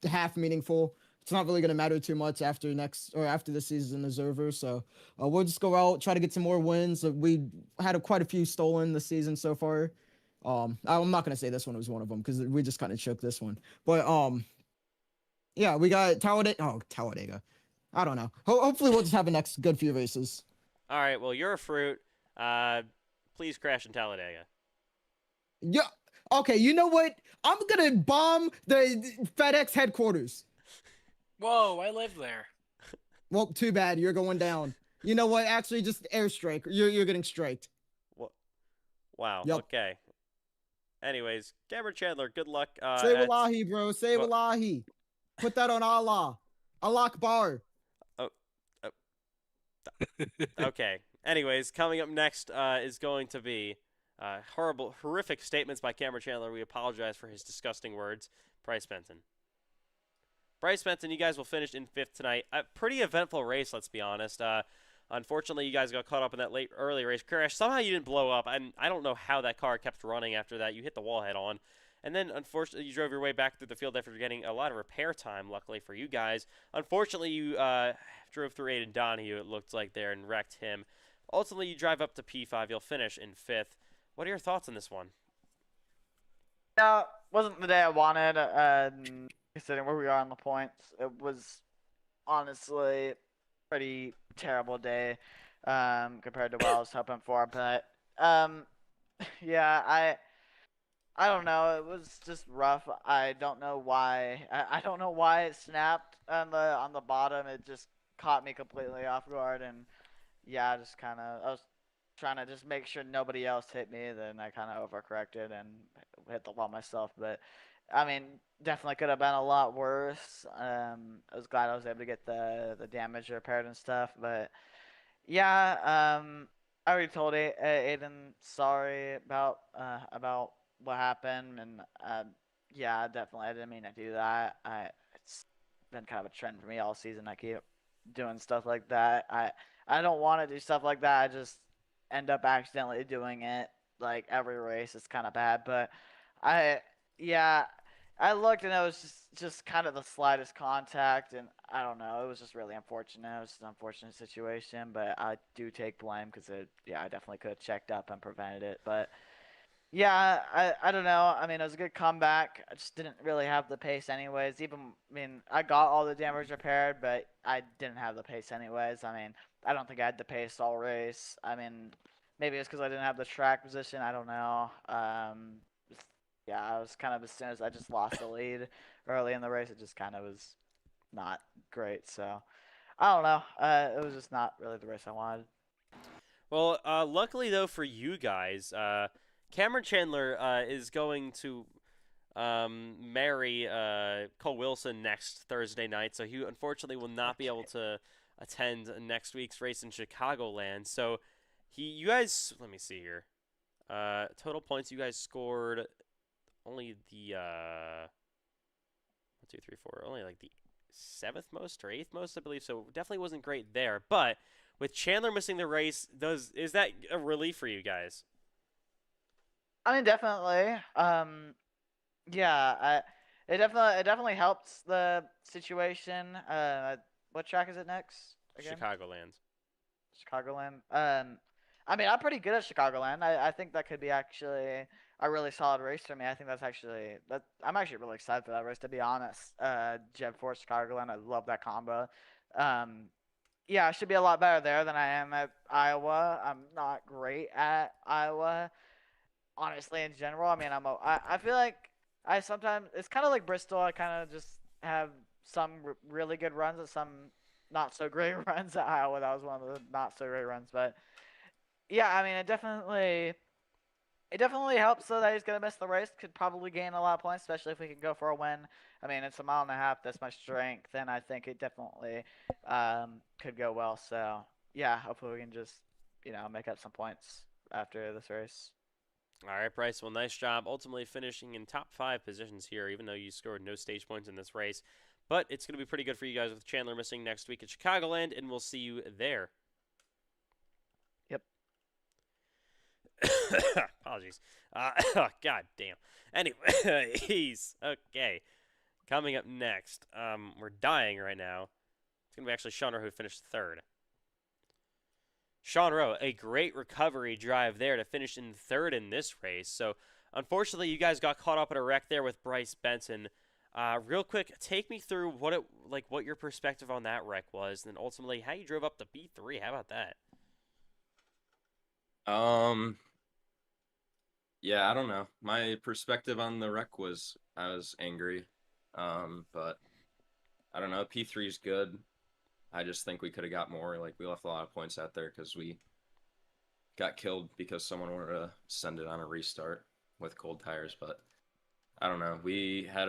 half meaningful. it's not really gonna matter too much after after the season is over. So we'll just go out, try to get some more wins. We had quite a few stolen this season so far. I'm not gonna say this one was one of them because we just kind of shook this one. But yeah, we got Talladega. Oh, Talladega. I don't know. Hopefully, we'll just have a next good few races. All right, well, you're a fruit. Please crash in Talladega. Yeah. Okay. You know what? I'm gonna bomb the FedEx headquarters. Whoa, I live there. Well, too bad. You're going down. You know what? Actually, just airstrike. You're getting striked. Wow. Yep. Okay. Anyways, Cameron Chandler, good luck. Say wallahi, bro. Say well- wallahi. Put that on Allah. Allah Akbar. Okay. Anyways, coming up next is going to be horrific statements by Cameron Chandler. We apologize for his disgusting words. Bryce Benton. Bryce Benton, you guys will finish in 5th tonight. A pretty eventful race, let's be honest. Unfortunately, you guys got caught up in that early race crash. Somehow you didn't blow up, and I don't know how that car kept running after that. You hit the wall head on. And then, unfortunately, you drove your way back through the field after getting a lot of repair time, luckily for you guys. Unfortunately, you drove through Aiden Donahue, it looked like there, and wrecked him. Ultimately, you drive up to P5. You'll finish in 5th. What are your thoughts on this one? Yeah, wasn't the day I wanted, considering where we are on the points. It was honestly pretty terrible day compared to what I was hoping for. But yeah, I don't know. It was just rough. I don't know why. I don't know why it snapped on the bottom. It just caught me completely off guard, and yeah, just kind of I was trying to just make sure nobody else hit me. Then I kind of overcorrected and hit the wall myself. But I mean, definitely could have been a lot worse. I was glad I was able to get the damage repaired and stuff. But yeah, I already told Aiden sorry about what happened, and yeah, definitely I didn't mean to do that. It's been kind of a trend for me all season. I keep doing stuff like that. I don't want to do stuff like that. I just end up accidentally doing it like every race. It's kind of bad, but yeah, I looked and it was just kind of the slightest contact, and I don't know. It was just really unfortunate. It was just an unfortunate situation, but I do take blame because I definitely could have checked up and prevented it. But yeah, I don't know. I mean, it was a good comeback. I just didn't really have the pace anyways. I mean, I got all the damage repaired, but I didn't have the pace anyways. I mean, I don't think I had the pace all race. I mean, maybe it's because I didn't have the track position. I don't know. Yeah, I was kind of, as soon as I just lost the lead early in the race, it just kind of was not great. So I don't know. It was just not really the race I wanted. Well, luckily, though, for you guys, Cameron Chandler is going to marry Cole Wilson next Thursday night, so he unfortunately will not be able to attend next week's race in Chicagoland. So you guys, let me see here. Total points, you guys scored only the 1, 2, 3, 4, only like the 7th most or 8th most, I believe. So definitely wasn't great there. But with Chandler missing the race, is that a relief for you guys? I mean, definitely. Yeah, it definitely helps the situation. What track is it next again? Chicagoland. Chicagoland. I mean, I'm pretty good at Chicagoland. I think that could be actually a really solid race for me. I think I'm actually really excited for that race, to be honest. Jev Force Chicagoland, I love that combo. Yeah, I should be a lot better there than I am at Iowa. I'm not great at Iowa, honestly, in general. I mean, I feel like I sometimes, it's kind of like Bristol. I kind of just have some really good runs and some not so great runs at Iowa. That was one of the not so great runs, but yeah, I mean, it definitely helps though that he's gonna miss the race. Could probably gain a lot of points, especially if we can go for a win. I mean, it's a mile and a half. That's my strength, and I think it definitely could go well. So yeah, hopefully we can just make up some points after this race. All right, Bryce. Well, nice job. Ultimately finishing in top 5 positions here, even though you scored no stage points in this race. But it's going to be pretty good for you guys with Chandler missing next week at Chicagoland, and we'll see you there. Yep. Apologies. God damn. Anyways, okay. Coming up next, we're dying right now. It's going to be actually Sean Rowe who finished third. Sean Rowe, a great recovery drive there to finish in third in this race. So, unfortunately, you guys got caught up in a wreck there with Bryce Benson. Real quick, take me through what your perspective on that wreck was, and then ultimately how you drove up to P3. How about that? Yeah, I don't know. My perspective on the wreck was I was angry. But I don't know. P3 is good. I just think we could have got more. Like, we left a lot of points out there because we got killed because someone wanted to send it on a restart with cold tires. But I don't know. We had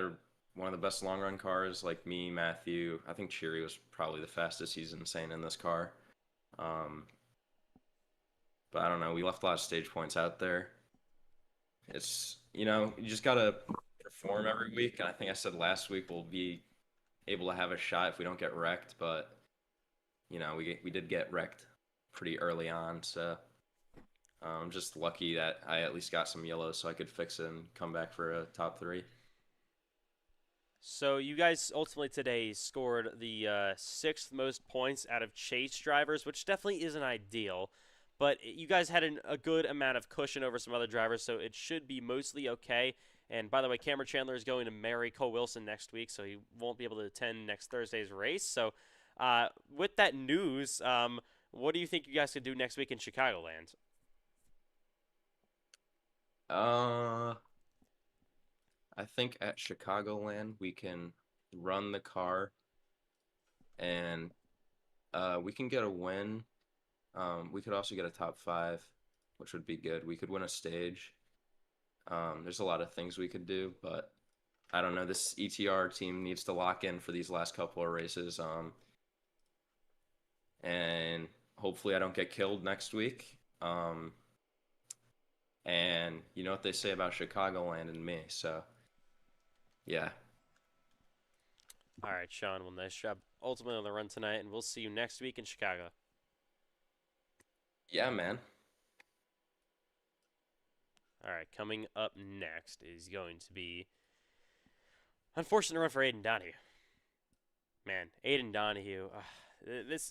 one of the best long run cars, like me, Matthew. I think Cheery was probably the fastest. He's insane in this car. But I don't know. We left a lot of stage points out there. It's, you just got to perform every week. And I think I said last week we'll be able to have a shot if we don't get wrecked. But, we did get wrecked pretty early on. So I'm just lucky that I at least got some yellow so I could fix it and come back for a top 3. So you guys ultimately today scored the 6th most points out of chase drivers, which definitely isn't ideal. But you guys had a good amount of cushion over some other drivers, so it should be mostly okay. And by the way, Cameron Chandler is going to marry Cole Wilson next week, so he won't be able to attend next Thursday's race. So with that news, what do you think you guys could do next week in Chicagoland? I think at Chicagoland we can run the car and we can get a win. We could also get a top 5, which would be good. We could win a stage. There's a lot of things we could do, but I don't know. This ETR team needs to lock in for these last couple of races. And hopefully I don't get killed next week. And you know what they say about Chicagoland and me, so yeah. All right, Sean. Well, nice job ultimately on the run tonight, and we'll see you next week in Chicago. Yeah, man. All right, coming up next is going to be unfortunate run for Aiden Donahue. Man, Aiden Donahue.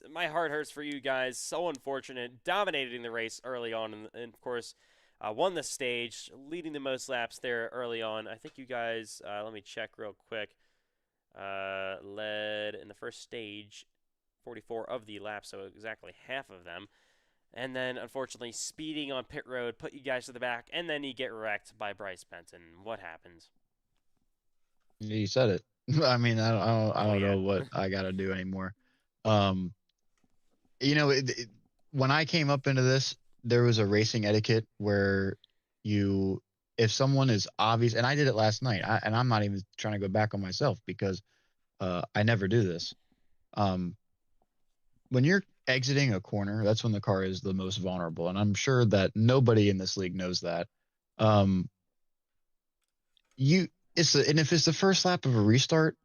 My heart hurts for you guys. So unfortunate. Dominating the race early on, and of course, won the stage, leading the most laps there early on. I think you guys, let me check real quick, led in the first stage 44 of the laps, so exactly half of them. And then, unfortunately, speeding on pit road put you guys to the back, and then you get wrecked by Bryce Benton. What happens? You said it. I mean, I don't yeah. know what I got to do anymore. When I came up into this, there was a racing etiquette where if someone is obvious, and I did it last night, and I'm not even trying to go back on myself because I never do this. When you're exiting a corner, that's when the car is the most vulnerable, and I'm sure that nobody in this league knows that. If it's the first lap of a restart,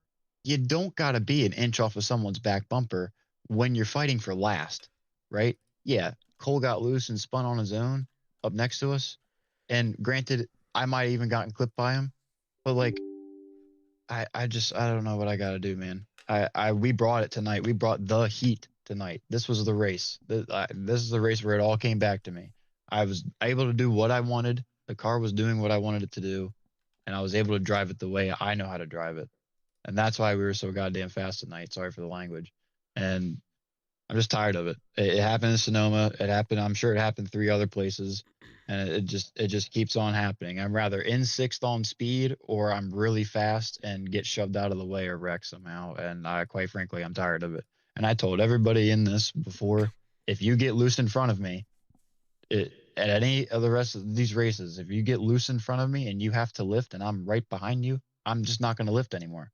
you don't got to be an inch off of someone's back bumper when you're fighting for last, right? Yeah, Cole got loose and spun on his own up next to us, and granted, I might have even gotten clipped by him, but like, I don't know what I got to do, man. We brought it tonight. We brought the heat tonight. This was the race. This is the race where it all came back to me. I was able to do what I wanted. The car was doing what I wanted it to do, and I was able to drive it the way I know how to drive it. And that's why we were so goddamn fast tonight. Sorry for the language. And I'm just tired of it. It happened in Sonoma. It happened. I'm sure it happened 3 other places, and it just keeps on happening. I'm rather in 6th on speed, or I'm really fast and get shoved out of the way or wrecked somehow. And quite frankly, I'm tired of it. And I told everybody in this before, if you get loose in front of me, at any of the rest of these races, if you get loose in front of me and you have to lift and I'm right behind you, I'm just not going to lift anymore.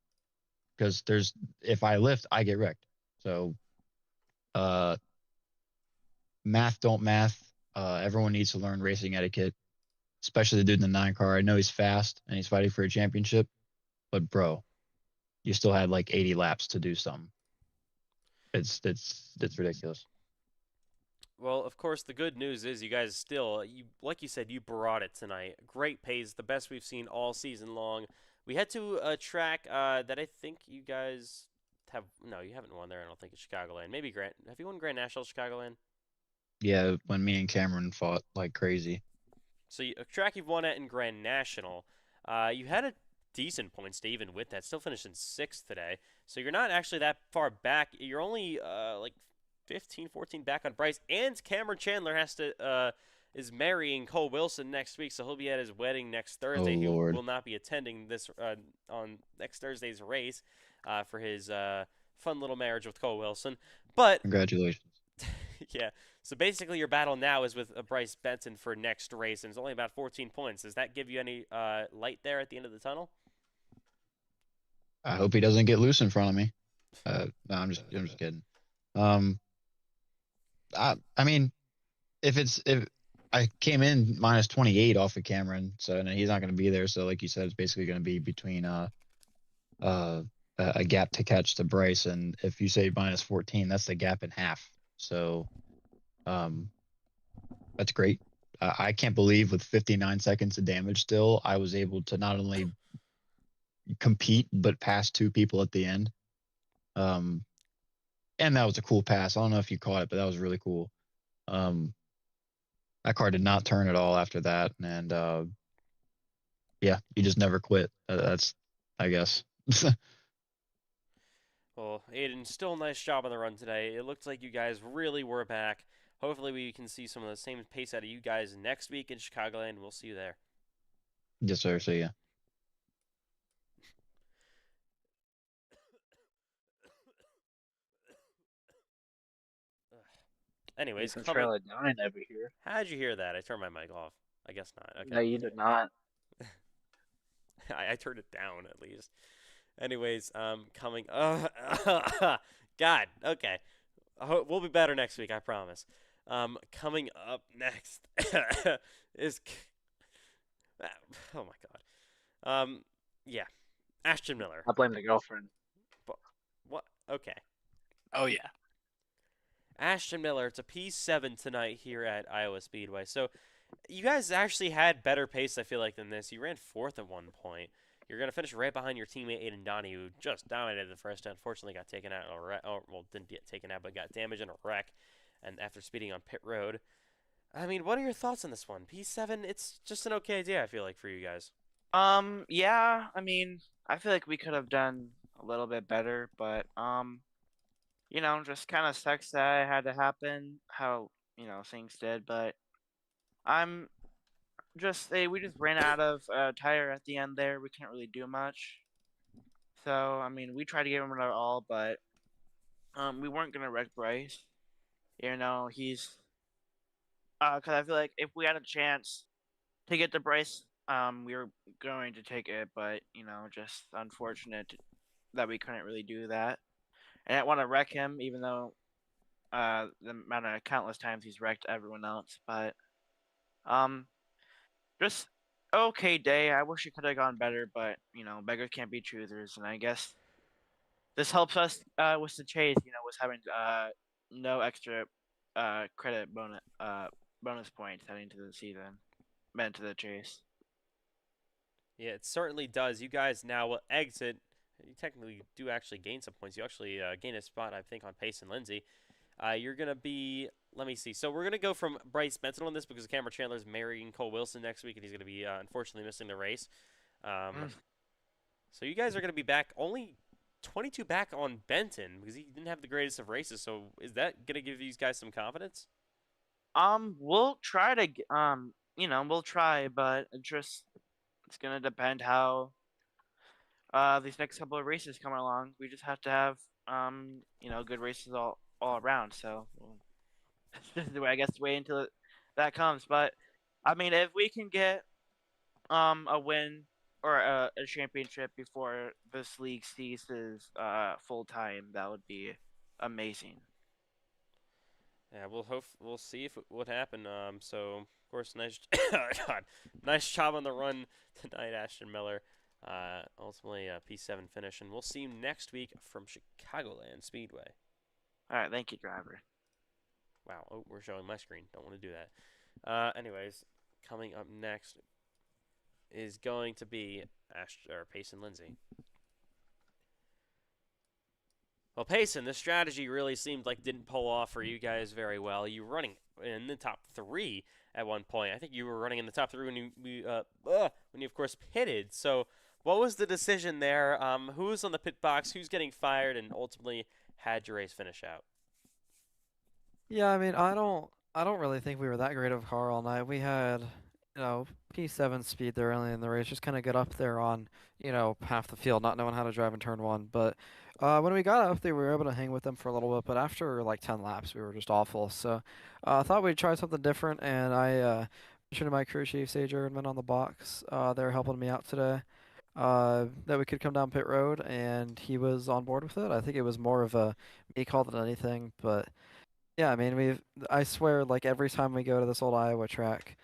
Because if I lift, I get wrecked. So, math don't math. Everyone needs to learn racing etiquette, especially the dude in the 9 car. I know he's fast and he's fighting for a championship, but bro, you still had like 80 laps to do something. It's ridiculous. Well, of course, the good news is you guys still, like you said, you brought it tonight. Great pace, the best we've seen all season long. We head to a track that I think you guys have. No, you haven't won there. I don't think it's Chicagoland. Maybe Grand. Have you won Grand National Chicagoland? Yeah, when me and Cameron fought like crazy. So a track you've won at in Grand National. You had a decent points to even with that. Still finished in sixth today. So you're not actually that far back. You're only like 15, 14 back on Bryce. And Cameron Chandler is marrying Cole Wilson next week, so he'll be at his wedding next Oh Thursday. He Lord. will not be attending this on next Thursday's race for his fun little marriage with Cole Wilson. But Congratulations. yeah, so basically your battle now is with Bryce Benton for next race, and it's only about 14 points. Does that give you any light there at the end of the tunnel? I hope he doesn't get loose in front of me. No, I'm just kidding. I mean, if I came in minus 28 off of Cameron, so and he's not going to be there. So like you said, it's basically going to be between a gap to catch to Bryce, and if you say minus 14, that's the gap in half. So that's great. I can't believe with 59 seconds of damage still, I was able to not only compete but pass two people at the end. And that was a cool pass. I don't know if you caught it, but that was really cool. That car did not turn at all after that, and yeah, you just never quit. That's, I guess. Well, Aiden, still a nice job on the run today. It looked like you guys really were back. Hopefully we can see some of the same pace out of you guys next week in Chicagoland. We'll see you there. Yes, sir. So yeah. Anyways, Some coming. trailer dying over here. How'd you hear that? I turned my mic off. I guess not. Okay. No, you did not. I turned it down at least. Anyways, coming. God. Okay. We'll be better next week. I promise. Coming up next is. Oh my God. Yeah. Ashton Miller. I blame the girlfriend. What? Okay. Oh yeah. Ashton Miller. It's a P7 tonight here at Iowa Speedway. So, you guys actually had better pace, I feel like, than this. You ran fourth at one point. You're going to finish right behind your teammate Aiden Donnie, who just dominated the first. Unfortunately, got taken out in a wreck. Oh, well, didn't get taken out, but got damaged in a wreck. And after speeding on pit road. I mean, what are your thoughts on this one? P7, it's just an okay idea, I feel like, for you guys. Yeah, I mean, I feel like we could have done a little bit better, but just kind of sucks that it had to happen how, things did, but I'm we just ran out of tire at the end there. We couldn't really do much. So, I mean, we tried to give him our all, but we weren't going to wreck Bryce. He's cuz I feel like if we had a chance to get to Bryce, we were going to take it, but just unfortunate that we couldn't really do that. And I didn't want to wreck him, even though the amount of countless times he's wrecked everyone else. But just okay day. I wish it could have gone better, but beggars can't be choosers, and I guess this helps us with the chase. With having no extra credit bonus points heading to the season, meant to the chase. Yeah, it certainly does. You guys now will exit. You technically do actually gain some points. You actually gain a spot, I think, on Pace and Lindsay. You're going to be, let me see. So we're going to go from Bryce Benson on this because Cameron Chandler's marrying Cole Wilson next week, and he's going to be, unfortunately, missing the race. So you guys are going to be back only 22 back on Benton because he didn't have the greatest of races. So is that going to give these guys some confidence? We'll try to, we'll try, but it's going to depend how these next couple of races come along. We just have to have, good races all around. So I guess wait until that comes. But I mean, if we can get a win or a championship before this league ceases full time, that would be amazing. Yeah, we'll see if it would happen. So of course, nice God, nice job on the run tonight, Ashton Miller. Ultimately a P7 finish, and we'll see you next week from Chicagoland Speedway. All right, thank you, driver. Wow, oh, we're showing my screen. Don't want to do that. Anyways, coming up next is going to be Payson Lindsay. Well, Payson, this strategy really seemed like didn't pull off for you guys very well. You were running in the top 3 at one point. I think you were running in the top 3 when you of course pitted. So, what was the decision there? Who's on the pit box? Who's getting fired? And ultimately, had your race finish out? Yeah, I mean, I don't really think we were that great of a car all night. We had, P7 speed there early in the race, just kind of get up there on, half the field, not knowing how to drive in turn 1. But when we got up there, we were able to hang with them for a little bit. But after like 10 laps, we were just awful. So I thought we'd try something different, and I mentioned to my crew chief, Sage Erdman, on the box. They're helping me out today. That we could come down pit road, and he was on board with it. I think it was more of a me call than anything, but. Yeah, I mean, I swear, like, every time we go to this old Iowa track,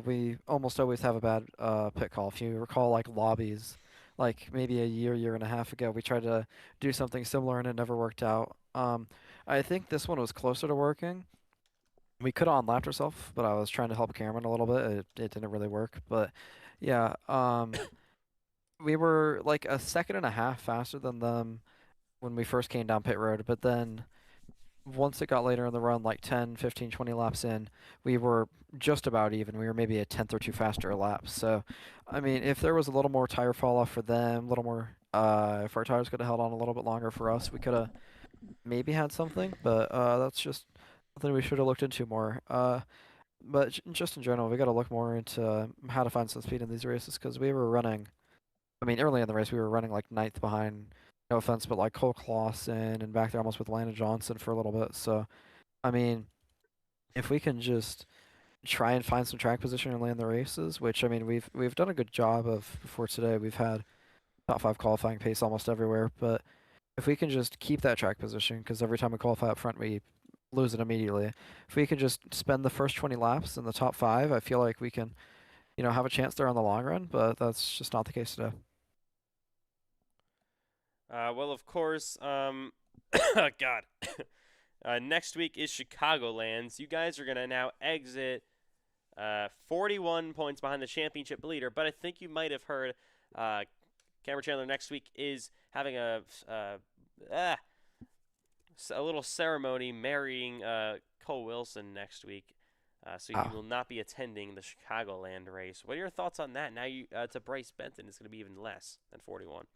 we almost always have a bad pit call. If you recall, like, lobbies, like, maybe a year and a half ago, we tried to do something similar and it never worked out. I think this one was closer to working. We could have unlapped ourselves, but I was trying to help Cameron a little bit. It didn't really work, but yeah, we were, like, a second and a half faster than them when we first came down pit road, but then once it got later in the run, like 10, 15, 20 laps in, we were just about even. We were maybe a tenth or two faster a lap. So, I mean, if there was a little more tire fall off for them, a little more, if our tires could have held on a little bit longer for us, we could have maybe had something. But that's just something we should have looked into more. But just in general, we got to look more into how to find some speed in these races because we were running. I mean, early in the race, we were running like ninth behind. No offense, but like Cole Clausen and back there almost with Landon Johnson for a little bit. So, I mean, if we can just try and find some track position and land the races, which I mean we've done a good job of before today. We've had top 5 qualifying pace almost everywhere, but if we can just keep that track position, because every time we qualify up front we lose it immediately. If we can just spend the first 20 laps in the top 5, I feel like we can, have a chance there on the long run. But that's just not the case today. Well, of course, God. Next week is Chicagolands. You guys are going to now exit 41 points behind the championship leader, but I think you might have heard Cameron Chandler next week is having a little ceremony marrying Cole Wilson next week. So he will not be attending the Chicagoland race. What are your thoughts on that? Now to Bryce Benton, it's going to be even less than 41.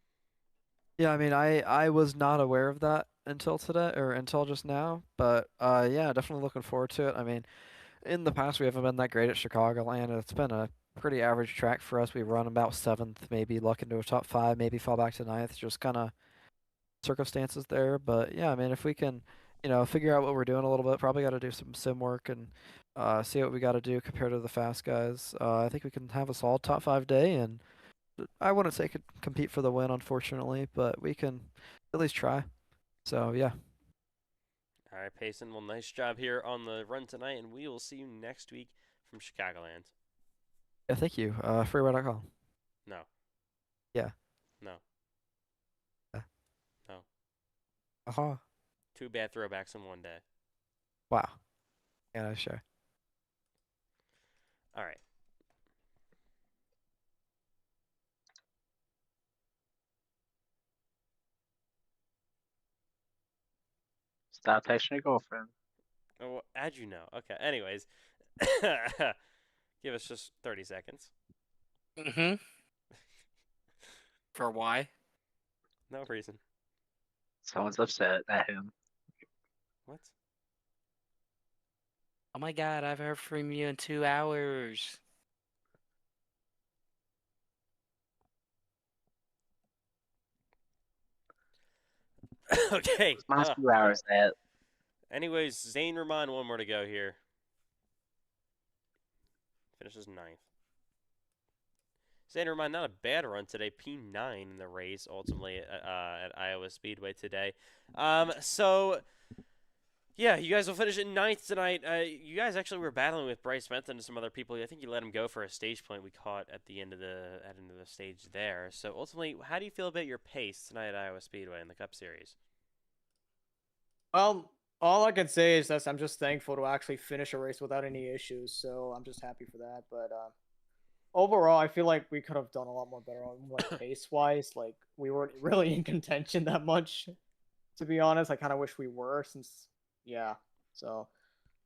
Yeah, I mean, I was not aware of that until today or until just now, but yeah, definitely looking forward to it. I mean, in the past we haven't been that great at Chicagoland. It's been a pretty average track for us. We run about 7th, maybe luck into a top 5, maybe fall back to 9th, just kind of circumstances there. But yeah, I mean, if we can, figure out what we're doing a little bit, probably got to do some sim work and see what we got to do compared to the fast guys. I think we can have a solid top 5 day, and I wouldn't say could compete for the win, unfortunately, but we can at least try. So, yeah. All right, Payson. Well, nice job here on the run tonight, and we will see you next week from Chicagoland. Yeah, thank you. Freeway.com. No. Yeah. No. Yeah. No. Uh-huh. 2 bad throwbacks in one day. Wow. Yeah, sure. All right. Stop texting your girlfriend. Oh, well, how'd you know? Okay. Anyways, give us just 30 seconds. Mm-hmm. For why? No reason. Someone's upset at him. What? Oh my god, I've heard from you in 2 hours. Okay. My 2 hours at. Anyways, Zane Rahman, one more to go here. Finishes 9th. Zane Rahman, not a bad run today. P9 in the race, ultimately, at Iowa Speedway today. So, yeah, you guys will finish in 9th tonight. You guys actually were battling with Bryce Benton and some other people. I think you let him go for a stage point we caught at the end of the stage there. So, ultimately, how do you feel about your pace tonight at Iowa Speedway in the Cup Series? All I can say is that I'm just thankful to actually finish a race without any issues. So I'm just happy for that. But overall, I feel like we could have done a lot more better on like pace wise. Like we weren't really in contention that much, to be honest. I kind of wish we were, since yeah. So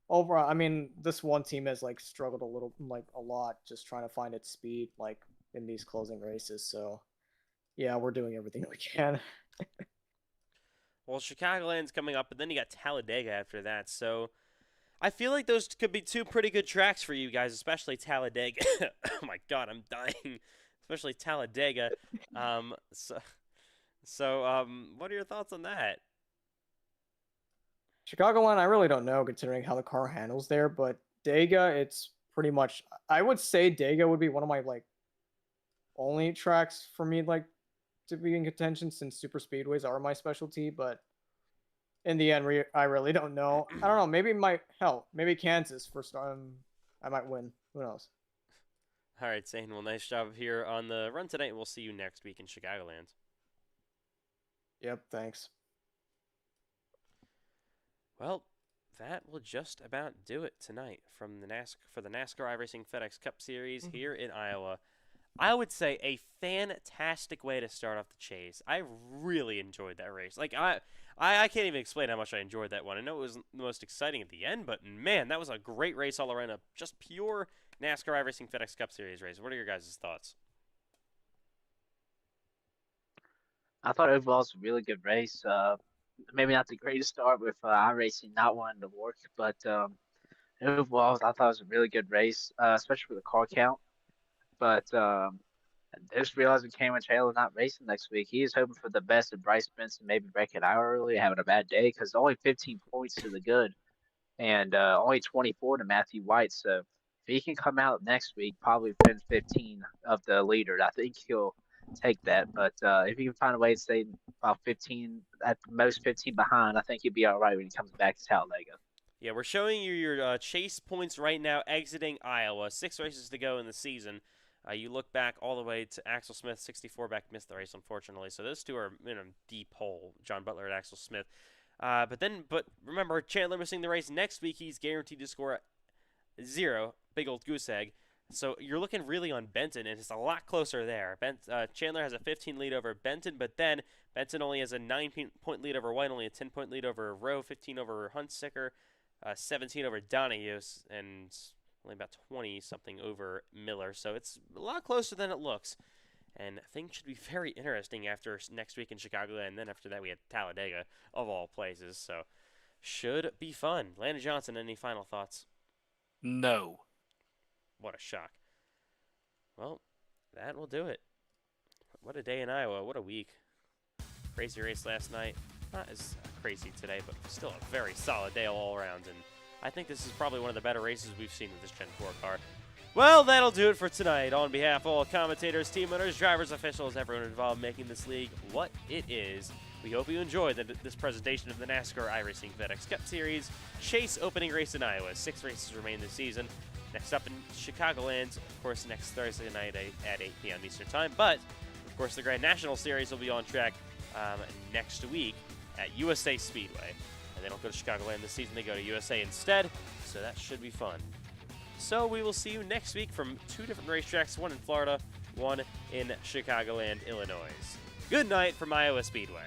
overall, I mean, this one team has like struggled a lot, just trying to find its speed like in these closing races. So yeah, we're doing everything we can. Well, Chicagoland's coming up, but then you got Talladega after that. So I feel like those could be two pretty good tracks for you guys, especially Talladega. Oh my God, I'm dying. Especially Talladega. What are your thoughts on that? Chicagoland, I really don't know considering how the car handles there, but Dega, it's pretty much. I would say Dega would be one of my like only tracks for me like to be in contention, since super speedways are my specialty. But in the end, I really don't know. I don't know. Maybe Kansas first. I might win. Who knows? All right, Zane. Well, nice job here on the run tonight. We'll see you next week in Chicagoland. Yep. Thanks. Well, that will just about do it tonight from the NASCAR iRacing FedEx Cup Series here in Iowa. I would say a fantastic way to start off the chase. I really enjoyed that race. Like I can't even explain how much I enjoyed that one. I know it was the most exciting at the end, but man, that was a great race all around. A just pure NASCAR iRacing FedEx Cup Series race. What are your guys' thoughts? I thought overall it was a really good race. Maybe not the greatest start with iRacing not wanting to work, but overall I thought it was a really good race, especially for the car count. But I just realized when Cameron Taylor not racing next week, he is hoping for the best of Bryce Benson, maybe break it out early, having a bad day, because only 15 points to the good and only 24 to Matthew White. So if he can come out next week, probably finish 15 of the leader, I think he'll take that. But if he can find a way to stay about 15, at most 15 behind, I think he'll be all right when he comes back to Talladega. Yeah, we're showing you your chase points right now exiting Iowa. 6 races to go in the season. You look back all the way to Axel Smith, 64 back, missed the race, unfortunately. So those two are in a deep hole, John Butler and Axel Smith. But remember, Chandler missing the race next week. He's guaranteed to score 0, big old goose egg. So you're looking really on Benton, and it's a lot closer there. Chandler has a 15 lead over Benton, but then Benton only has a 9-point lead over White, only a 10-point lead over Rowe, 15 over Huntsicker, 17 over Donahue, and only about 20-something over Miller. So it's a lot closer than it looks. And things should be very interesting after next week in Chicago, and then after that we have Talladega, of all places. So should be fun. Landon Johnson, any final thoughts? No. What a shock. Well, that will do it. What a day in Iowa. What a week. Crazy race last night. Not as crazy today, but still a very solid day all around. And I think this is probably one of the better races we've seen with this Gen 4 car. Well, that'll do it for tonight. On behalf of all commentators, team owners, drivers, officials, everyone involved making this league what it is, we hope you enjoyed this presentation of the NASCAR iRacing FedEx Cup Series Chase opening race in Iowa. 6 races remain this season. Next up in Chicagoland, of course, next Thursday night at 8 p.m. Eastern Time. But, of course, the Grand National Series will be on track next week at USA Speedway. And they don't go to Chicagoland this season, they go to USA instead. So that should be fun. So we will see you next week from 2 different racetracks, one in Florida, one in Chicagoland, Illinois. Good night from Iowa Speedway.